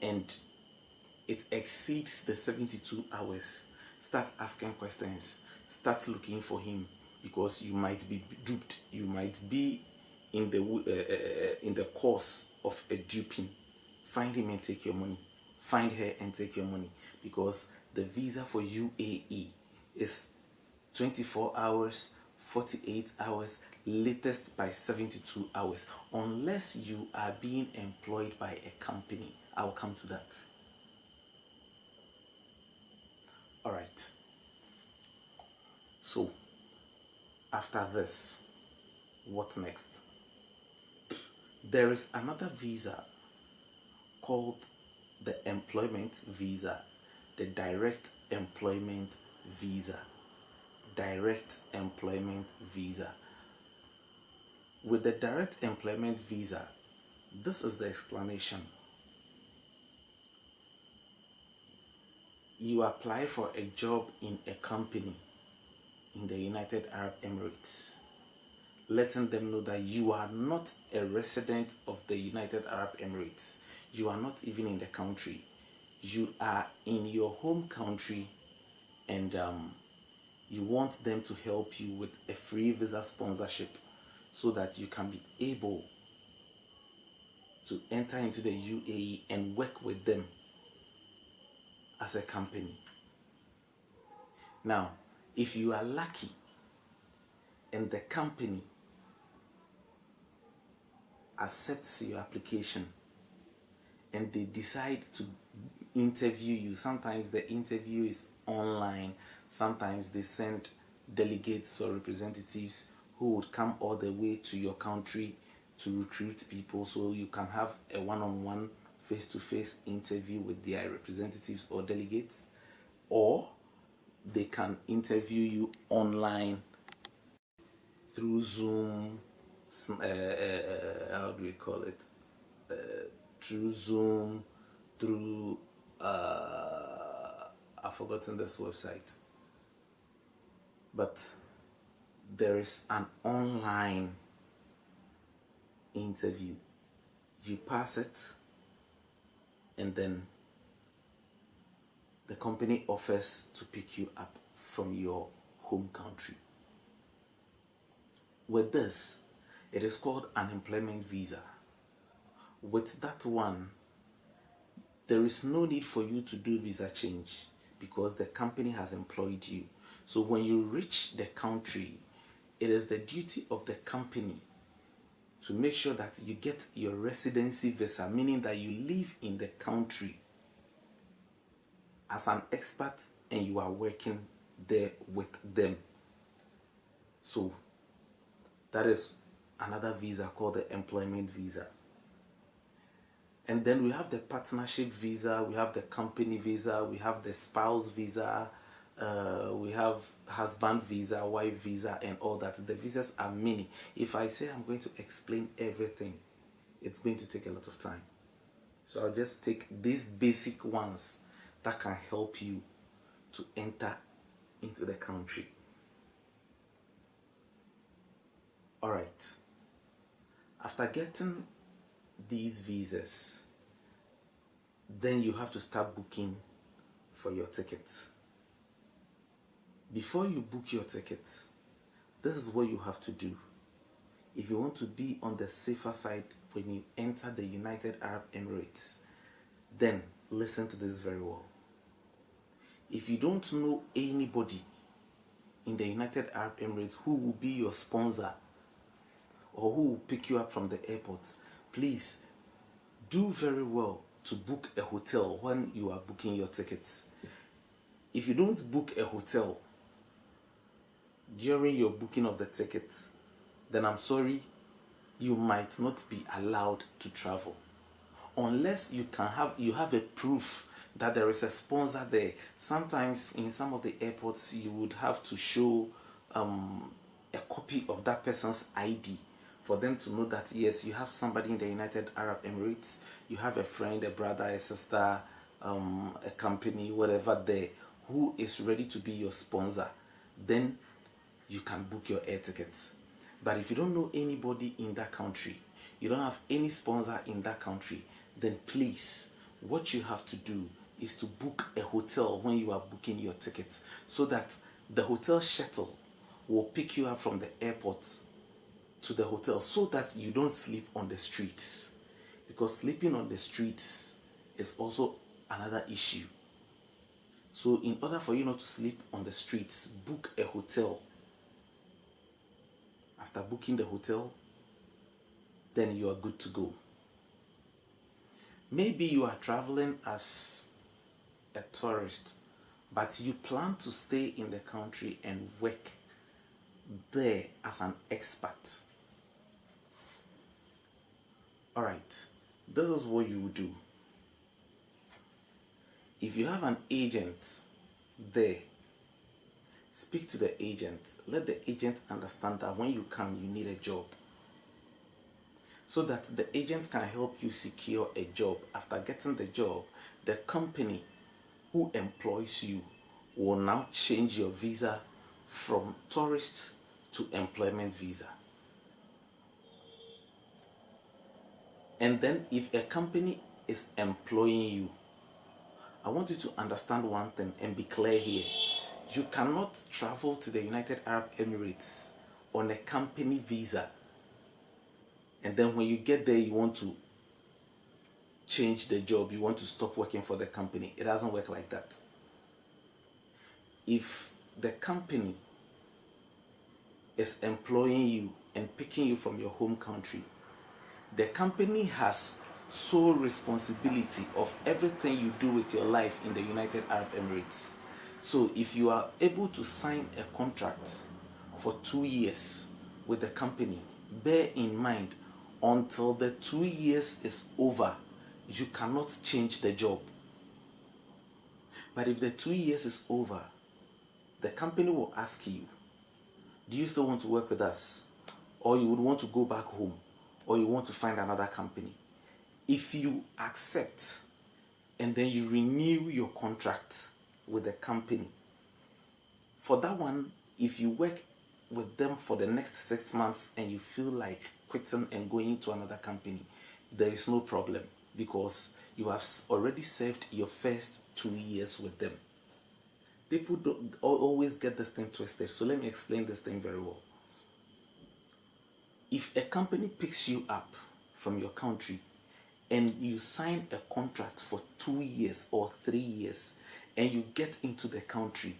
and it exceeds the 72 hours, start asking questions, start looking for him, because you might be duped, you might be in the course of a duping. Find him and take your money, find her and take your money, because the visa for UAE is 24 hours, 48 hours, latest by 72 hours, unless you are being employed by a company. I'll come to that. Alright, so after this, what next? There is another visa called the employment visa, the direct employment visa. Direct employment visa. With the direct employment visa, this is the explanation. You apply for a job in a company in the United Arab Emirates, letting them know that you are not a resident of the United Arab Emirates. You are not even in the country. You are in your home country, and you want them to help you with a free visa sponsorship so that you can be able to enter into the UAE and work with them as a company. Now, if you are lucky and the company accepts your application and they decide to interview you, sometimes the interview is online, sometimes they send delegates or representatives who would come all the way to your country to recruit people, so you can have a one-on-one face-to-face interview with their representatives or delegates, or they can interview you online through Zoom, how do we call it? Through Zoom, through I've forgotten this website, but there is an online interview. You pass it, and then the company offers to pick you up from your home country. With this, It is called an employment visa. With that one, there is no need for you to do visa change because the company has employed you. So when you reach the country, it is the duty of the company to make sure that you get your residency visa, meaning that you live in the country as an expat and you are working there with them. So that is another visa called the employment visa. And then we have the partnership visa, we have the company visa, we have the spouse visa, we have husband visa, wife visa, and all that. The visas are many. If I say I'm going to explain everything, it's going to take a lot of time. So I'll just take these basic ones that can help you to enter into the country. Alright. After getting these visas, then you have to start booking for your tickets. Before you book your tickets, this is what you have to do. If you want to be on the safer side when you enter the United Arab Emirates, then listen to this very well. If you don't know anybody in the United Arab Emirates who will be your sponsor or who will pick you up from the airport, please do very well to book a hotel when you are booking your tickets. If you don't book a hotel during your booking of the tickets, then I'm sorry, you might not be allowed to travel unless you have a proof that there is a sponsor there. Sometimes in some of the airports you would have to show a copy of that person's ID for them to know that yes, you have somebody in the United Arab Emirates, you have a friend, a brother, a sister, a company, whatever there, who is ready to be your sponsor. Then you can book your air tickets. But if you don't know anybody in that country, you don't have any sponsor in that country, then please, what you have to do is to book a hotel when you are booking your tickets, so that the hotel shuttle will pick you up from the airport to the hotel, so that you don't sleep on the streets, because sleeping on the streets is also another issue. So in order for you not to sleep on the streets, book a hotel. After booking the hotel, then you are good to go. Maybe you are traveling as a tourist, but you plan to stay in the country and work there as an expat. Alright, this is what you do. If you have an agent there, speak to the agent. Let the agent understand that when you come, you need a job, so that the agent can help you secure a job. After getting the job, the company who employs you will now change your visa from tourist to employment visa. And then if a company is employing you, I want you to understand one thing and be clear here. You cannot travel to the United Arab Emirates on a company visa, and then when you get there you want to change the job, you want to stop working for the company. It doesn't work like that. If the company is employing you and picking you from your home country, the company has sole responsibility of everything you do with your life in the United Arab Emirates. So if you are able to sign a contract for 2 years with the company, bear in mind, until the 2 years is over, you cannot change the job. But if the 2 years is over, the company will ask you, do you still want to work with us? Or you would want to go back home? Or you want to find another company? If you accept and then you renew your contract with the company, for that one, if you work with them for the next 6 months and you feel like quitting and going to another company, there is no problem, because you have already served your first 2 years with them. People always get this thing twisted, so let me explain this thing very well. if a company picks you up from your country and you sign a contract for 2 years or 3 years and you get into the country,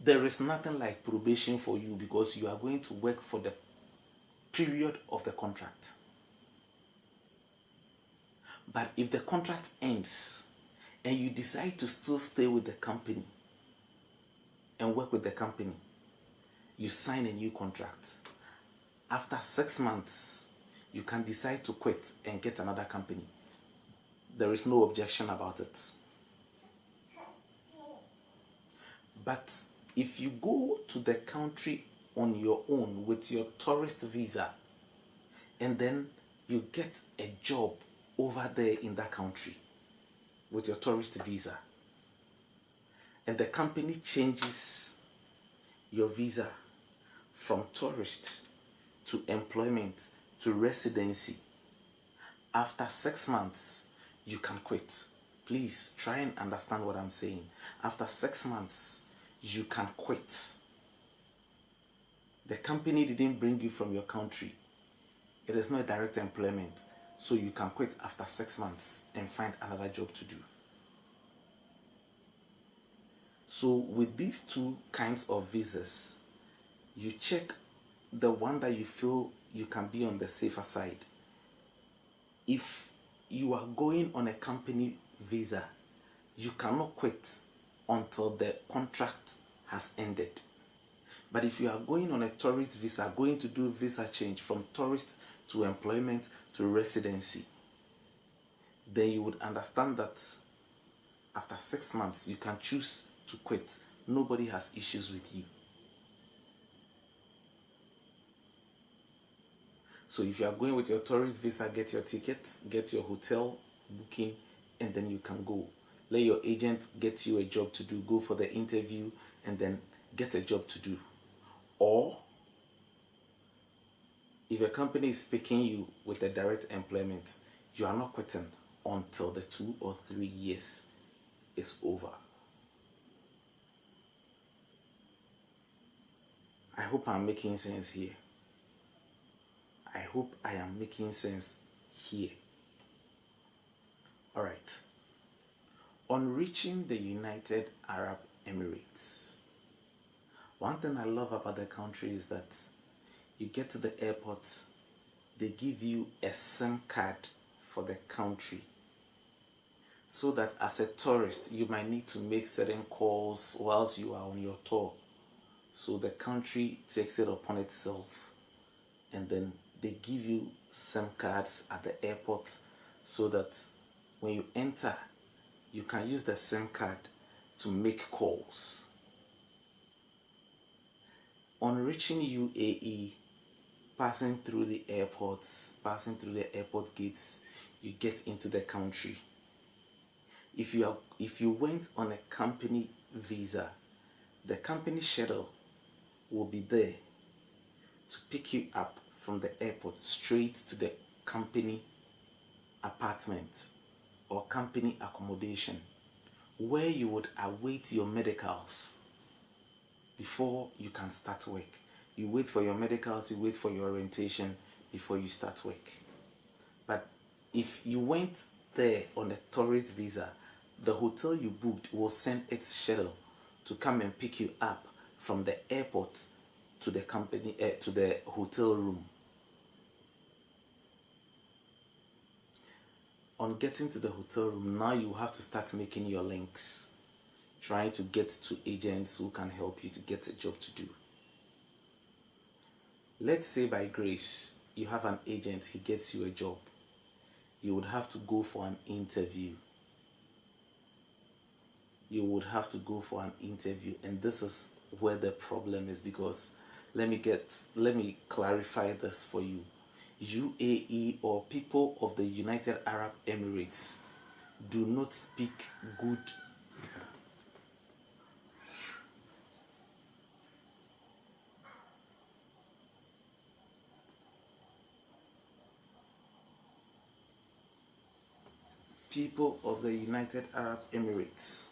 there is nothing like probation for you, because you are going to work for the period of the contract. But if the contract ends and you decide to still stay with the company and work with the company, you sign a new contract. After 6 months, you can decide to quit and get another company. There is no objection about it. But if you go to the country on your own with your tourist visa, and then you get a job over there in that country with your tourist visa, and the company changes your visa from tourist to employment to residency, after 6 months you can quit. Please try and understand what I'm saying. After 6 months you can quit. The company didn't bring you from your country. It is not a direct employment, so you can quit after 6 months and find another job to do. So with these two kinds of visas, you check the one that you feel you can be on the safer side. If you are going on a company visa, you cannot quit until the contract has ended. But if you are going on a tourist visa, going to do visa change from tourist to employment to residency, then you would understand that after 6 months you can choose to quit. Nobody has issues with you. So if you are going with your tourist visa, get your ticket, get your hotel booking, and then you can go. Let your agent get you a job to do, go for the interview, and then get a job to do. Or if a company is picking you with a direct employment, you are not quitting until the 2 or 3 years is over. I hope I'm making sense here. I hope I am making sense here. Alright. On reaching the United Arab Emirates, one thing I love about the country is that you get to the airport, they give you a SIM card for the country, so that as a tourist you might need to make certain calls whilst you are on your tour. So the country takes it upon itself, and then they give you SIM cards at the airport, so that when you enter, you can use the SIM card to make calls. On reaching UAE, passing through the airports, passing through the airport gates, you get into the country. If you went on a company visa, the company shuttle will be there to pick you up from the airport straight to the company apartment or company accommodation, where you would await your medicals before you can start work. You wait for your medicals, you wait for your orientation before you start work. But if you went there on a tourist visa, the hotel you booked will send its shuttle to come and pick you up from the airport to the company to the hotel room. On getting to the hotel room, now you have to start making your links, trying to get to agents who can help you to get a job to do. Let's say by grace you have an agent, he gets you a job. You would have to go for an interview. You would have to go for an interview, and this is where the problem is, because let me clarify this for you. UAE, or people of the United Arab Emirates, do not speak good people of the United Arab Emirates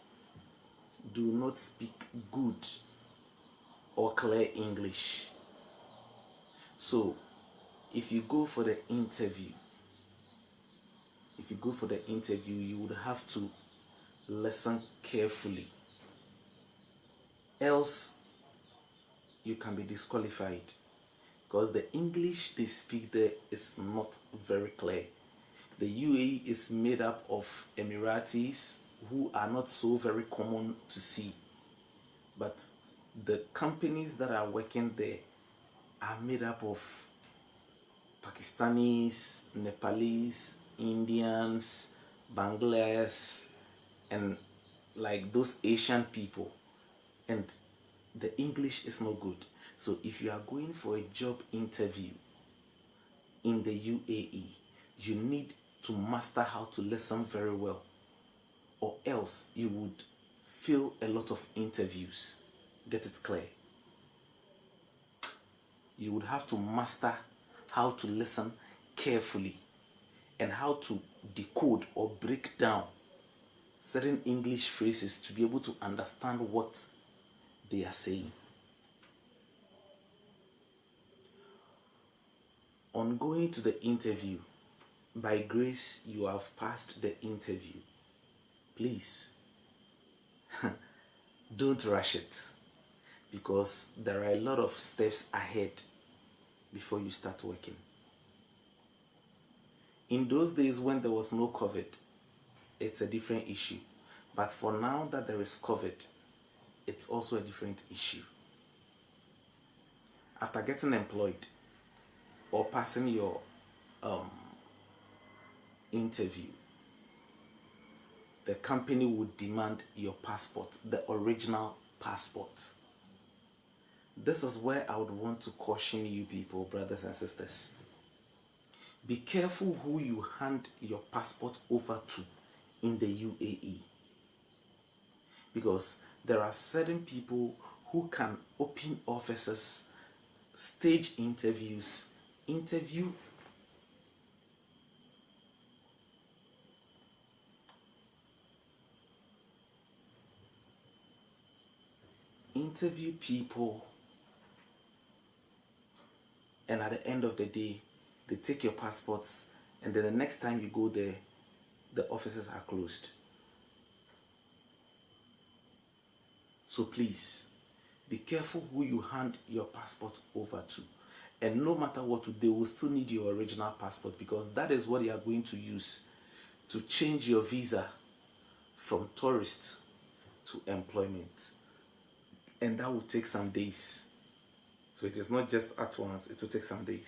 do not speak good or clear English. So if you go for the interview, you would have to listen carefully, else you can be disqualified, because the English they speak there is not very clear. The UAE is made up of Emiratis who are not so very common to see, but the companies that are working there are made up of Pakistanis, Nepalese, Indians, Bangladesh, and like those Asian people, and the English is not good. So if you are going for a job interview in the UAE, you need to master how to listen very well, or else you would fail a lot of interviews. Get it clear? You would have to master how to listen carefully and how to decode or break down certain English phrases to be able to understand what they are saying. On going to the interview, by grace you have passed the interview. Please don't rush it, because there are a lot of steps ahead before you start working. In those days when there was no COVID, it's a different issue. But for now that there is COVID, it's also a different issue. After getting employed or passing your interview, the company would demand your passport, the original passport. This is where I would want to caution you people, brothers and sisters. Be careful who you hand your passport over to in the UAE, because there are certain people who can open offices, stage interviews, interview people, and at the end of the day they take your passports, and then the next time you go there the offices are closed. So please be careful who you hand your passport over to, and no matter what, they will still need your original passport, because that is what they are going to use to change your visa from tourist to employment, and that will take some days. So it is not just at once, it will take some days.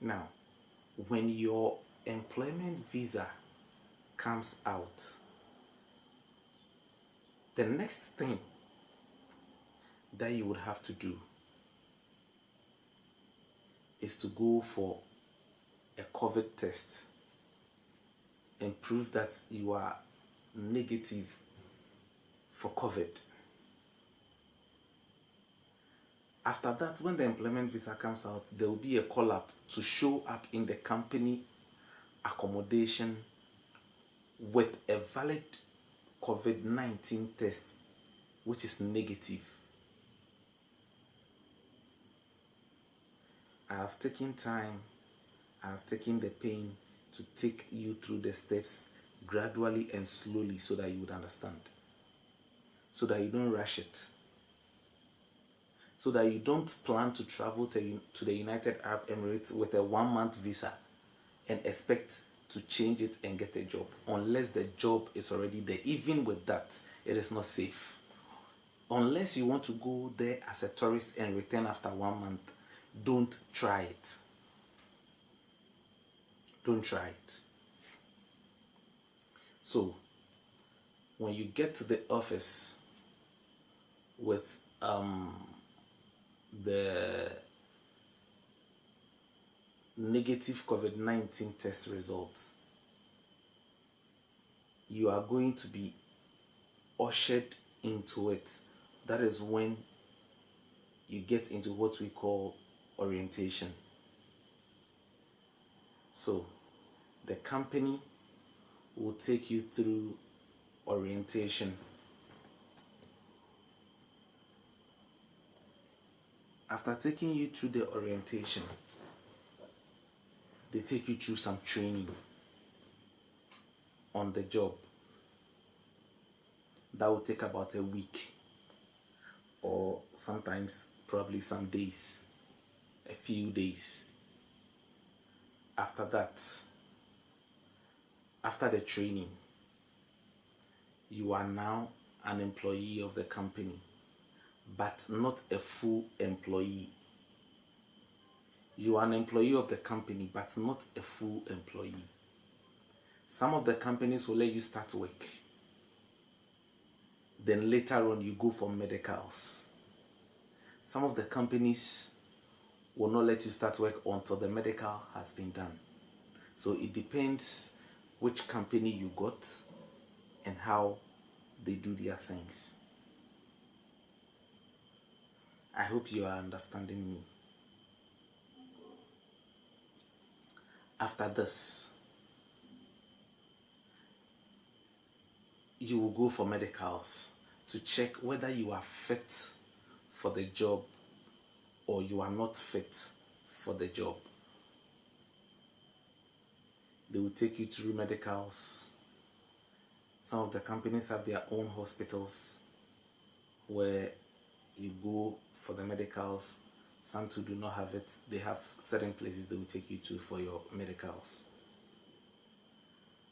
Now, when your employment visa comes out, the next thing that you would have to do is to go for a COVID test and prove that you are negative for COVID. After that, when the employment visa comes out, there will be a call up to show up in the company accommodation with a valid COVID-19 test which is negative. I have taken time, I have taken the pain to take you through the steps gradually and slowly so that you would understand, so that you don't rush it, so that you don't plan to travel to the United Arab Emirates with a 1-month visa and expect to change it and get a job, unless the job is already there. Even with that, it is not safe. Unless you want to go there as a tourist and return after 1 month, don't try it. Don't try it. So when you get to the office with the negative COVID-19 test results, you are going to be ushered into it. That is when you get into what we call orientation. So the company will take you through orientation. After taking you through the orientation, they take you through some training on the job. That will take about a week, or sometimes probably some days, a few days. After that, after the training, you are now an employee of the company, but not a full employee. You are an employee of the company, but not a full employee. Some of the companies will let you start work. Then later on, you go for medicals. Some of the companies will not let you start work until the medical has been done. So it depends which company you got and how they do their things. I hope you are understanding me. After this, you will go for medicals to check whether you are fit for the job or you are not fit for the job. They will take you through medicals. Some of the companies have their own hospitals where you go for the medicals. Some too do not have it. They have certain places they will take you to for your medicals.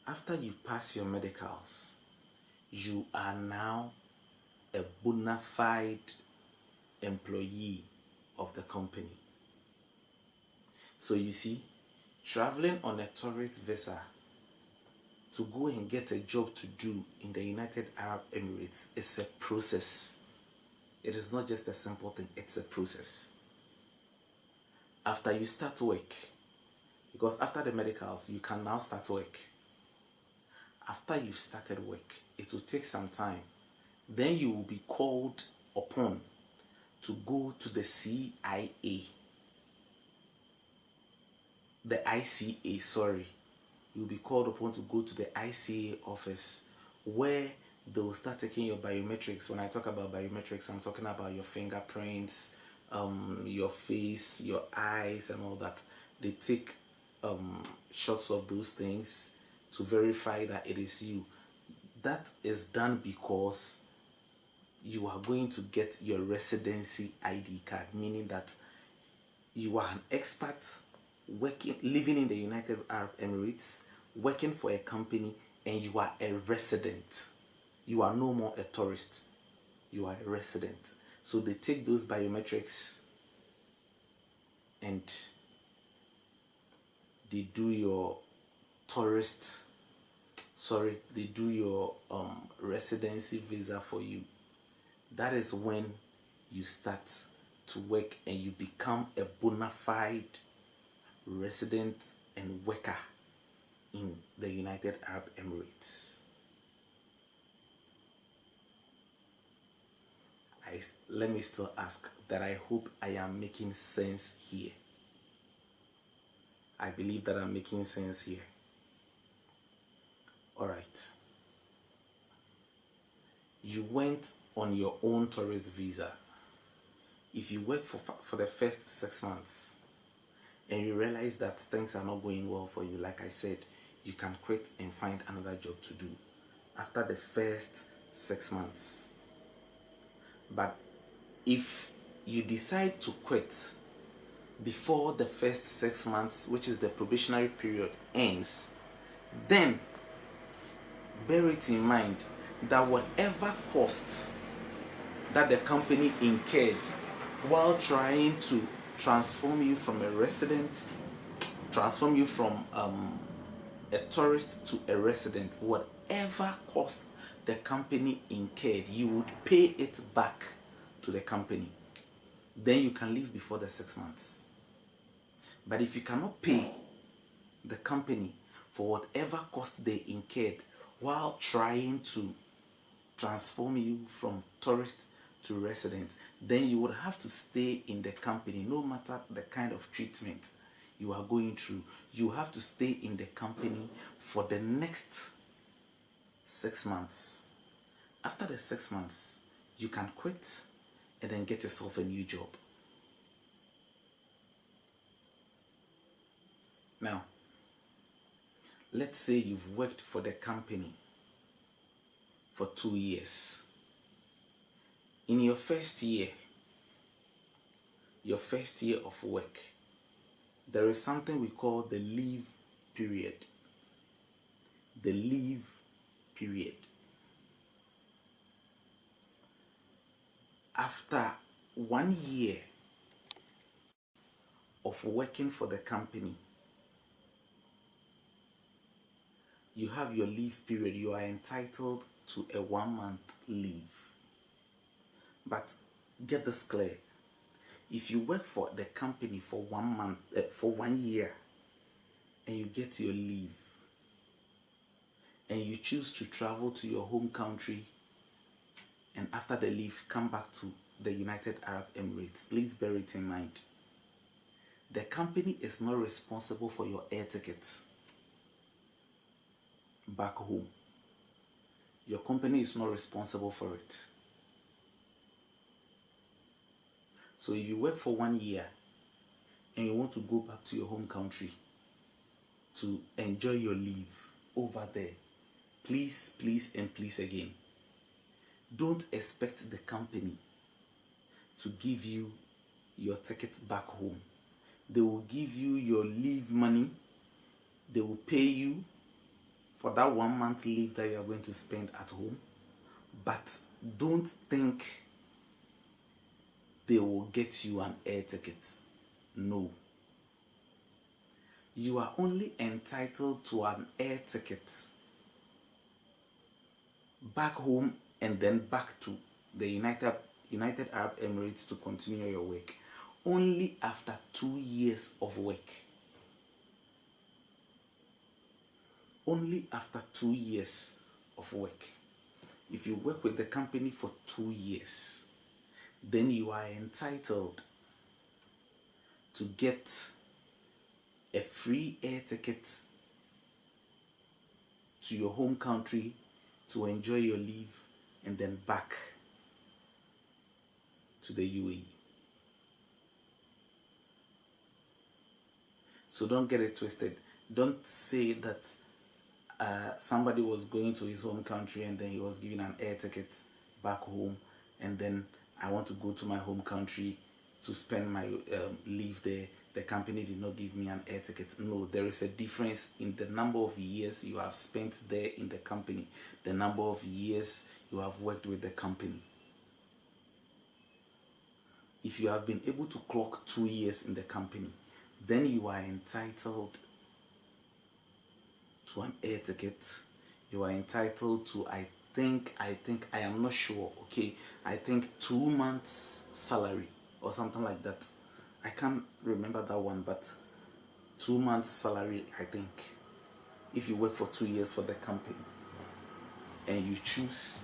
After you pass your medicals, you are now a bona fide employee of the company. So you see, traveling on a tourist visa to go and get a job to do in the United Arab Emirates is a process. It is not just a simple thing, it's a process. After you start work, because after the medicals, you can now start work. After you started work, it will take some time. Then you will be called upon to go to the CIA, the ICA, sorry. You'll be called upon to go to the ICA office where they will start taking your biometrics. When I talk about biometrics, I'm talking about your fingerprints, your face, your eyes, and all that. They take shots of those things to verify that it is you. That is done because you are going to get your residency ID card, meaning that you are an expert living in the United Arab Emirates, working for a company, and you are a resident. You are no more a tourist. You are a resident. So they take those biometrics and they do your they do your residency visa for you. That is when you start to work and you become a bona fide resident and worker in the United Arab Emirates. Let me still ask that I hope I am making sense here. I believe that I'm making sense here. Alright. You went on your own tourist visa. If you work for the first 6 months and you realize that things are not going well for you, like I said, you can quit and find another job to do after the first 6 months. But if you decide to quit before the first 6 months, which is the probationary period, ends, then bear it in mind that whatever costs that the company incurred while trying to transform you from a resident, transform you from a tourist to a resident, whatever cost the company incurred, you would pay it back to the company. Then you can leave before the 6 months. But if you cannot pay the company for whatever cost they incurred while trying to transform you from tourist to resident, then you would have to stay in the company no matter the kind of treatment you are going through. You have to stay in the company for the next 6 months. After the 6 months, you can quit and then get yourself a new job. Now, let's say you've worked for the company for 2 years. In your first year of work, there is something we call the leave period. The leave period. After 1 year of working for the company, you have your leave period. You are entitled to a 1-month leave. But get this clear. If you work for the company for 1 month, for 1 year, and you get your leave, and you choose to travel to your home country, and after the leave come back to the United Arab Emirates, please bear it in mind. The company is not responsible for your air tickets back home. Your company is not responsible for it. So if you work for 1 year and you want to go back to your home country to enjoy your leave over there, please again, don't expect the company to give you your ticket back home. They will give you your leave money. They will pay you for that 1 month leave that you are going to spend at home. But don't think they will get you an air ticket. No. You are only entitled to an air ticket back home and then back to the United Arab Emirates to continue your work only after 2 years of work. Only after 2 years of work. If you work with the company for 2 years, then you are entitled to get a free air ticket to your home country to enjoy your leave and then back to the UAE. So don't get it twisted. Don't say that somebody was going to his home country and then he was given an air ticket back home, and then I want to go to my home country to spend my leave there. The company did not give me an air ticket. No, there is a difference in the number of years you have spent there in the company, the number of years you have worked with the company. If you have been able to clock 2 years in the company, then you are entitled to an air ticket. You are entitled to, I am not sure, okay, I think 2 months salary or something like that. I can't remember that one, but 2 months salary, I think, if you work for 2 years for the company and you choose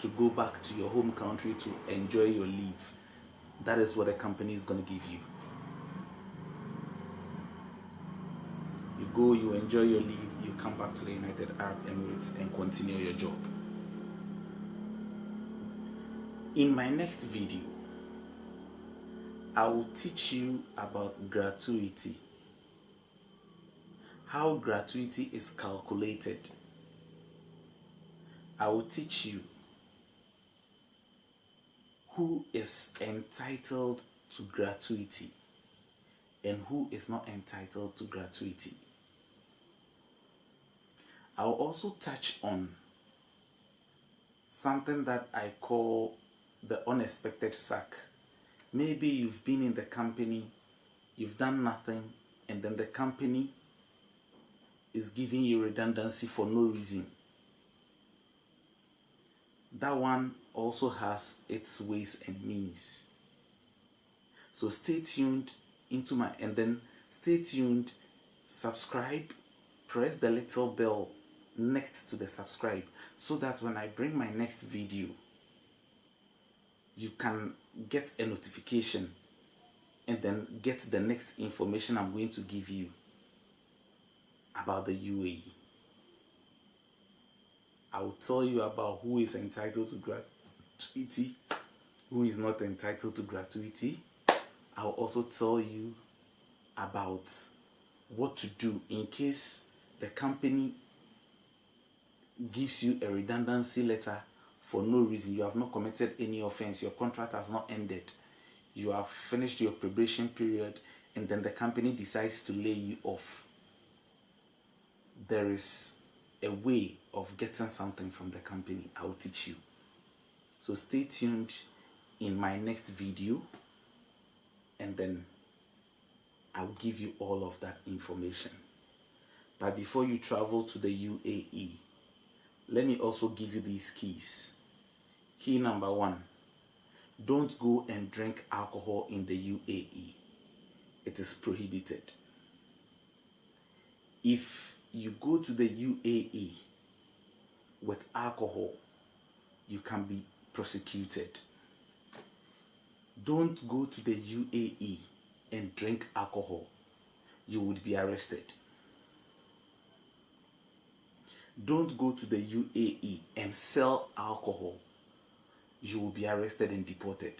to go back to your home country to enjoy your leave, that is what the company is going to give you. You go, you enjoy your leave, you come back to the United Arab Emirates and continue your job. In my next video, I will teach you about gratuity, how gratuity is calculated. I will teach you who is entitled to gratuity and who is not entitled to gratuity. I will also touch on something that I call the unexpected sack. Maybe you've been in the company, you've done nothing, and then the company is giving you redundancy for no reason. That one also has its ways and means. So stay tuned stay tuned, subscribe, press the little bell next to the subscribe, so that when I bring my next video, you can get a notification and then get the next information I'm going to give you about the UAE. I will tell you about who is entitled to gratuity, who is not entitled to gratuity. I will also tell you about what to do in case the company gives you a redundancy letter for no reason. You have not committed any offense, your contract has not ended, you have finished your probation period, and then the company decides to lay you off. There is a way of getting something from the company. I will teach you. So stay tuned in my next video, and then I'll give you all of that information. But before you travel to the UAE, let me also give you these keys. Key number 1, don't go and drink alcohol in the UAE. It is prohibited. If you go to the UAE with alcohol, you can be prosecuted. Don't go to the UAE and drink alcohol. You would be arrested. Don't go to the UAE and sell alcohol. You will be arrested and deported.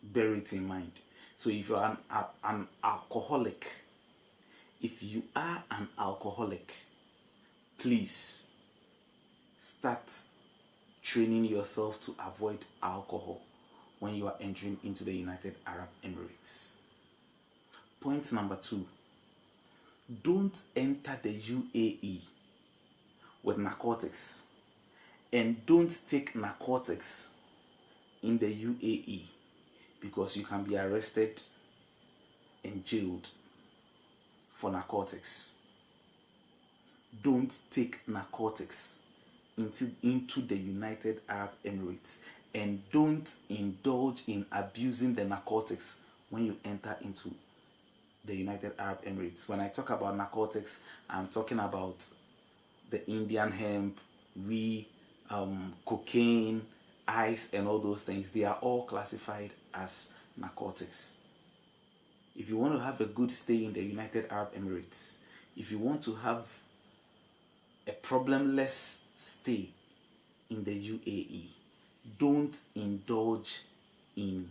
Bear it in mind. So if you are an alcoholic, please start training yourself to avoid alcohol when you are entering into the United Arab Emirates. Point number 2, don't enter the UAE with narcotics, and don't take narcotics in the UAE, because you can be arrested and jailed for narcotics. Don't take narcotics into the United Arab Emirates, and don't indulge in abusing the narcotics when you enter into the United Arab Emirates. When I talk about narcotics, I'm talking about the Indian hemp, cocaine, ice, and all those things. They are all classified as narcotics. If you want to have a good stay in the United Arab Emirates, if you want to have a problemless stay in the UAE, don't indulge in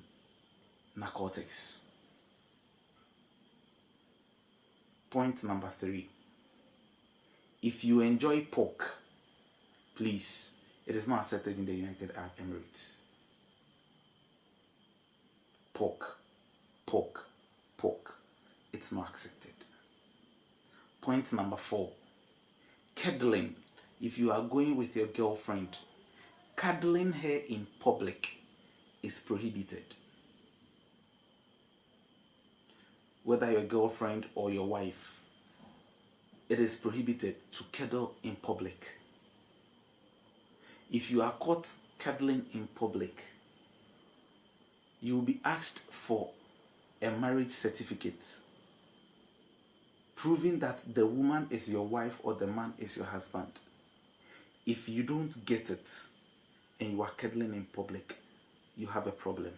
narcotics. Point number 3, if you enjoy pork, please, it is not accepted in the United Arab Emirates. Pork, it's not accepted. Point number 4, cuddling. If you are going with your girlfriend, cuddling her in public is prohibited. Whether your girlfriend or your wife, it is prohibited to cuddle in public. If you are caught cuddling in public, you will be asked for a marriage certificate proving that the woman is your wife or the man is your husband. If you don't get it and you are cuddling in public, you have a problem.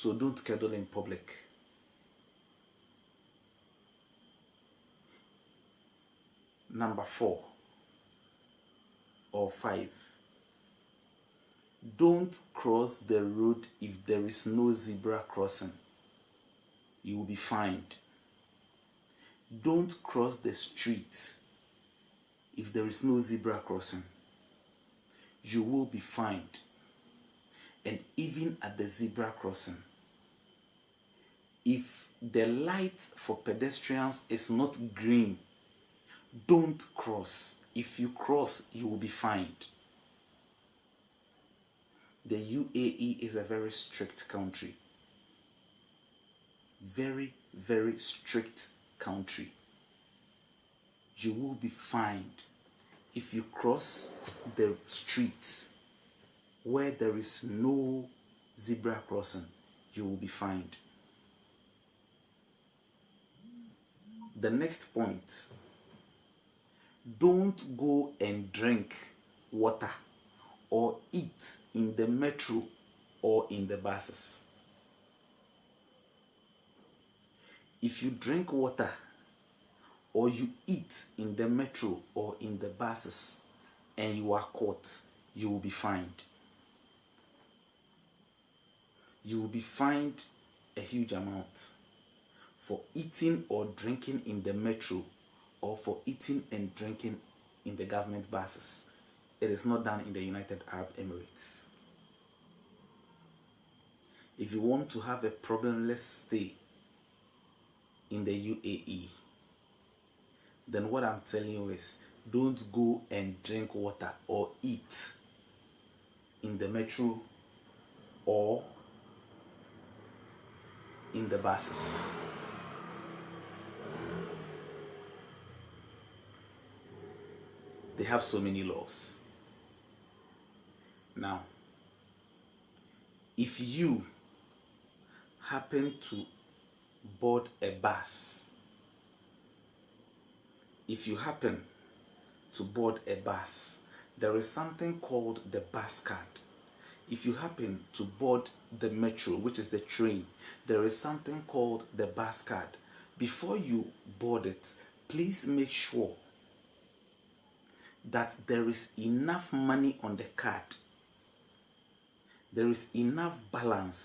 So don't cuddle in public. Number 4 or 5, don't cross the road if there is no zebra crossing. You will be fined. Don't cross the street if there is no zebra crossing. You will be fined. And even at the zebra crossing, if the light for pedestrians is not green, don't cross. If you cross, you will be fined. The UAE is a very strict country. Very, very strict country. You will be fined if you cross the street where there is no zebra crossing. You will be fined. The next point, don't go and drink water or eat in the metro or in the buses. If you drink water or you eat in the metro or in the buses and you are caught, you will be fined. You will be fined a huge amount. for eating or drinking in the metro or for eating and drinking in the government buses. It is not done in the United Arab Emirates. If you want to have a problemless stay in the UAE, then what I'm telling you is don't go and drink water or eat in the metro or in the buses. They have so many laws. Now, if you happen to board a bus, there is something called the bus card. If you happen to board the metro, which is the train, there is something called the bus card. Before you board it, please make sure that there is enough money on the card. There is enough balance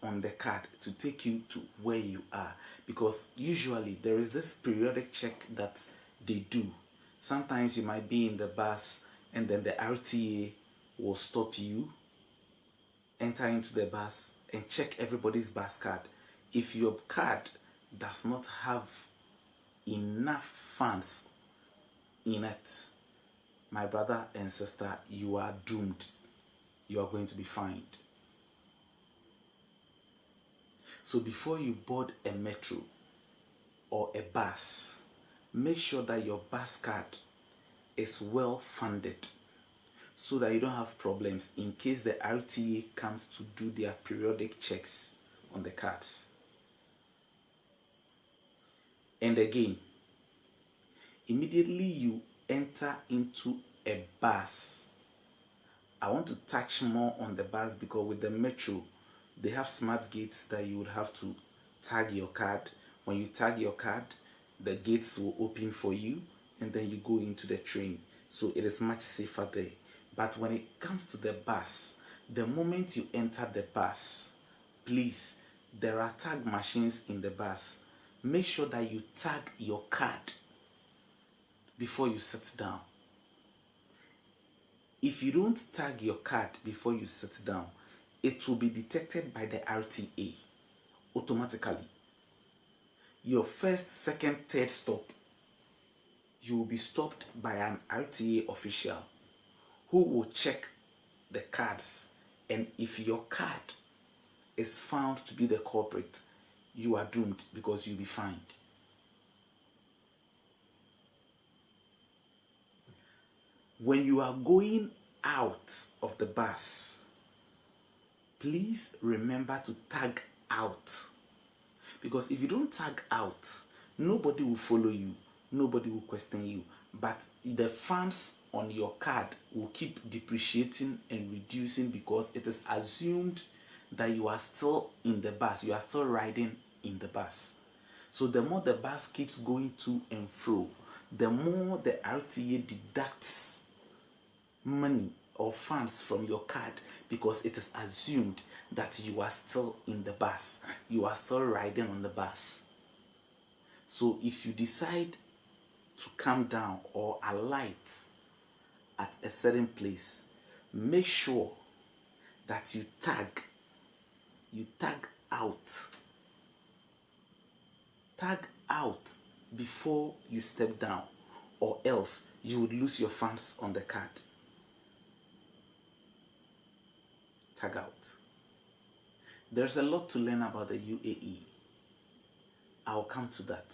on the card to take you to where you are, because usually there is this periodic check that they do. Sometimes you might be in the bus and then the RTA will stop you, enter into the bus and check everybody's bus card. If your card does not have enough funds in it, my brother and sister, you are doomed. You are going to be fined. So before you board a metro or a bus, make sure that your bus card is well funded so that you don't have problems in case the RTA comes to do their periodic checks on the cards. And again, immediately you enter into a bus, I want to touch more on the bus because with the metro, they have smart gates that you would have to tag your card. When you tag your card, the gates will open for you and then you go into the train. So it is much safer there. But when it comes to the bus, the moment you enter the bus, please, there are tag machines in the bus. Make sure that you tag your card before you sit down. If you don't tag your card before you sit down, it will be detected by the RTA automatically. Your first, second, third stop, you will be stopped by an RTA official who will check the cards, and if your card is found to be the culprit, you are doomed because you'll be fined. When you are going out of the bus, please remember to tag out, because if you don't tag out, nobody will follow you, nobody will question you, but the funds on your card will keep depreciating and reducing because it is assumed that you are still in the bus, you are still riding in the bus. So the more the bus keeps going to and fro, the more the RTA deducts money or funds from your card because it is assumed that you are still in the bus, you are still riding on the bus. So if you decide to come down or alight at a certain place, make sure that you tag out. Tag out before you step down, or else you would lose your funds on the card. Tag out. There's a lot to learn about the UAE. I'll come to that.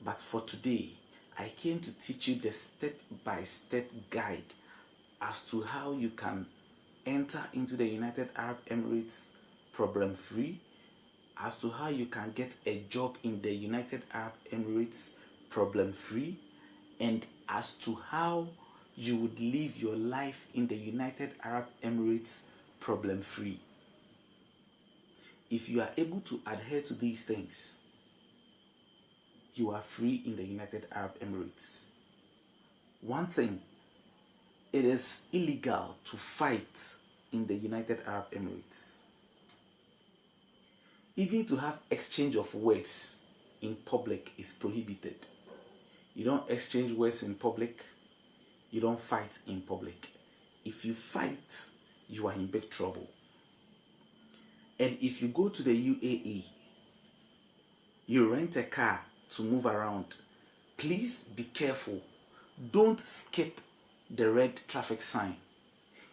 But for today, I came to teach you the step-by-step guide as to how you can enter into the United Arab Emirates problem-free, as to how you can get a job in the United Arab Emirates problem-free, and as to how you would live your life in the United Arab Emirates problem-free. If you are able to adhere to these things, you are free in the United Arab Emirates. One thing, it is illegal to fight in the United Arab Emirates. Even to have exchange of words, in public is prohibited. You don't exchange words in public. You don't fight in public. If you fight, you are in big trouble. And if you go to the UAE, you rent a car to move around, please be careful. Don't skip the red traffic sign.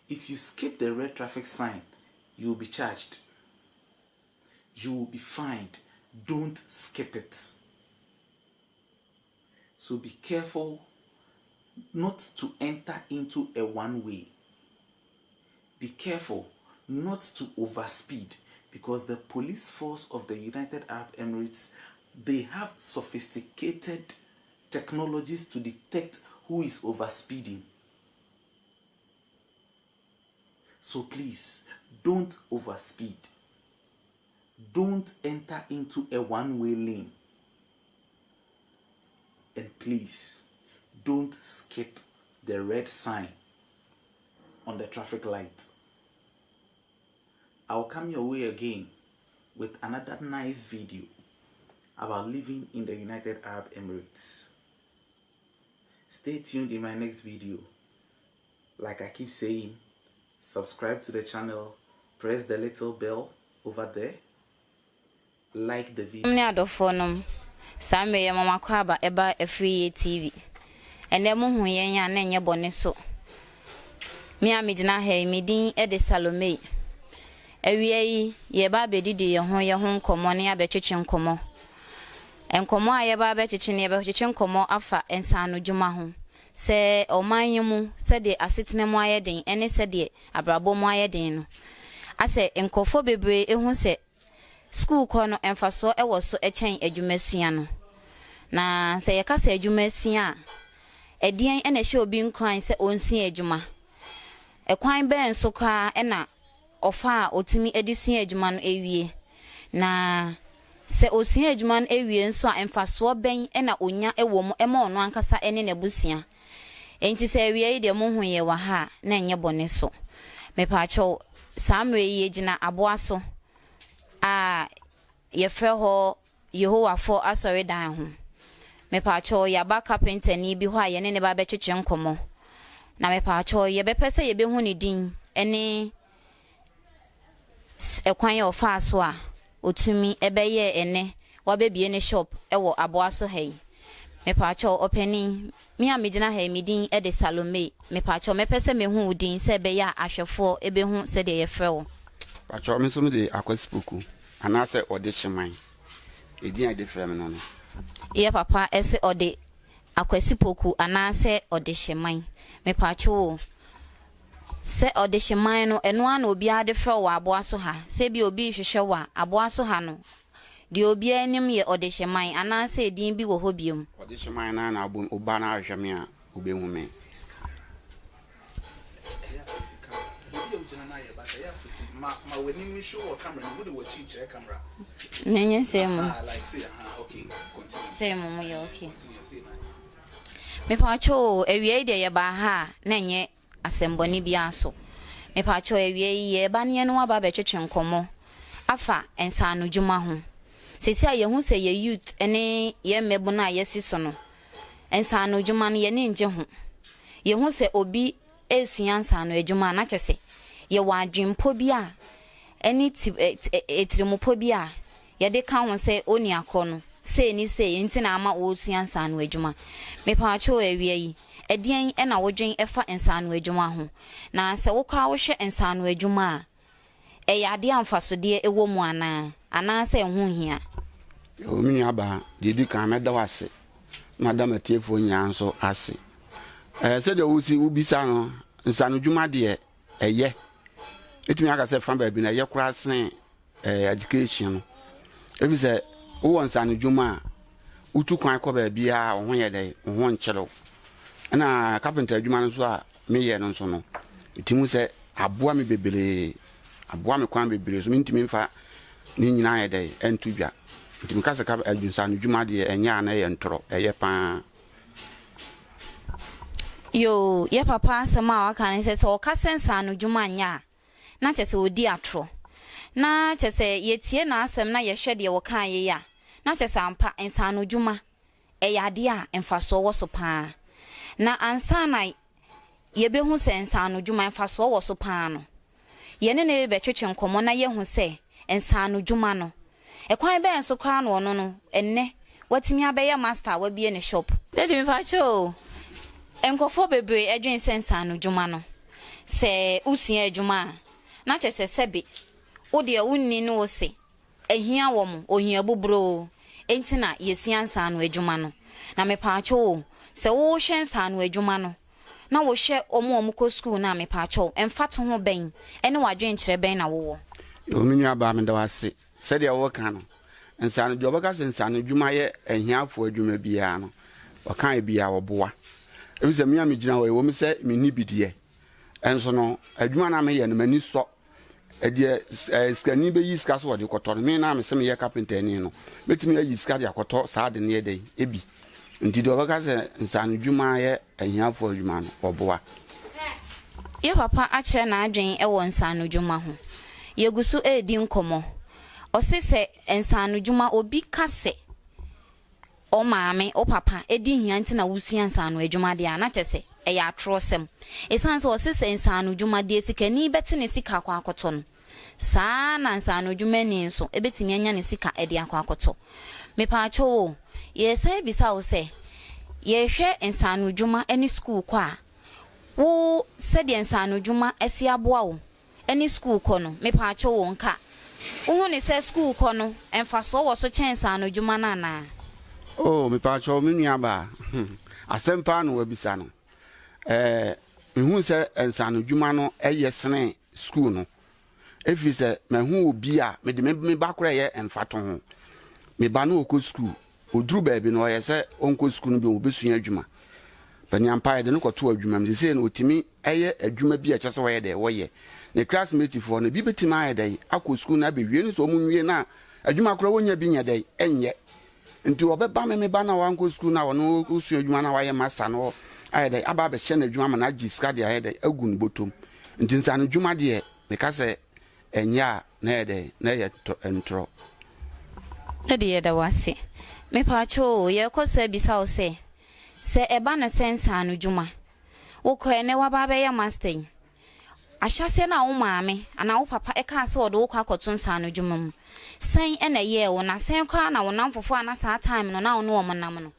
If you skip the red traffic sign, you will be charged. You will be fined. Don't skip it. So be careful not to enter into a one-way. Be careful not to overspeed, because the police force of the United Arab Emirates, they have sophisticated technologies to detect who is overspeeding. So please, don't overspeed. Don't enter into a one-way lane. And please, don't skip the red sign on the traffic light. I'll come your way again with another nice video about living in the United Arab Emirates. Stay tuned in my next video. Like I keep saying, subscribe to the channel, press the little bell over there, like the video. Sammy mama kwaba eba free TV. Ene mo hu yen ya na enye bone so. Mi amidina he mi din e de Salome. Ewie yi ye ba bedidi ye ho nkomo ne abetwetwe nkomo. Enkomo a ye ba betwetwe ne betwetwe nkomo afa ensano dwuma ho. Se oman mu se de asetene mu ayeden ene se de abrabo mu ayeden no. Ase enkofo bebre ehu se school kono emfaso ewo so echen adwumasia no. Na se yekasa adwumasia edien ene hye obi nkran se onsi adwuma. Ekwan ben so kwa ena ofa otimi edisi adwuma no ewie. Na se osi adwuma no ewie nso a emfaso ben ena onya ewo mo ema ono ankasa ene nebusia. Enti se ewie yi de mo hu ye wa ha na enye bone so. Mepaacho samwe yi gina aboaso a yefre ho Yehowa for asori dan ho. Mepaacho ya ba carpenter ni bi ho a ye ne ba betwetwe nkomo. Na mepaacho ye bepese ye behu ni din ene ekwan ye ofa so a otumi ebeye ene wa bebie ne shop ewo aboaso hai. Mepaacho openi mi amidina ha mi din e de Salome. Mepaacho mepese mehu din se be ya ahwefo ebehu se de yefre wo. Pacho me so me de akwasipoku anase ode hyeman. Edin ade frɛ me no no. Ye papa ese ode akwasipoku anase ode hyeman. Mepaacho se ode hyeman no eno ana obi ade frɛ wo aboaso ha. Se bi obi hwehwɛ wa aboaso ha no. Di obi anim ye ode hyeman anase edin bi wo hobiom. Ode hyeman na na oba na ahwɛ me a obehu me. Ma when you show or camera, you would watch each camera. Nenye same. Like say, okay, continue. Same mo okay. Me paacho ewie de ye ba ha na nye asemboni bia so. Me paacho ewie ye ba ne no aba betwetwe nkomo. Afa ensano dwuma ho. Sesi a ye hu se ye youth ene ye mebo na ye siso no. Ensano dwuma no ye ne nje ho. Ye hu se obi esua nsano adwuma na kyese. Ye wadwempo bi a eni etirimupo bi a ye de ka ho se oni akono se ni se enti na ama wo sua nsano adwuma. Me paacho ewie yi edien e na wodwen efa nsano adwuma ho. Na se wo kwa wo hwe nsano adwuma a e yade amfasode ewo mu ana se hu hia. O mi aba didi kan me da wase. Madam atiefo nya nso ase. Se de wo si ubisa no nsano adwuma de eye etumi aka se fan ba bi na ye kura sen education no ebi se wo won nsano adwuma utu kwan ko ba bi a wo ye de wo nkyero na carpenter adwuma no so a me ye no so no etimu se aboa me bebere aboa me kwan bebere so ntimi mfa ni nyina ye de entu dwa ntimi ka se ka nsano adwuma de enya na ye ntoro eye pa. Yo ye papa sama waka ne se o ka nsano adwuma nya na kyese odi atro na kyese ye tie na asem na ye hwe de wo kan ye ya na kyɛ sampa nsano dwuma yade a mfaso wɔ so paa na ansa na yebehu sɛ nsano dwuma mfaso wɔ so paa no yene ne betwetwe nkomo na yehu sɛ nsano dwuma no ekwan bɛn so kwa no no no enne watimi abɛyɛ master wa bie ne shop dedi mi fa cho enkofo bebre edwen sɛ nsano dwuma no sɛ usia adwuma na kyɛ sɛ sɛbe wo de wunni no wo se ehia wɔ mo ohia bubro enti na yesia nsano adwuma no na me pa cho sɛ wo hwɛ nsano adwuma no na wo hwɛ omo ko school na me pa cho emfa to ho bɛn ene wadwen kyerɛ bɛn na wo yo minya ba me da wase sɛ de wo ka no nsano dwoba ka sɛ nsano dwuma yɛ ahiafo adwuma bia no wɔka bia wo boa ebi sɛ me gyina wo mi sɛ me ni bidie enso no adwuma na me yɛ no mani sɔ edie skani be yi ska so wode kɔtɔ me na me sɛ me yɛ carpenter ni no betimi ayi ska de akɔtɔ saa de ne yɛ dai ebi nti de wɔbɛka sɛ nsano dwuma yɛ ahiafo adwuma no wɔboa ye papa akyerɛ na adwen wɔ nsano dwuma ho yegusu edi nkomo ɔse sɛ nsano dwuma obi ka sɛ o maame o papa edi hia nti na wusua nsano adwuma de a na kyɛ sɛ ɛyɛ atrosem esan sɛ ɔse sɛ nsano dwuma de sikani bɛte ne sika akɔ akɔtɔ no saa na nsano dwuma ni nso ebetimi anya ne sika ɛde akɔ akɔtɔ mepaacho wo ye sai bisa wo sɛ ye hwɛ nsano dwuma ani school kɔ a wo sɛ de nsano dwuma asi aboa wo ani school kɔ no mepaacho wo nka wo ne sɛ school kɔ no emfa so wɔ so kyɛn nsano dwuma na na oh mepaacho me nua ba asɛmpa no wabisa no mehu sɛ nsano dwuma no ɛyɛ sene school no efi sɛ mehu obi a me ba kora yɛ emfato ho me ba no okɔ school oduru baabi no ɔyɛ sɛ onkɔ school no bi obesua adwuma bani ampa de no kɔto adwuma me sɛ no otimi ɛyɛ adwuma bi a kyɛ sɛ wɔyɛ de wɔyɛ ne classmate fo no bi betimi ayɛ de akɔ school na bewie no so mu nwie na adwuma kora wonya bi nya de ɛnyɛ nti wɔbɛba me ba na wankɔ school na wɔno osua adwuma na wɔyɛ master no ayɛ de aba be hyɛ na adwuma ma na agi ska de ayɛ de agu no botom nti nsano adwuma de me ka sɛ ɛnyɛ a na yɛ de na yɛ ntro de yɛ da wase me paacho ye kɔsɛ bisa wo sɛ eba na sɛ nsano dwuma wo kɔ ne wa ba bɛyɛ master yi ahyase na wo maame ana wo papa ɛka sɛ ɔde wo kɔ akɔto nsano dwuma mu sɛn ɛna yɛ wo na sɛn kɔ na wo namfofo ana saa time no na wo no wo nam no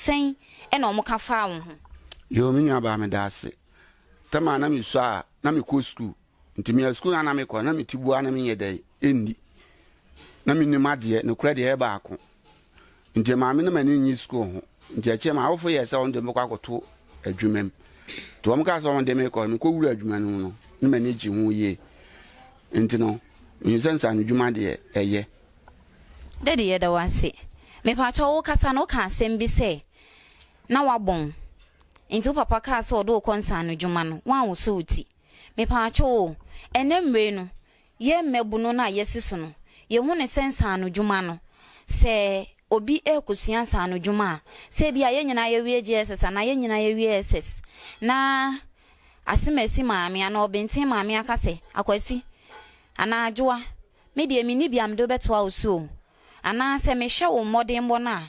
sɛn ɛna wo ka fa wo ho yo me nua ba me da ase tama na me so a na me kɔ school nti me school na me kɔ na me tibu na me yɛ dɛ enni na me nim ade ne kura de ɛ baako nti maame na mani nyi school ho nti a kyɛ ma awofo yɛ sɛ on de mekɔ akɔto adwuma mu to wɔn ka sɛ on de me kɔ me kɔ wura adwuma no no na mani gyi ho yie nti no me sɛ nsano adwuma de ɛyɛ de yɛ da wase me paacho wo kasa no ka asɛm bi sɛ na wabɔn nti wo papa ka sɛ ɔde wo kɔ nsano adwuma no wan wo so uti me paacho wo enemre no ye mmebu no na yesi so no ye hu ne sɛ nsano adwuma no sɛ obi ekosua nsano adwuma sɛ bia ye nyina ye wie GSS na ye nyina ye wie SS na asemasi maame ana obenten maame aka sɛ akwasi ana adwoa me de mi ni biam do beto awso ana sɛ me hwɛ wo modern bo na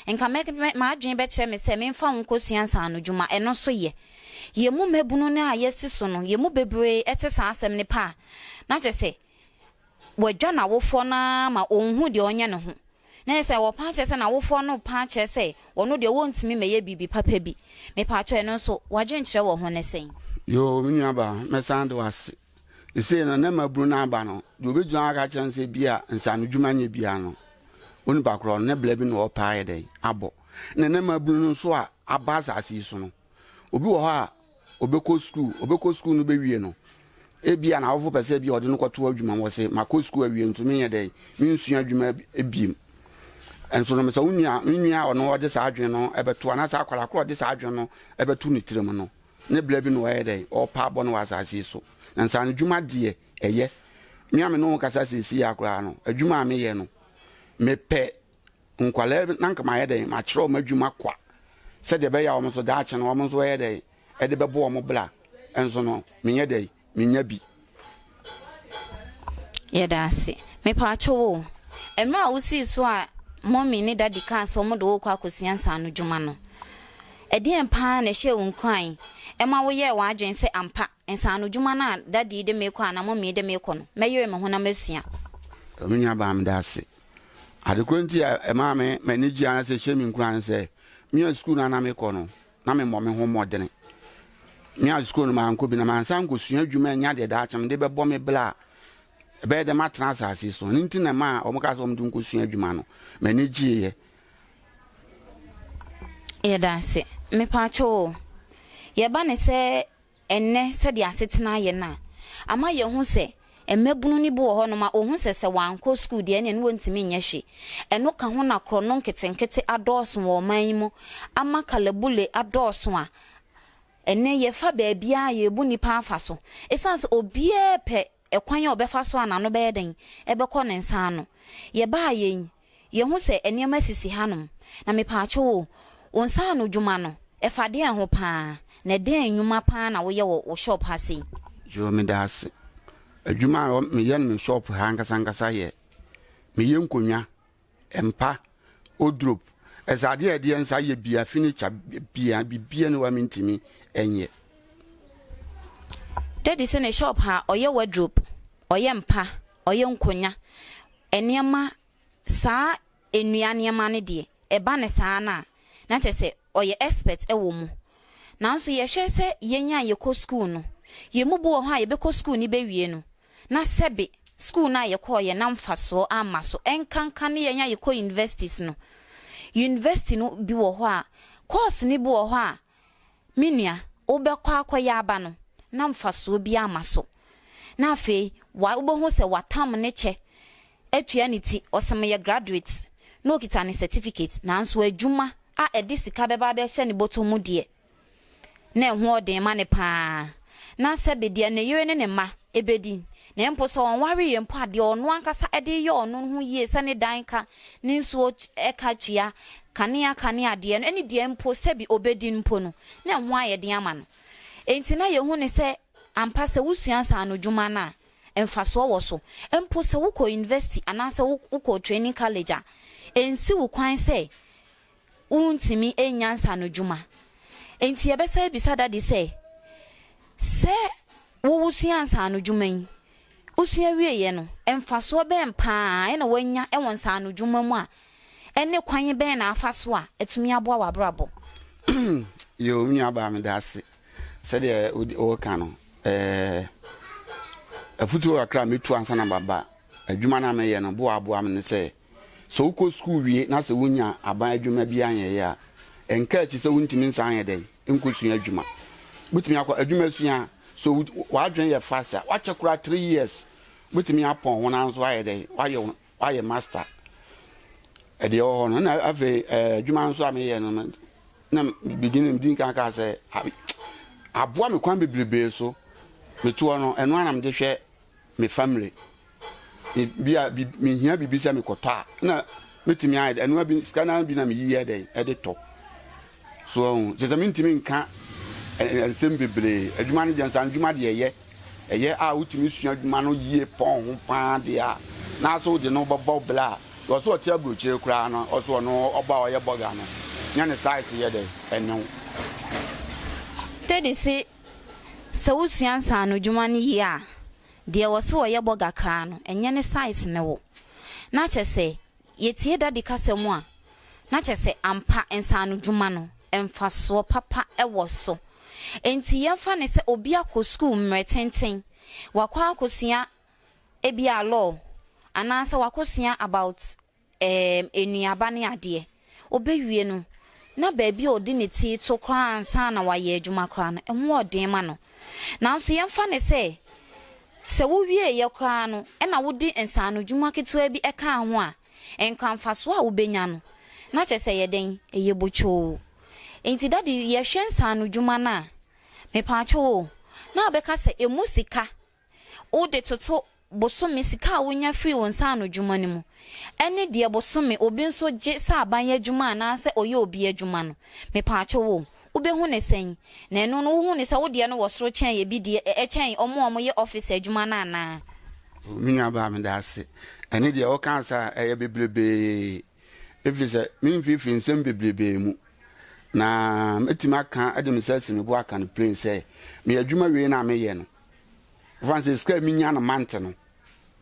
nka ma adwen bɛkyerɛ me sɛ me mfa nkosua nsano adwuma ɛno so ye mu mebunu na yesi so no ye mu bebre ɛte saa asɛm ne pa na kyɛ sɛ wadwa na wofo na ma onhu de onye ne ho na sɛ wo pa kyɛ sɛ na wofo no pa kyɛ sɛ ɔno de wontimi mɛyɛ bibi papa bi me pa kyɛ no so wadwen kyerɛ wo ho ne sɛn yo me nua ba me sande wase ese no na maburu na aba no de obedua aka kyerɛ sɛ bia nsano dwuma nya bia no oni bakro ne bla bi no ɔpa ayɛ dɛ abɔ na maburu no so a aba asase so no obi wɔ hɔ a obekɔ school no bewie no ebia na awofo pɛsɛ bia ɔde no kɔto adwuma wɔ sɛ makɔ school awie ntumi nyɛ dɛ mensua adwuma ebiem enso no mesa unya ɔno ɔde saa adwene no ɛbɛto ana saa akwara kɔ ɔde saa adwene no ɛbɛto ne tirim no ne bla bi no ɔyɛ dɛ ɔpa abɔ no wɔ asase so na nsano adwuma deɛ ɛyɛ miame no kasa sisi akora no adwuma a meyɛ no mepɛ nkwale na nka mayɛ dɛ makyerɛ ɔmo adwuma kwa sɛdeɛ ɛbɛyɛ ɔmo so daakye no ɔmo nso ɛyɛ dɛ ɛde bɛbɔ ɔmo bla enso no menyɛ dɛ menya bi yɛda ase mepaacho wo emra wo si so a mommy ne daddy ka so mo do kwa akosua nsa no dwuma no edi mpa na hye wonkran ema wo ye wa adwen se ampa nsa no dwuma na daddy de me kwa na mommy de me ko no meyere me ho na masua omunya ba am dase adekronti ema me maniji an se hye mi nkran se me school na me ko no na me mo me ho modene me school no ma nko bi na man san ko sua dwuma nya de da acham de be bo me bla be de ma transasi so nti na ma o mo ka so mo dun ko sua dwuma no maniji ye dase me pacho ye ba ne se enne se de asetena ye na ama ye hu se emebunu ni bo ho no ma ohun se wanko school de ene no wontimi nya hwe eno ka ho na kro no nketenkete adoso wo man mu ama kalabule adoso a ene ye fa ba bia ye bu nipa afaso esanse obie pe ekwan ya obefa so ana no be den ebekọ ne nsa no ye ba ye hu se eniema sisi hanom na me paacho wo nsa no dwuma no efade ho paa na den nwuma paa na wo ye wo shop ha sei jo me dase adwuma me yen me shop ha nkasa ye me yen konya empa odrop ezade ede nsa ye bia finicha bia no wa mentimi enye daddy se ne shop ha oye wardrobe oye mpa oye nkonya eniema saa enua niema ne de eba ne saa na tese oye expert ewo mu nanso ye hwe se yenya ye ko school no ye mubu ho a ye be ko school ni be wie no na sebe school na ye ko ye na mfaso amaso enkanka ne yenya ye ko universities no university no bi wo ho a course ni bi wo ho a minua obekọ akoya aba no na mfaso bi amaso na afi wa ubohu se watam ne che atua ne ti osem ye graduate no kita ne certificate nanso adwuma a edisika beba be hye ne botomu de na eho odin ma ne pa na sebe de ne yere ne ma ebedi na mpo so onware ye mpo ade ono ankasa ede ye ono ho yie se ne dan ka ne nso eka tua kane ade no eni de mpo sebi obedi mpo no na ho ayede ama no enti na ye hu ne se ampa se wusua sa no dwuma na emfaso wo so mpo se wo ko university anase wo ko training college a ensi wo kwan se untimi enyansa no dwuma enti ye besa bisa dadi se wo wusua sa no dwuma yi usua wieye no emfaso be mpa e na wanya e won sa no dwuma mu a ene kwan be na afaso a etumi aboa wabrabo yo mnya ba me dase se de o ka no afutu akra metu ansa na baba adwuma na me ye no bo aboa me ne se so uko school wie na se wonya aban adwuma bi anye ya enka chi se wontimi nsa anye den enkosu adwuma butimi akwa adwuma sua so wa adwen ye fasta wa chekura 3 years butimi apon wona nso aye den waye master ede o no na ave adwuma nso ame ye no na beginning din kan ka se aboa me kwan bebrebe so metu no eno anam de hwe me family bia mi hia bibisa me kota na metimi aye eno bi scanner bi na me yiye den ede to so je zamentimi nka ensem bebre adwuma ne jansan adwuma de eye a utimi sua adwuma no yie pon ho pa de a na so de no bobo bla so so tia brochire kura no so no oba oye boga no nya ne size ye de eno tedi si se usua san no adwuma ne yie a de wo so oye boga ka no enye ne size ne wo na chese yetie dadi kasemu a na chese ampa ensan no adwuma no emfaso papa ewo so enti yemfa ne se obi akọ school mretenten wakọ akosua ebia law anasa wakosua about enuaba ne ade obewie no na baabi odi ne ti to kra ansa na waye adwuma kra no enwo odin ma no na nso yemfa ne se wo wie ye kra no na wodi ensan no dwuma ketewa bi eka ho a enkamfaso a wobenya no na chese yeden eyebocho enti dadi ye hwensa no dwuma na me paacho na obeka se emusika o de toto bosome sika wonya free wonsa no dwuma ne mu ene de bosome obi nso je sa abanye dwuma na se oye obi adwuma no me paacho wo ubehu ne sen na eno no hu ne se wo de no wosoro chen ye bi de chen omo ye office adwuma na na minya ba me dase ene de o kansa eye bebrebe If it's a mean fifty in some baby mu. Na metimaka Adam says in the work and plain say, me a juma we na me yen. Francis scare me yan a mantano.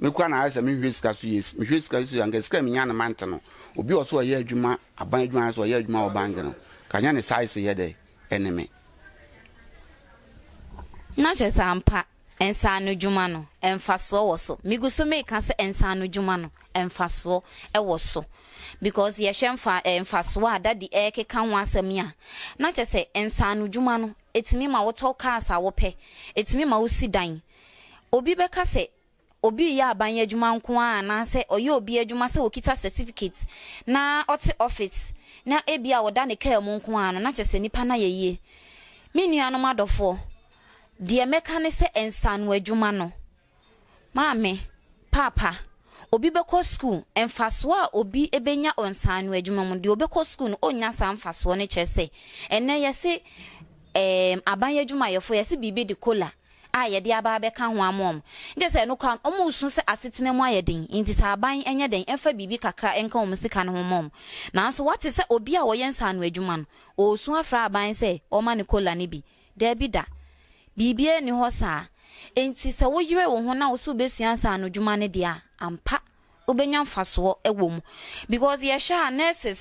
Me kwa na asa me whisker yes, me whisker and get scare me yan a mantano. Obi also a year juma, a bang juma or year juma or bangano. Kanyani size ye day, enemy. Not as ampa and sanu jumano and faso also. Miguso make us and sanu jumano and faso a was so. Because ye shamfa and faswa that the air can once a mia. Not just say and sanu jumano, it's me my talk cars I will pay. It's me my usi dine. Obi beka se obi ya banye juman kwa na se oyo obi ejuma se okita certificate na ote office na ebia woda ne ka mu kwa no na kyese nipa na yeye minu anu madofo de meka ne se ensanu adwuma no maame papa obi beko school emfaso a obi ebenya onsanu adwuma mu de obeko school no onya samfaso ne kyese enne yese abanye adwuma yefo yese bibi de kola aye de aba be ka ho amom nde se no kan omusu se asetene mu ayeden nti sa aban enye den efa bibi kakra enka omusika no homom na so wate se obi a woye nsa no adwuma no osu afra aban se o ma ne kola ne bi da bi da bibi eni ho sa nti se wo yire wo ho na wo so besua nsa no adwuma ne dia ampa obenya mfaso ewom because ye sha nurses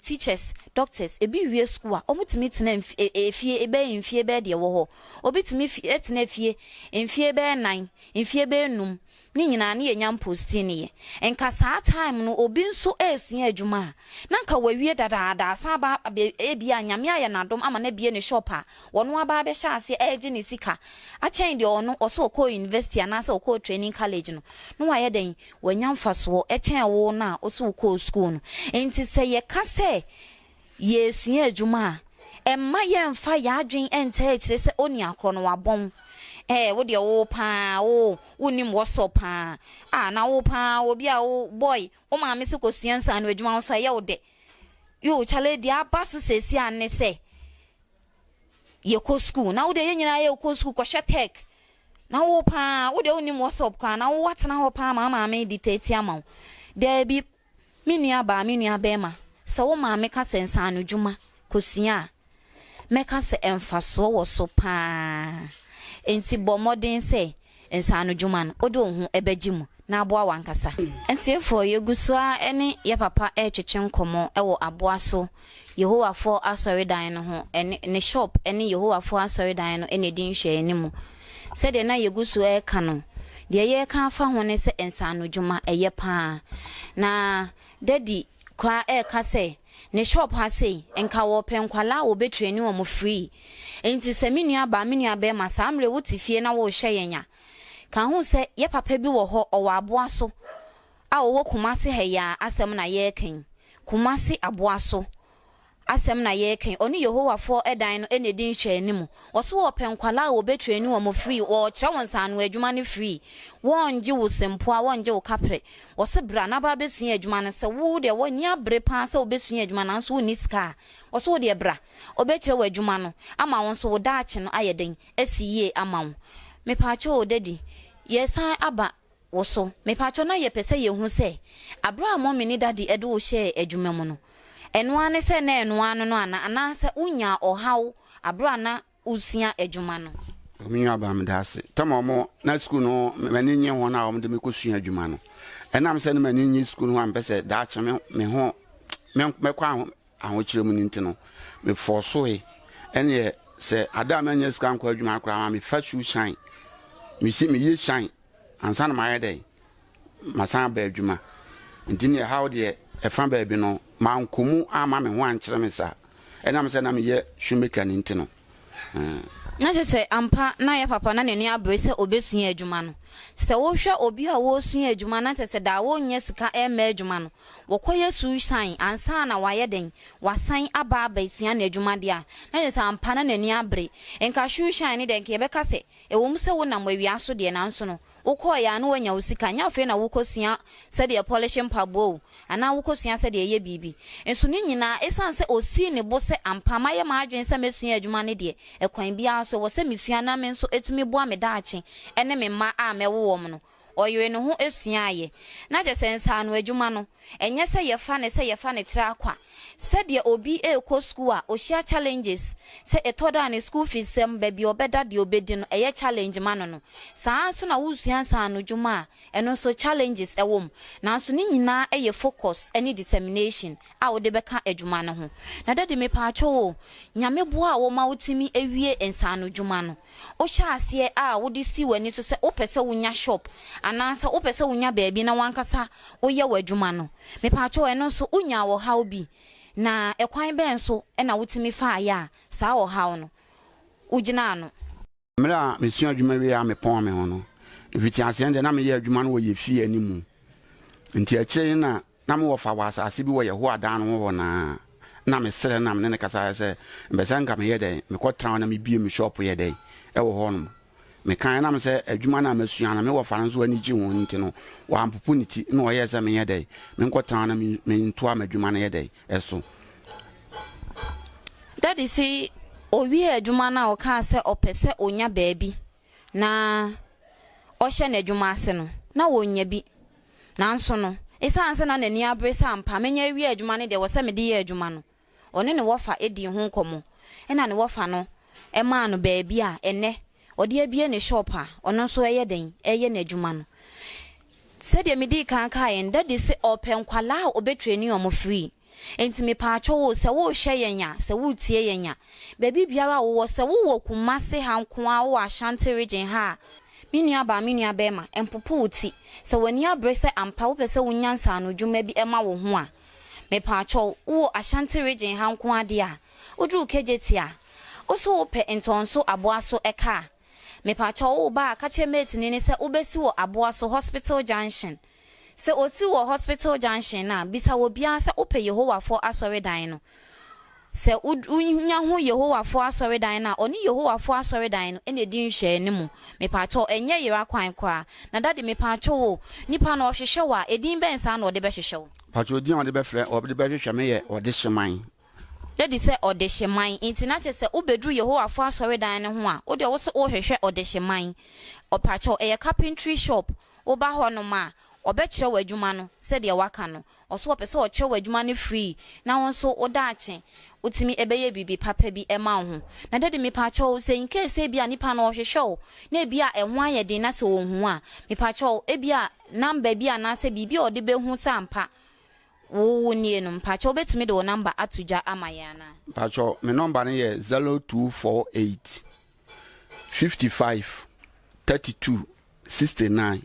teachers doctors ebi wie school a omutimi tena efie ebe enfie be de wo ho obitimi etena efie enfie be 9 enfie be num ni nyina ne yenya posti ne ye enka saa time no obi nso esua adwuma na nka wawie dadaada asaba ebi anyame aye nadom ama na bie ne shop a wono aba be sha ase eje ne sika a chen de ono oso ko university na so ko training college no wa ye den wanya mfaso e chen wo na oso ko school no enti se ye ka se yes ye adwuma emma ye mfa ya adwen ente kire se oni akro no wabon wo de wo pa wo unim wo so pa na wo pa obi a wo boy wo ma me se kosua nsa no adwuma so ye wo de yo chale dia abaso sesi ane se ye ko school na wo de ye nyina ye ko school ko shetek na wo pa wo de unim wo so pa na wo watena ho pa ma me dictate ama de bi minua ba minua be ma se wo ma me ka sensa no dwuma kosua me ka se emfaso wo so pa enti bomodin se ensa no dwuma no odo hu ebegimu na aboa wankasa ensefo yegusua ene ye papa etwetwe nkomo ewo aboa so Yehowa for asoridan no ho ne shop ene Yehowa for asoridan no ene din hwe enimu se de na yegusua eka no de ye ka fa ho ne se ensa no dwuma eye pa na daddy kwa eka se ne shop ha sei enka wo penkwala wo betreni wo mo free enti se minua be ma samre wuti fie na wo hwe yenya kan hu se ye papa bi wo ho owo aboa so a wo kumase ha ya asem na ye ken kumase aboa so asem na ye ken oni Yehowa fo edan no ene din hwe animu wo so wo penkwala wo betreni wo mo free wo kire won san no adwuma ne free wonje wo sempo a wonje wo kapre wo se bra na ba besua adwuma ne se wo de wo nya bre pa se wo besua adwuma na so ni ska wo so de bra obekire wo adwuma no ama won so wo daache no ayeden asiye ama wo me pa che wo dedi yesan aba wo so me pa che na ye pese ye hu se abra mo me ni dadi edo wo hye adwuma mu no eno ane se na eno anu no ana se unya ohaw abra na usia adwuma no minua ba me dase tamo mo na school no mani nye ho na wo de me kosua adwuma no enam se na mani nye school no ampese daache me ho me kwa ahokire mu ninti no me forso e ene se adam anya ska nkwa adwuma akra me fa shoe shine me si me ye shine ansa na maye dey masan ba adwuma ntini how de e fa ba bi no mankomu ama me ho ankire me sa enam se na me ye shoemaker ninti no na se ampa na ye papa na neni abre se obesua adwuma no se wo hwe obi a wo sua adwuma na se da wo nye sika ema adwuma no wo koye su shine ansa na waye den wasan aba abesua na adwuma dia na se ampa na neni abre enka shu shine den ke beka se e wo mse wo na mawia so de na nso no wo koya na wanya usika nya fe na wo kosua se de polishing pabo ana wo kosua se de ye bibi enso ni nyina esan se osi ne bo se ampa maye ma adwen se mesua adwuma ne de ekwan bia so wo se misua na me nso etumi boa me daache ene me ma a me wo no oyere no ho esuaye na je sensa no adwuma no enye se ye fa ne tra kwa se de obi ekọ school a ohia challenges se etoda ne school fees sem ba bi obeda de obedi no eye challenge mano no saa so na wusua sa no dwuma eno so challenges ewom na so ni nyina eye focus any determination a wo de beka adwuma no ho na dade me pa acho nyame bo a wo ma wotimi ewie ensa no dwuma no o hya ase a wo de si wani so se opese wunya shop anansa opese wunya baabi na wankasa wo ye wadwuma no me pa acho eno so unya wo ha obi na ekwan ben so na wotimi fa ya saa wo ha no ugina no mra mesua adwuma wi a me pon me ho no viti asende na me ye adwuma no wo ye fie animu nti akyere na me wo fa wa asase bi wo ye ho adan no wo na me sere na me ne kasa se mbesa nka me ye den me ko tran na me bie me shop ye den e wo ho no me kan na me se adwuma na mesua na me wo fa nso ani gi ho nti no wa ampopo niti na wo ye se me ye den me ko tran na me nto amadwuma na ye den eso that is see owie adwuma na o ka se opese onya baabi na o hye na adwuma ase no na wonya bi nanso no esa anse na nani abresa ampa menya wie adwuma ne de wo se me de ye adwuma no one ne wo fa edi ho nkomo ena ne wo fa no e ma no baabi a ene ode abie ne shop a ono so eye den eye na adwuma no se de me di kan ka yen that is open kwala obetreni omo free enti me pa acho wo se wo hwe yenya se wo tie yenya baby biara wo se wo kumase hanko a wo Ashanti region ha mini aba ma empopo uti se wani abrese ampa wo pese wonyansa no dwuma bi ema wo ho a me pa acho wo Ashanti region hanko ade a odru kejeti a wo so wo pe entonso aboaso eka me pa acho wo ba ka chemate ni se wo besi wo aboaso hospital junction se osi wo hospital junction na bisa wo bia se ope Yehowa for asore dan no se unya hu Yehowa for asore dan na oni Yehowa for asore dan no ene di nhwe ne mu me pa cho enye yira kwan kwa na dade me pa cho wo nipa na ohwehwe wa edin ben sa na ode be hwehwe wo pa cho din ode be frɛ ode be hwehwe me ye ode hyeman dade se ode hyeman intina che se ubedru Yehowa for asore dan ne ho a ode wo se ohwehwe ode hyeman opa cho eye carpentry shop oba ho no ma obekire wadwuma no se de waka no oso opese o kire wadwuma no free na wonso odaache utimi ebeye bibi papa bi ema ho na dede me pa cho se in case e bia nipa no ohwehwe na e bia ehwo ayede na se ohun a me pa cho e bia number bia na se bibi ode behu sampa wo nie no pa cho betimi de wo number atuja amayana pa cho me number ne ye 0248 55 32 69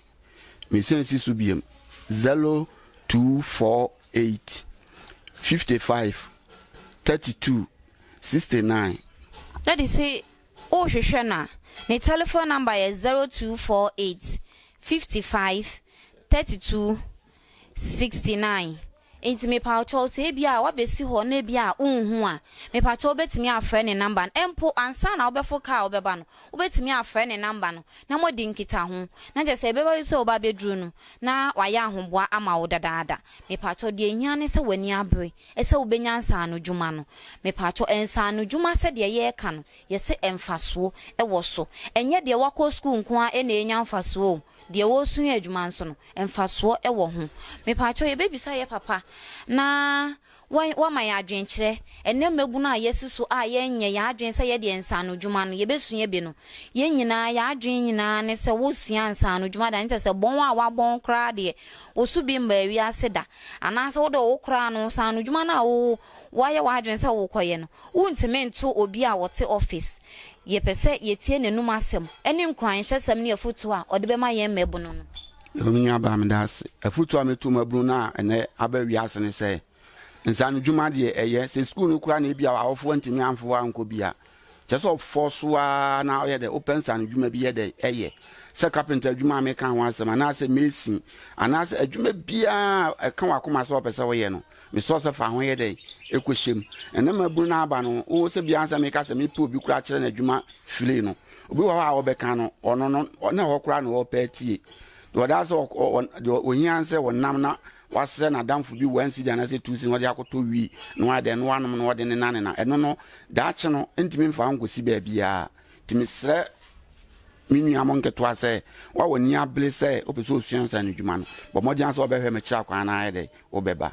me sense su biem 0248 55 32 69 that is say oh hwehwe na ne telephone number is 0248 55 32 69 enti me pa cho se bia wa besi ho na bia unhu a me pa cho betimi afre ne number empo ansa na obefo ka obeba no obetimi afre ne number no na modi nkita ho na je se beba so oba bedru no na waya ahoboa ama wo dadaada me pa cho de ehia ne se wani abre ese obenya ansa no dwuma no me pa cho ensa no dwuma se de ye ka no ye se emfaso ewo so enye de wakọ school nko a na enya mfaso de wo sun adwuma nso no emfaso ewo ho me pa cho ye bebisa ye papa na wa ma ya adwen kire enne mabu na yesiso a yenye ya adwen se ye de ensa no dwuma no ye besua bi no ye nyina ya adwen nyina ne se wo sua ensa no dwuma da nse se bon wa bon kra de osu bi mba wi aseda ana se wo de wo kra no sa no dwuma na wo ye wa adwen se wo koye no wuntime nto obi a wote office ye pese ye tie nenum asem ene nkran hyesem ne afutu a ode be ma ye mabu no no yominya ba mdas afutu ametu mabru na ene abawi asene se nsanu dwuma de eye se school no kura na bia awofo ntimi amfo anko bia cheso forso a na oye de open san dwuma bi ye de eye se carpenter dwuma me kan wa asema na se mason ana se adwuma bia kan wa koma so opese wo ye no me so se fa ho ye de ekohyem ene mabru na aba no wo se bia ansa me ka se me pu obi kura kire na dwuma fili no obi wa wa wo be kan no ono no na wo kura no wo pa tie do that's onyanse wonam na wase na damfo bi wansi dana se tusi wode akoto wi no ade no wanom no wode ne nane na eno no daache no ntimi mfa nkosi ba bia timi sre mini among ke to say wa woni able say opeso osuan nsa no dwuma no bo mo dia so obehwe me kira kwan na ayede obeba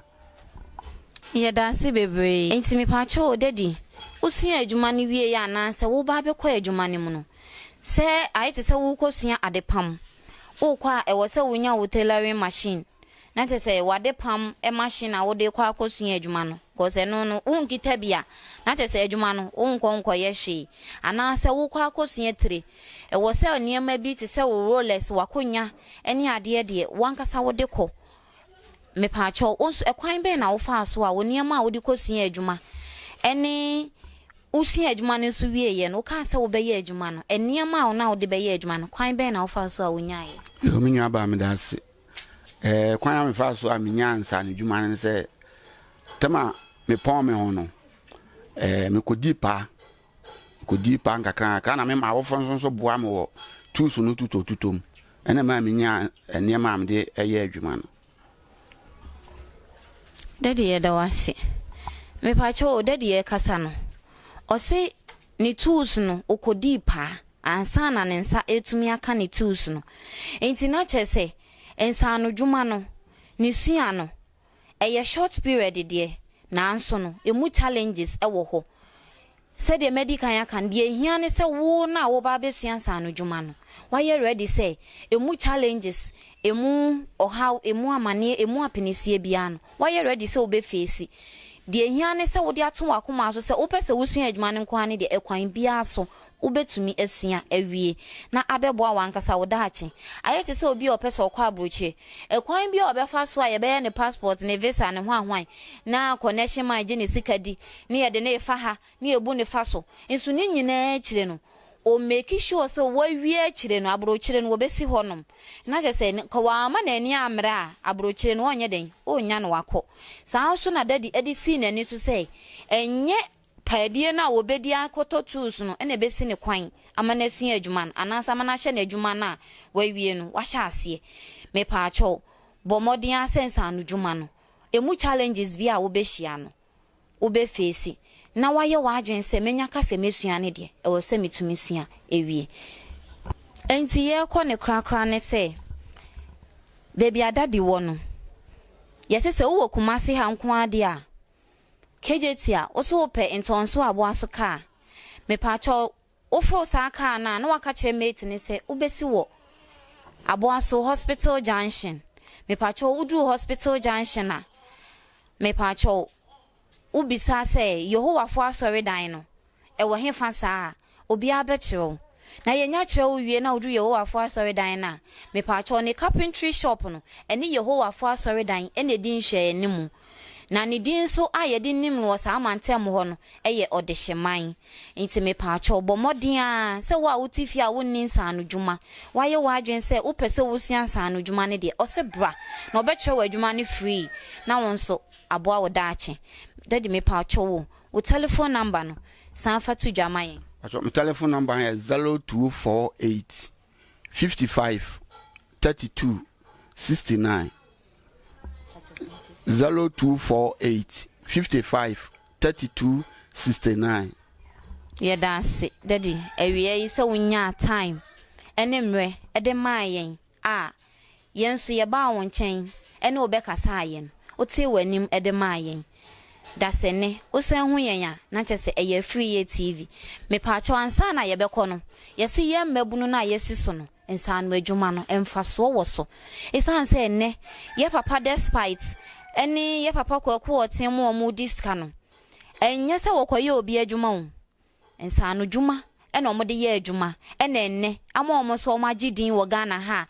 ye da se bebre enti me pa cho dedi osuan adwuma no wie ya na se wo ba be kwa adwuma no mu no se ayete se wo kosuan adepam wo kwa e wo se wo nya wo tailoring machine na te se wade pam e machine a wo de kwa kosuan adwuma no ko se no unkita bia na te se adwuma no unkonko ye hwe ana se wo kwa kosuan tire e wo se niema bi te se wo rollers wakonya eni ade de wankasa wo de ko me pa cho onso e kwan be na wo fa so a wo niema a wo de kosuan adwuma eni usuan adwuma no so wie ye no ka se wo be ye adwuma no eniema a wo na wo de be ye adwuma no kwan be na wo fa so a wo nyae yo me nua ba me da se kwan am fa so a me nyansa ne adwuma no se tema me pon me ho no me kodi pa nkakra ka na me ma wo fon so boa me wo tusu no tutom ena ma me nya eniema am de eye adwuma no daddy ye da wase me pa cho daddy ye kasa no o se ni tools no okodi pa ansa na ne nsa etumi aka ni tools no enti na chese ensa no dwuma no ni sua no eye short period de na anso no emu challenges ewo ho said the medical ya can be here ne se wo na wo ba be sua nsa no dwuma no why you ready say emu challenges emu how emu amane emu apinisie bia no why you ready say obe face de hia ne se wo de ato akoma so se opese wo sua adwuma ne nko ane de ekwan bia so obetumi asua awie na abebo awankasa wo daache ayete se obi opese okwa abroche ekwan bia obefa so aye be ne passport ne visa ne hwanhwan na connection ma je ne sikadi ne ye de ne fa ha ne ebu ne fa so nso ne nyina kire no o make sure so wo wie kire no abrochire no obesi honom na je se ko wa ma na ani amra abrochire no onye den onya no wako saa so na dadi edi si na ni so say enye paedie na obedi akoto tools no ene besi ne kwan amana sua adwuma anansa amana hye na adwuma na wa wie no wa hye ase me pa acho bomodin asensa anu dwuma no emu challenges bi a wo be hia no wo be face na waye wadwen se menya ka se mesua ne de e wo se mitumi sua ewie enti ye ko ne krakra ne se baby adadi wo no yese se wo kumase ha nko ade a KJT a wo so pe ntonso abo aso ka me pa cho wo fo sa ka na waka che mate ne se ubesi wo abo aso hospital junction me pa cho udu hospital junction a me pa cho ubisa se Yehowa fo asori dan no e wo he fa saa obi abekyew na yenya kyew wie na udu Yehowa fo asori dan na me pa cho ne carpentry shop no ene Yehowa fo asori dan ene din hwe enimu na ne din so ayede nim no sa amantem ho no eye odehyeman nti me pa cho bomodin a se wo a utifi a wonni nsa no dwuma waye wadwen se wo pese wo sia nsa no dwuma ne de ose bra na obekyew adwuma ne free na won so aboa wo daache daddy me pa cho wo telephone number no san fa to dwamayen aso my telephone number is 0248 55 32 69 0248 55 32 69 yeah that's it daddy ewie yi se wonya time enemre ede mayen a yenso ye ba won chen ene obekasa ayen otie wanim ede mayen dasene osan hu yenya na chese eye free ye TV me pa cho ansa na ye beko no yesi ye mmabunu na yesi so no ensan adwuma no emfaso wo so esan se enne ye papa despite eni ye papa kwaku otemu omu diska no enye se wokoye obi adwuma wo ensan adwuma ena omode ye adwuma ena enne ama omo so omagidin wo Ghana ha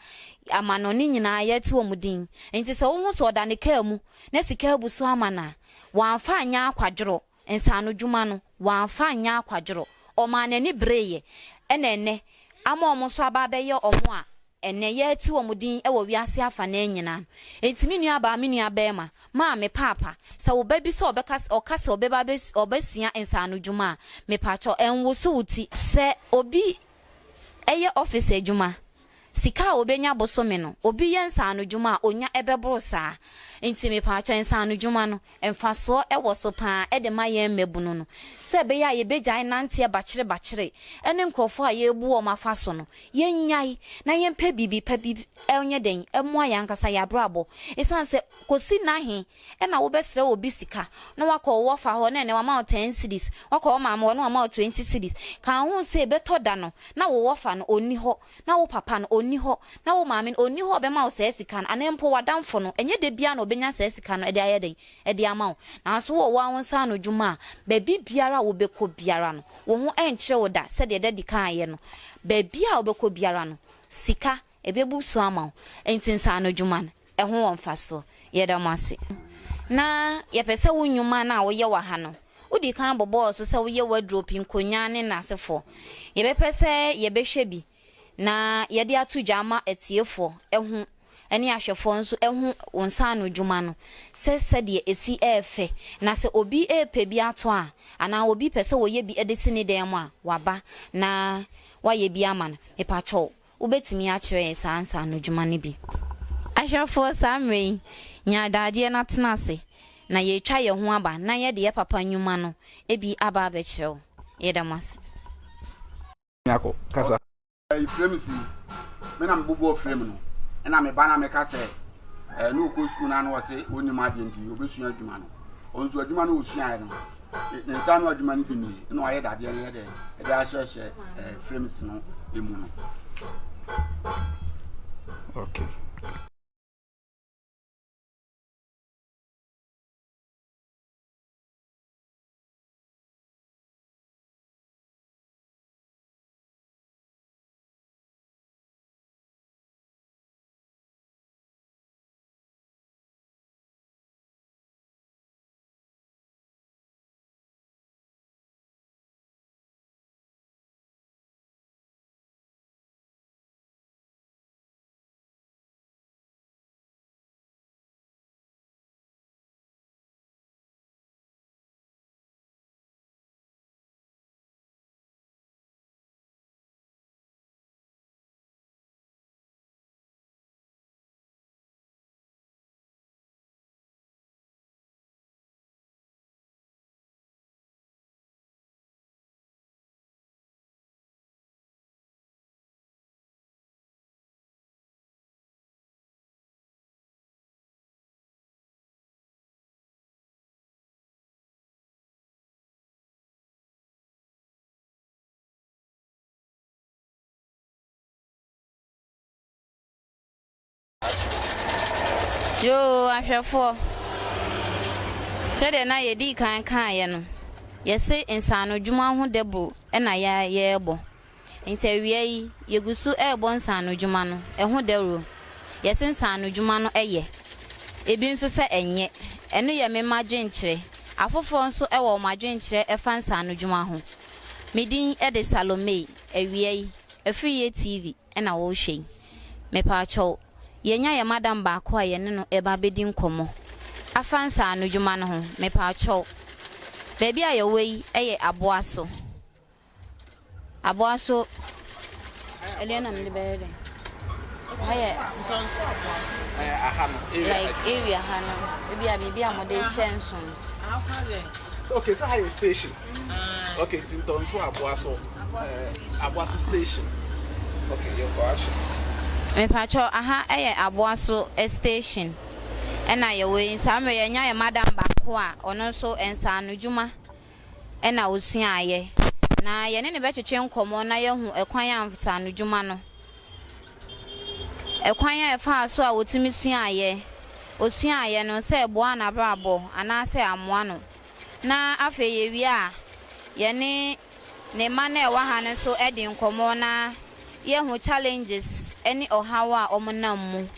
amano ni nyina ye ti omudin enti se wo so da ne ka mu na sika buso amana wanfa anya akwadworo ensano dwuma no wanfa anya akwadworo o ma na ni breye ene ama omo so aba be ye omo a ene ye ti omudin e wo wiase afa na nyina entimi nua ba me nua be ma me papa se wo ba bi se obeka okase obeba be obesia ensano dwuma me pacho enwo so uti se obi eye office adwuma sika obenya bosome no obi ye nsano dwuma onya ebebro saa enti me pa cha nsano dwuma no emfaso e wo so pa e de maye mmebunu no sebe ya yebeja nante e bachire ene nkrofo a yebu o mafaso no yenyai na yempe bibi enye den emwa ya nkasa ya brabo esanse kosi nahi na wo besre obi sika na wakọ wo fa ho na ne wama 10 cedis wakọ ma ma no wama 20 cedis kan hu se beto da no na wo fa no oni ho na wo papa no oni ho na wo maame oni ho be ma wo se sika no anempo wadamfo no enye de bia na obenya se sika no e de aye den e de ama wo na so wo wa wonsa no dwuma ba biara wo beko biara no wo ho enkyere wo da se de di kan aye no ba bia wo beko biara no sika ebebu so ama wo entinsa no dwuma no e ho wonfa so ye da mase na ye pese wo nnwuma na wo ye wa ha no udi kan bobo so se wo ye wardrobe nkonya ne na asefo ye be pese ye be hwe bi na ye de atudwa ama etiefo ehu ene ahwefo nso ehu wonsa no dwuma no se de esi efe na se obi epe bi ato a ana obi pese wo ye bi edesi ne dem a waba na wa ye bi ama no epacho ubetimi a kire sansa no dwuma ne bi ahwefo samre nya daade na tenase na ye twa ye ho aba na ye de ye papa nnwuma no ebi aba be kirew ye damas nyako kasa frame si me na mbubo frame no na me ba na me ka se no ko school na no wo se oni ma de nti obesua adwuma no onzu adwuma no osua ye no nta no adwuma no bi no no aye daade ye de e da hye frames no emu no okay yo ahwefo sede na ye di kan ye no ye se insano dwuma ho debo na ye ebo ntawie yi ye gusu ebo insano dwuma no ho dero ye se insano dwuma no eye ebi nso se enye eno ye me madwenkyere afofo nso wo madwenkyere efa insano dwuma ho medin de Salome awie yi afiye TV na wo hwe me pa acho yenya ye madam ba ko aye ne no eba bedi nkomo afansa anu dwuma no ho me pa acho bebi aye wei eye aboaso elena me bede aye like area hano bebi abibi amode shensun okay so how station okay sinton so aboaso station okay your question me pacho aha eye aboaso station ena ye we nsame ye nya ye madam ba ko a ono so ensa no dwuma ena osua aye na ye ne be twetwe nkomo na ye hu ekwan amfta no dwuma no ekwan ya fa so a wotimi sua aye osua aye no se ebo na brabo ana se amoa no na afa ye wi a ye ne ma na e wa ha ne so edi nkomo na ye hu challenges any ohawa omunammu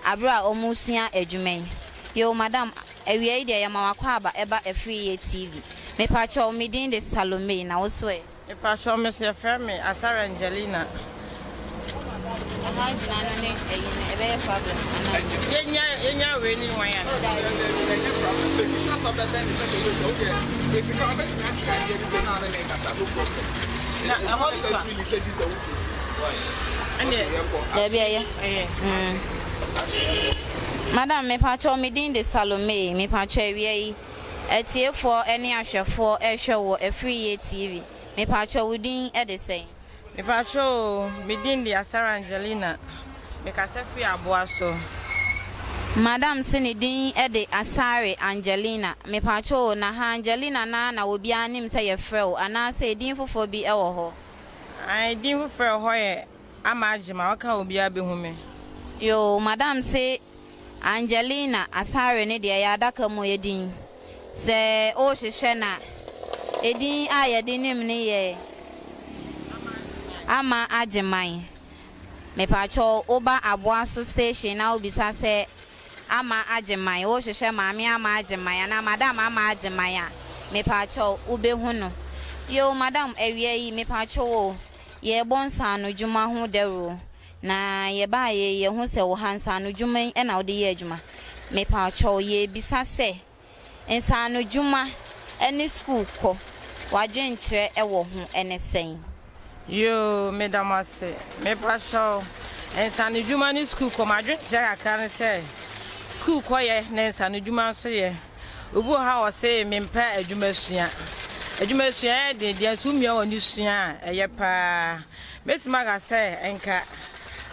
abra omusia adwumen yo madam awie ide ya mawakwa aba eba Afriye TV me pacho midin de Salome na wo so e pacho me se frame Asara Angelina aha jina no ne eyin ebe ye problem yenya we ni wan ya Madam me pacho midin de Salome me pacho awie Etiefo any ahwefo ehwe wo Afriye TV. Me pacho wudin e de sen. Me pacho midin di Asara Angelina. Me kasefi aboaso. Madam Sinidin e de Asare Angelina. Me pacho na ha Angelina na obi anim se ye frɛ ana se din fofo bi e wo ho. Ai din fofo ho ye amajima waka obi abehu me. Yo madam se Angelina Asare ne de ya adaka mo ye din. Se o hwehwe na edin a ye de nim ne ye ama ajeman. Me pacho oba aboaso station na obisa se ama ajeman o hwehwe maami ama ajeman na madam ama ajeman a me pacho ubehu no. Yo madam ewie yi me pacho wo ye bonsa no dwuma ho dero na ye ba ye hu se wo hansa no dwuma e na wo de ye dwuma me pacho ye bisa se ensa no dwuma ene school ko wadwenkyere e wo ho ene sen. Yo madam ase me pacho ensa no dwuma ni school ko madwenkyere aka ne se school ko ye na ensa no dwuma so ye obu ha wo se me mpa adwuma sua adwuma sua de de sumia woni sua eye pa mesima ga se enka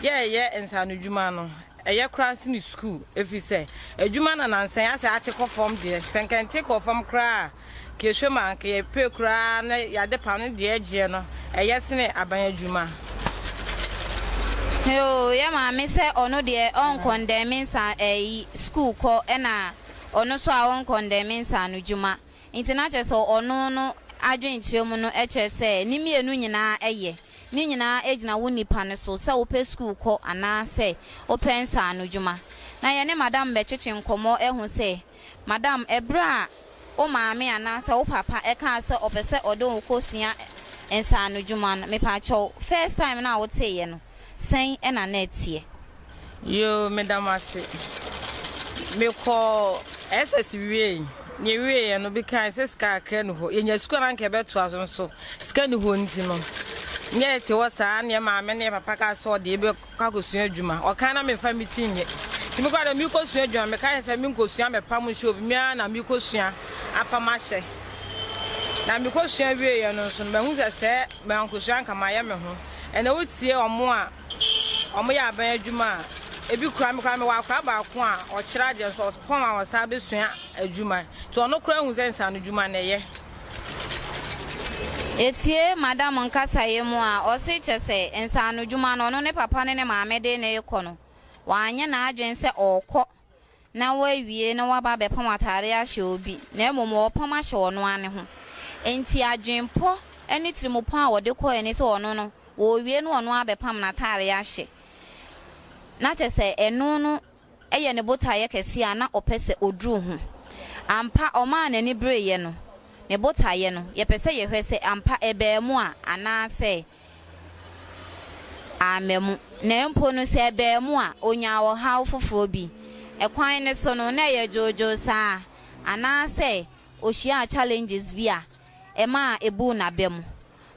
ye ensa no dwuma no eye kranse ni school efise adwuma na nansan ase ate ko form de senkante ko form kra ke hwema ke ye pe kra na ya de pa no de agye no eye sene aban adwuma. Yo ya ma me se ono de on condemning sa school ko na ono so a on condemning sa no dwuma international so ono no adwenkyere mu no eche se ni mienu nyina eye ni nyina ejina wo nipa ne so se wo pe school ko ana se wo pensa no dwuma na ye ne madam be twetwe nkomo ehun se madam ebra o maame ana se wo papa e ka se opese odo wo kosua ensa no dwuma no me pa cho first time na wo teye no sen e na netie. Yo madam ase me ko SS wie ni wie no bi kan se ska akra no ho ye nya school rank e beto aso so ska ni ho nti no nye te wo saa ne maame ne papa ka so de be ka kosua adwuma o kan na me fa mitinye ti me kwa da mi kosua adwuma me ka se mi kosua me pam hwe obi mi na mi kosua apama hye na mi kosua wie ye no so me hu se me kosua nka ma ye me ho ena wo tie omo a omo ya aban adwuma ebi kura me wa kura ba ko a o kira je so pon a wo sa be sua adwuma to ono kura hu se nsa no adwuma na ye etie madam nkasa ye mu a o se chese ensa no dwuma no no ne papa ne maame de ne yekọ no wanye na adwen se okọ na wawie na waba be pam atare a hye obi na emomo opam a hye ono ane ho enti adwenpo eni tirimupo a wode kọ eni se ono no wo wie no ono abepam na atare a hye na chese enu no eye ne botaye kese a na opese oduru ho ampa oma na ni breye no ne botaye no ye pese ye hwese ampa ebemu a ana se amemu na mpo no se ebemu a onya wo hawo foforo bi ekwan ne so no na ye jojo sa ana se ohia challenges bi a ema ebu na bemu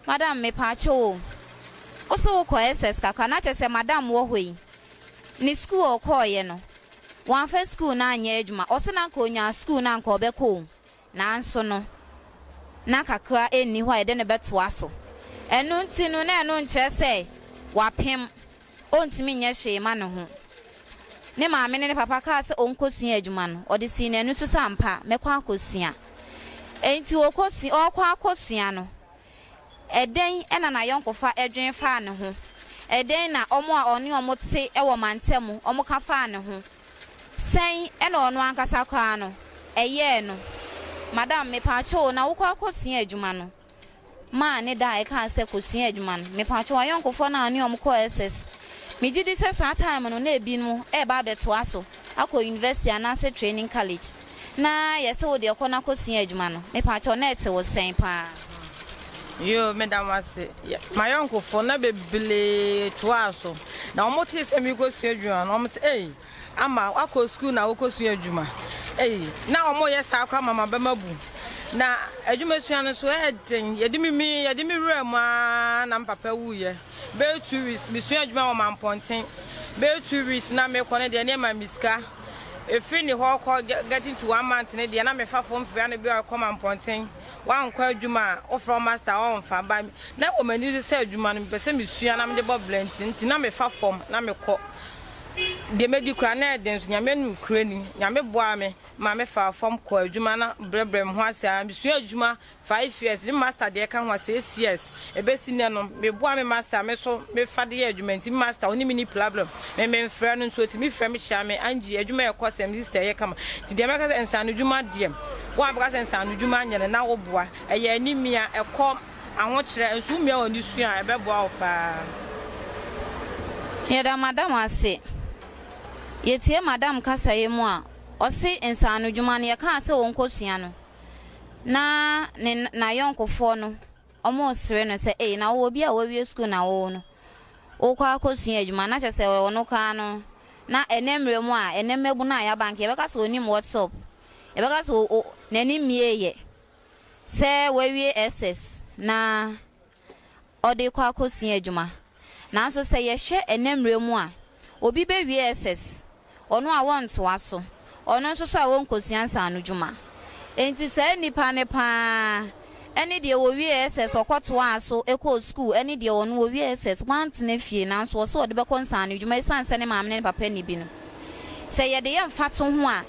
madam me pacho oso ko SS kaka na chese madam wo hoi ni school ko ye no wan fa school na anya adwuma o se na nka onya school na nka obekọ na nso no na kakra eni ho ede ne beto aso enu ntinu na enu nkyere se wapem ontimi nya hwe ma ne ho ne maame ne papa ka se onkosia adwuma no ode si na enu so sampa mekwa akosia enti okosi okwa akosia no eden ena na yonkofa edwen fa ne ho eden na omo a oni omo te ewo mantemu omo ka fa ne ho sen ena ono ankasa kwa no eye no madam me pacho na wokwa akosia adwuma no ma ne da e ka se kosia adwuma no me pacho ayonkofo na ani omo ko SS me gidi se sa time no na ebi no e ba beto aso akọ university anase training college na yese wo de ko na kosia adwuma no me pacho na ete wo sen pa. Yo madam ase mayonkofo na bebele to aso na omo te se mi kosua adwuma no omo te ama akọ school na wokosua adwuma na omo ye sa akwa mama bemabu na adwuma sua no so eden yedimi rema na mpapa wuye be 2 weeks mi sua adwuma o mamponten be 2 weeks na me kone de ne ma miska If you getting to 1 month, and the anime from Fiana be a common pointing, one quite Juma or from master on fan by that woman is said Juman, but semi Sianam the Bob Blenton, Tiname Fafom, Nameko. The medical nurse, Yamen Crane, Yame Boame, Mamma far from Coy, Jumana, Brebrem, Wasa, Monsieur Juma, 5 years, the master dear can was 6 years. A bessinano, me Boame master, Meso, me Fadi Edgement, master, only mini problem. Me men friend so to me from Shame, Angie, Edguma, of course, and this day come to the Americans and San Juma, dear. One brass and San Juma, and now boy, a yanimia, a com, and watch and soon me on this year, a bebo. Yada madam I say. Yetie madam kasa ye mu a osi nsanu dwuma ne ka se won kosua no na ne na yonkofo no omo sere no se na wo bi a wo wie school na wo no wo kwa kosua dwuma na chese wo no ka no na enemre mu a enemmebu na ya bank ye beka se onim WhatsApp ye beka se nani mieye se wo wie SS na odi kwa kosua dwuma na so se ye hwe enemre mu a obi be wie SS ono a won to aso ono nso so a won kosiansa anudwuma enti se nipa ne pa eni de wo wie SS okoto aso eko school eni de ono wo wie SS want na fie na so so de be konsa anudwuma isanse ne maamne ne papa ni bi no se ye de ye mfa so ho a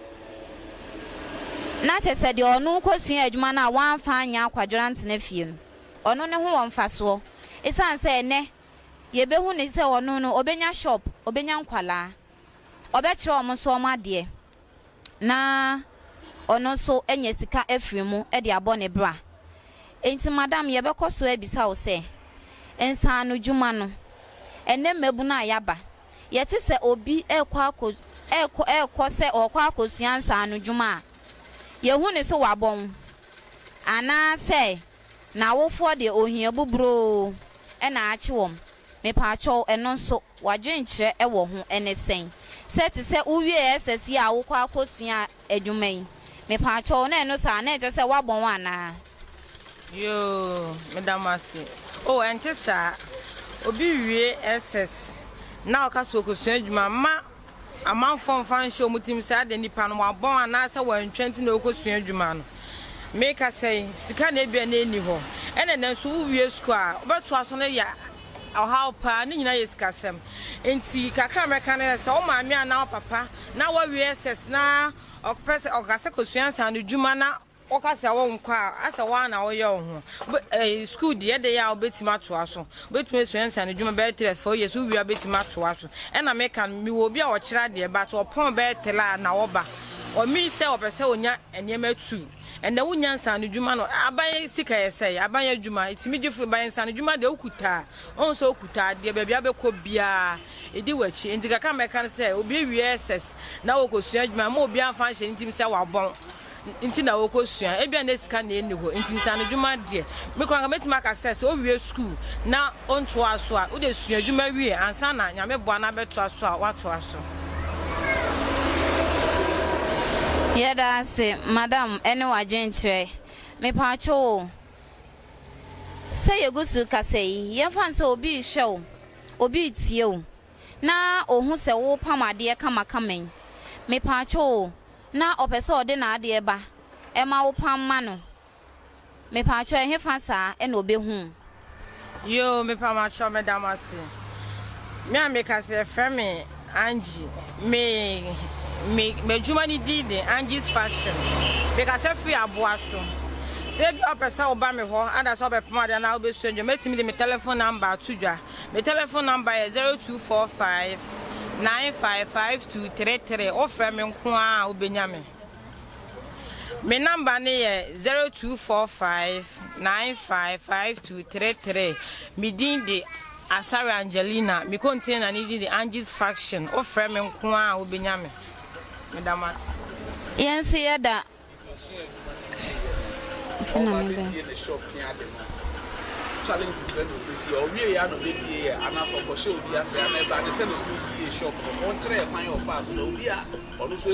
na tese de ono kosian adwuma na wan fa anya akwadwora ntene fie no ono ne ho won fa so isanse ene ye be hu ne se ono no obenya shop obenya nkwala obetro omuso omade na ono so enye sika afrimu e de abone bra enti madam ye bekoso ebisa wo se ensanu dwuma no ene mabu na yaba ye te se obi ekwa se okwa akosua nsanu dwuma ye hu ne so wabon ana se na wofo de ohia bubro e na achiwom me pa acho eno so wadwenkyere e wo ho ene sen set se uwie SS ya wo kwa akosua adwuman me pa acho na eno sa na eje se wabon wana yo madam ase oh entesa obi wie SS na okaso okosua adwuma ma amanfo mfanhye omutim sa de nipa no wabon ana se wantwenti na okosua adwuma no make us say sika na ebia na eni ho ene na so uwie school a obeto aso na ya how pa ni nyina yesikasem enti kakra America na se o maami ana papa na wa SS na okpese okase kosuansa no dwuma na okase wo nkwa asa wa na wo ye ho school de ya obetima to aso betumi suansa no dwuma be 3 years wi obetima to aso e na meka mi wo bi a wo kira de ba to opon be tela na wo ba o mi se opese onya enema tu enda wunyansa no dwuma no aban sika yesai aban adwuma itimi dwufo ban sa no dwuma de okuta onso okuta de ba bia bekọ bia edi wachi enti kaka meka no se obi wie SS na wokosua adwuma ma obi anfa hye ntimi se wabon nti na wokosua ebia na sika na eni ho enti nsa no dwuma de mekọ nga metima ka se o wie school na onto aso a wo de sua adwuma wie ansa na nyame boa na beto aso a wato aso. Yada se madam ene wajenche me pacho say yegusu kasei ye fanse obi show obi tie o na ohun se wo pamade kama kamen me pacho na opese ode na ade ba e ma wo pamma no me pacho ehe fansa e na obehu yo me pamacho madam ase me ameka se frame Angie me juma ni di Angie's fashion because every aboaso say bi opesa oba me ho and so be pama na obe so metimi de me telephone number tudwa me telephone number is 0245 955233 offer me nko a obenya me number ni 0245 955233 me din de Asari Angelina me contain na ni di Angie's fashion offer me nko a obenya Madam Yensi yada challenge or we are no baby and after for show be as I never the same shop on tray fine of fast no we are on so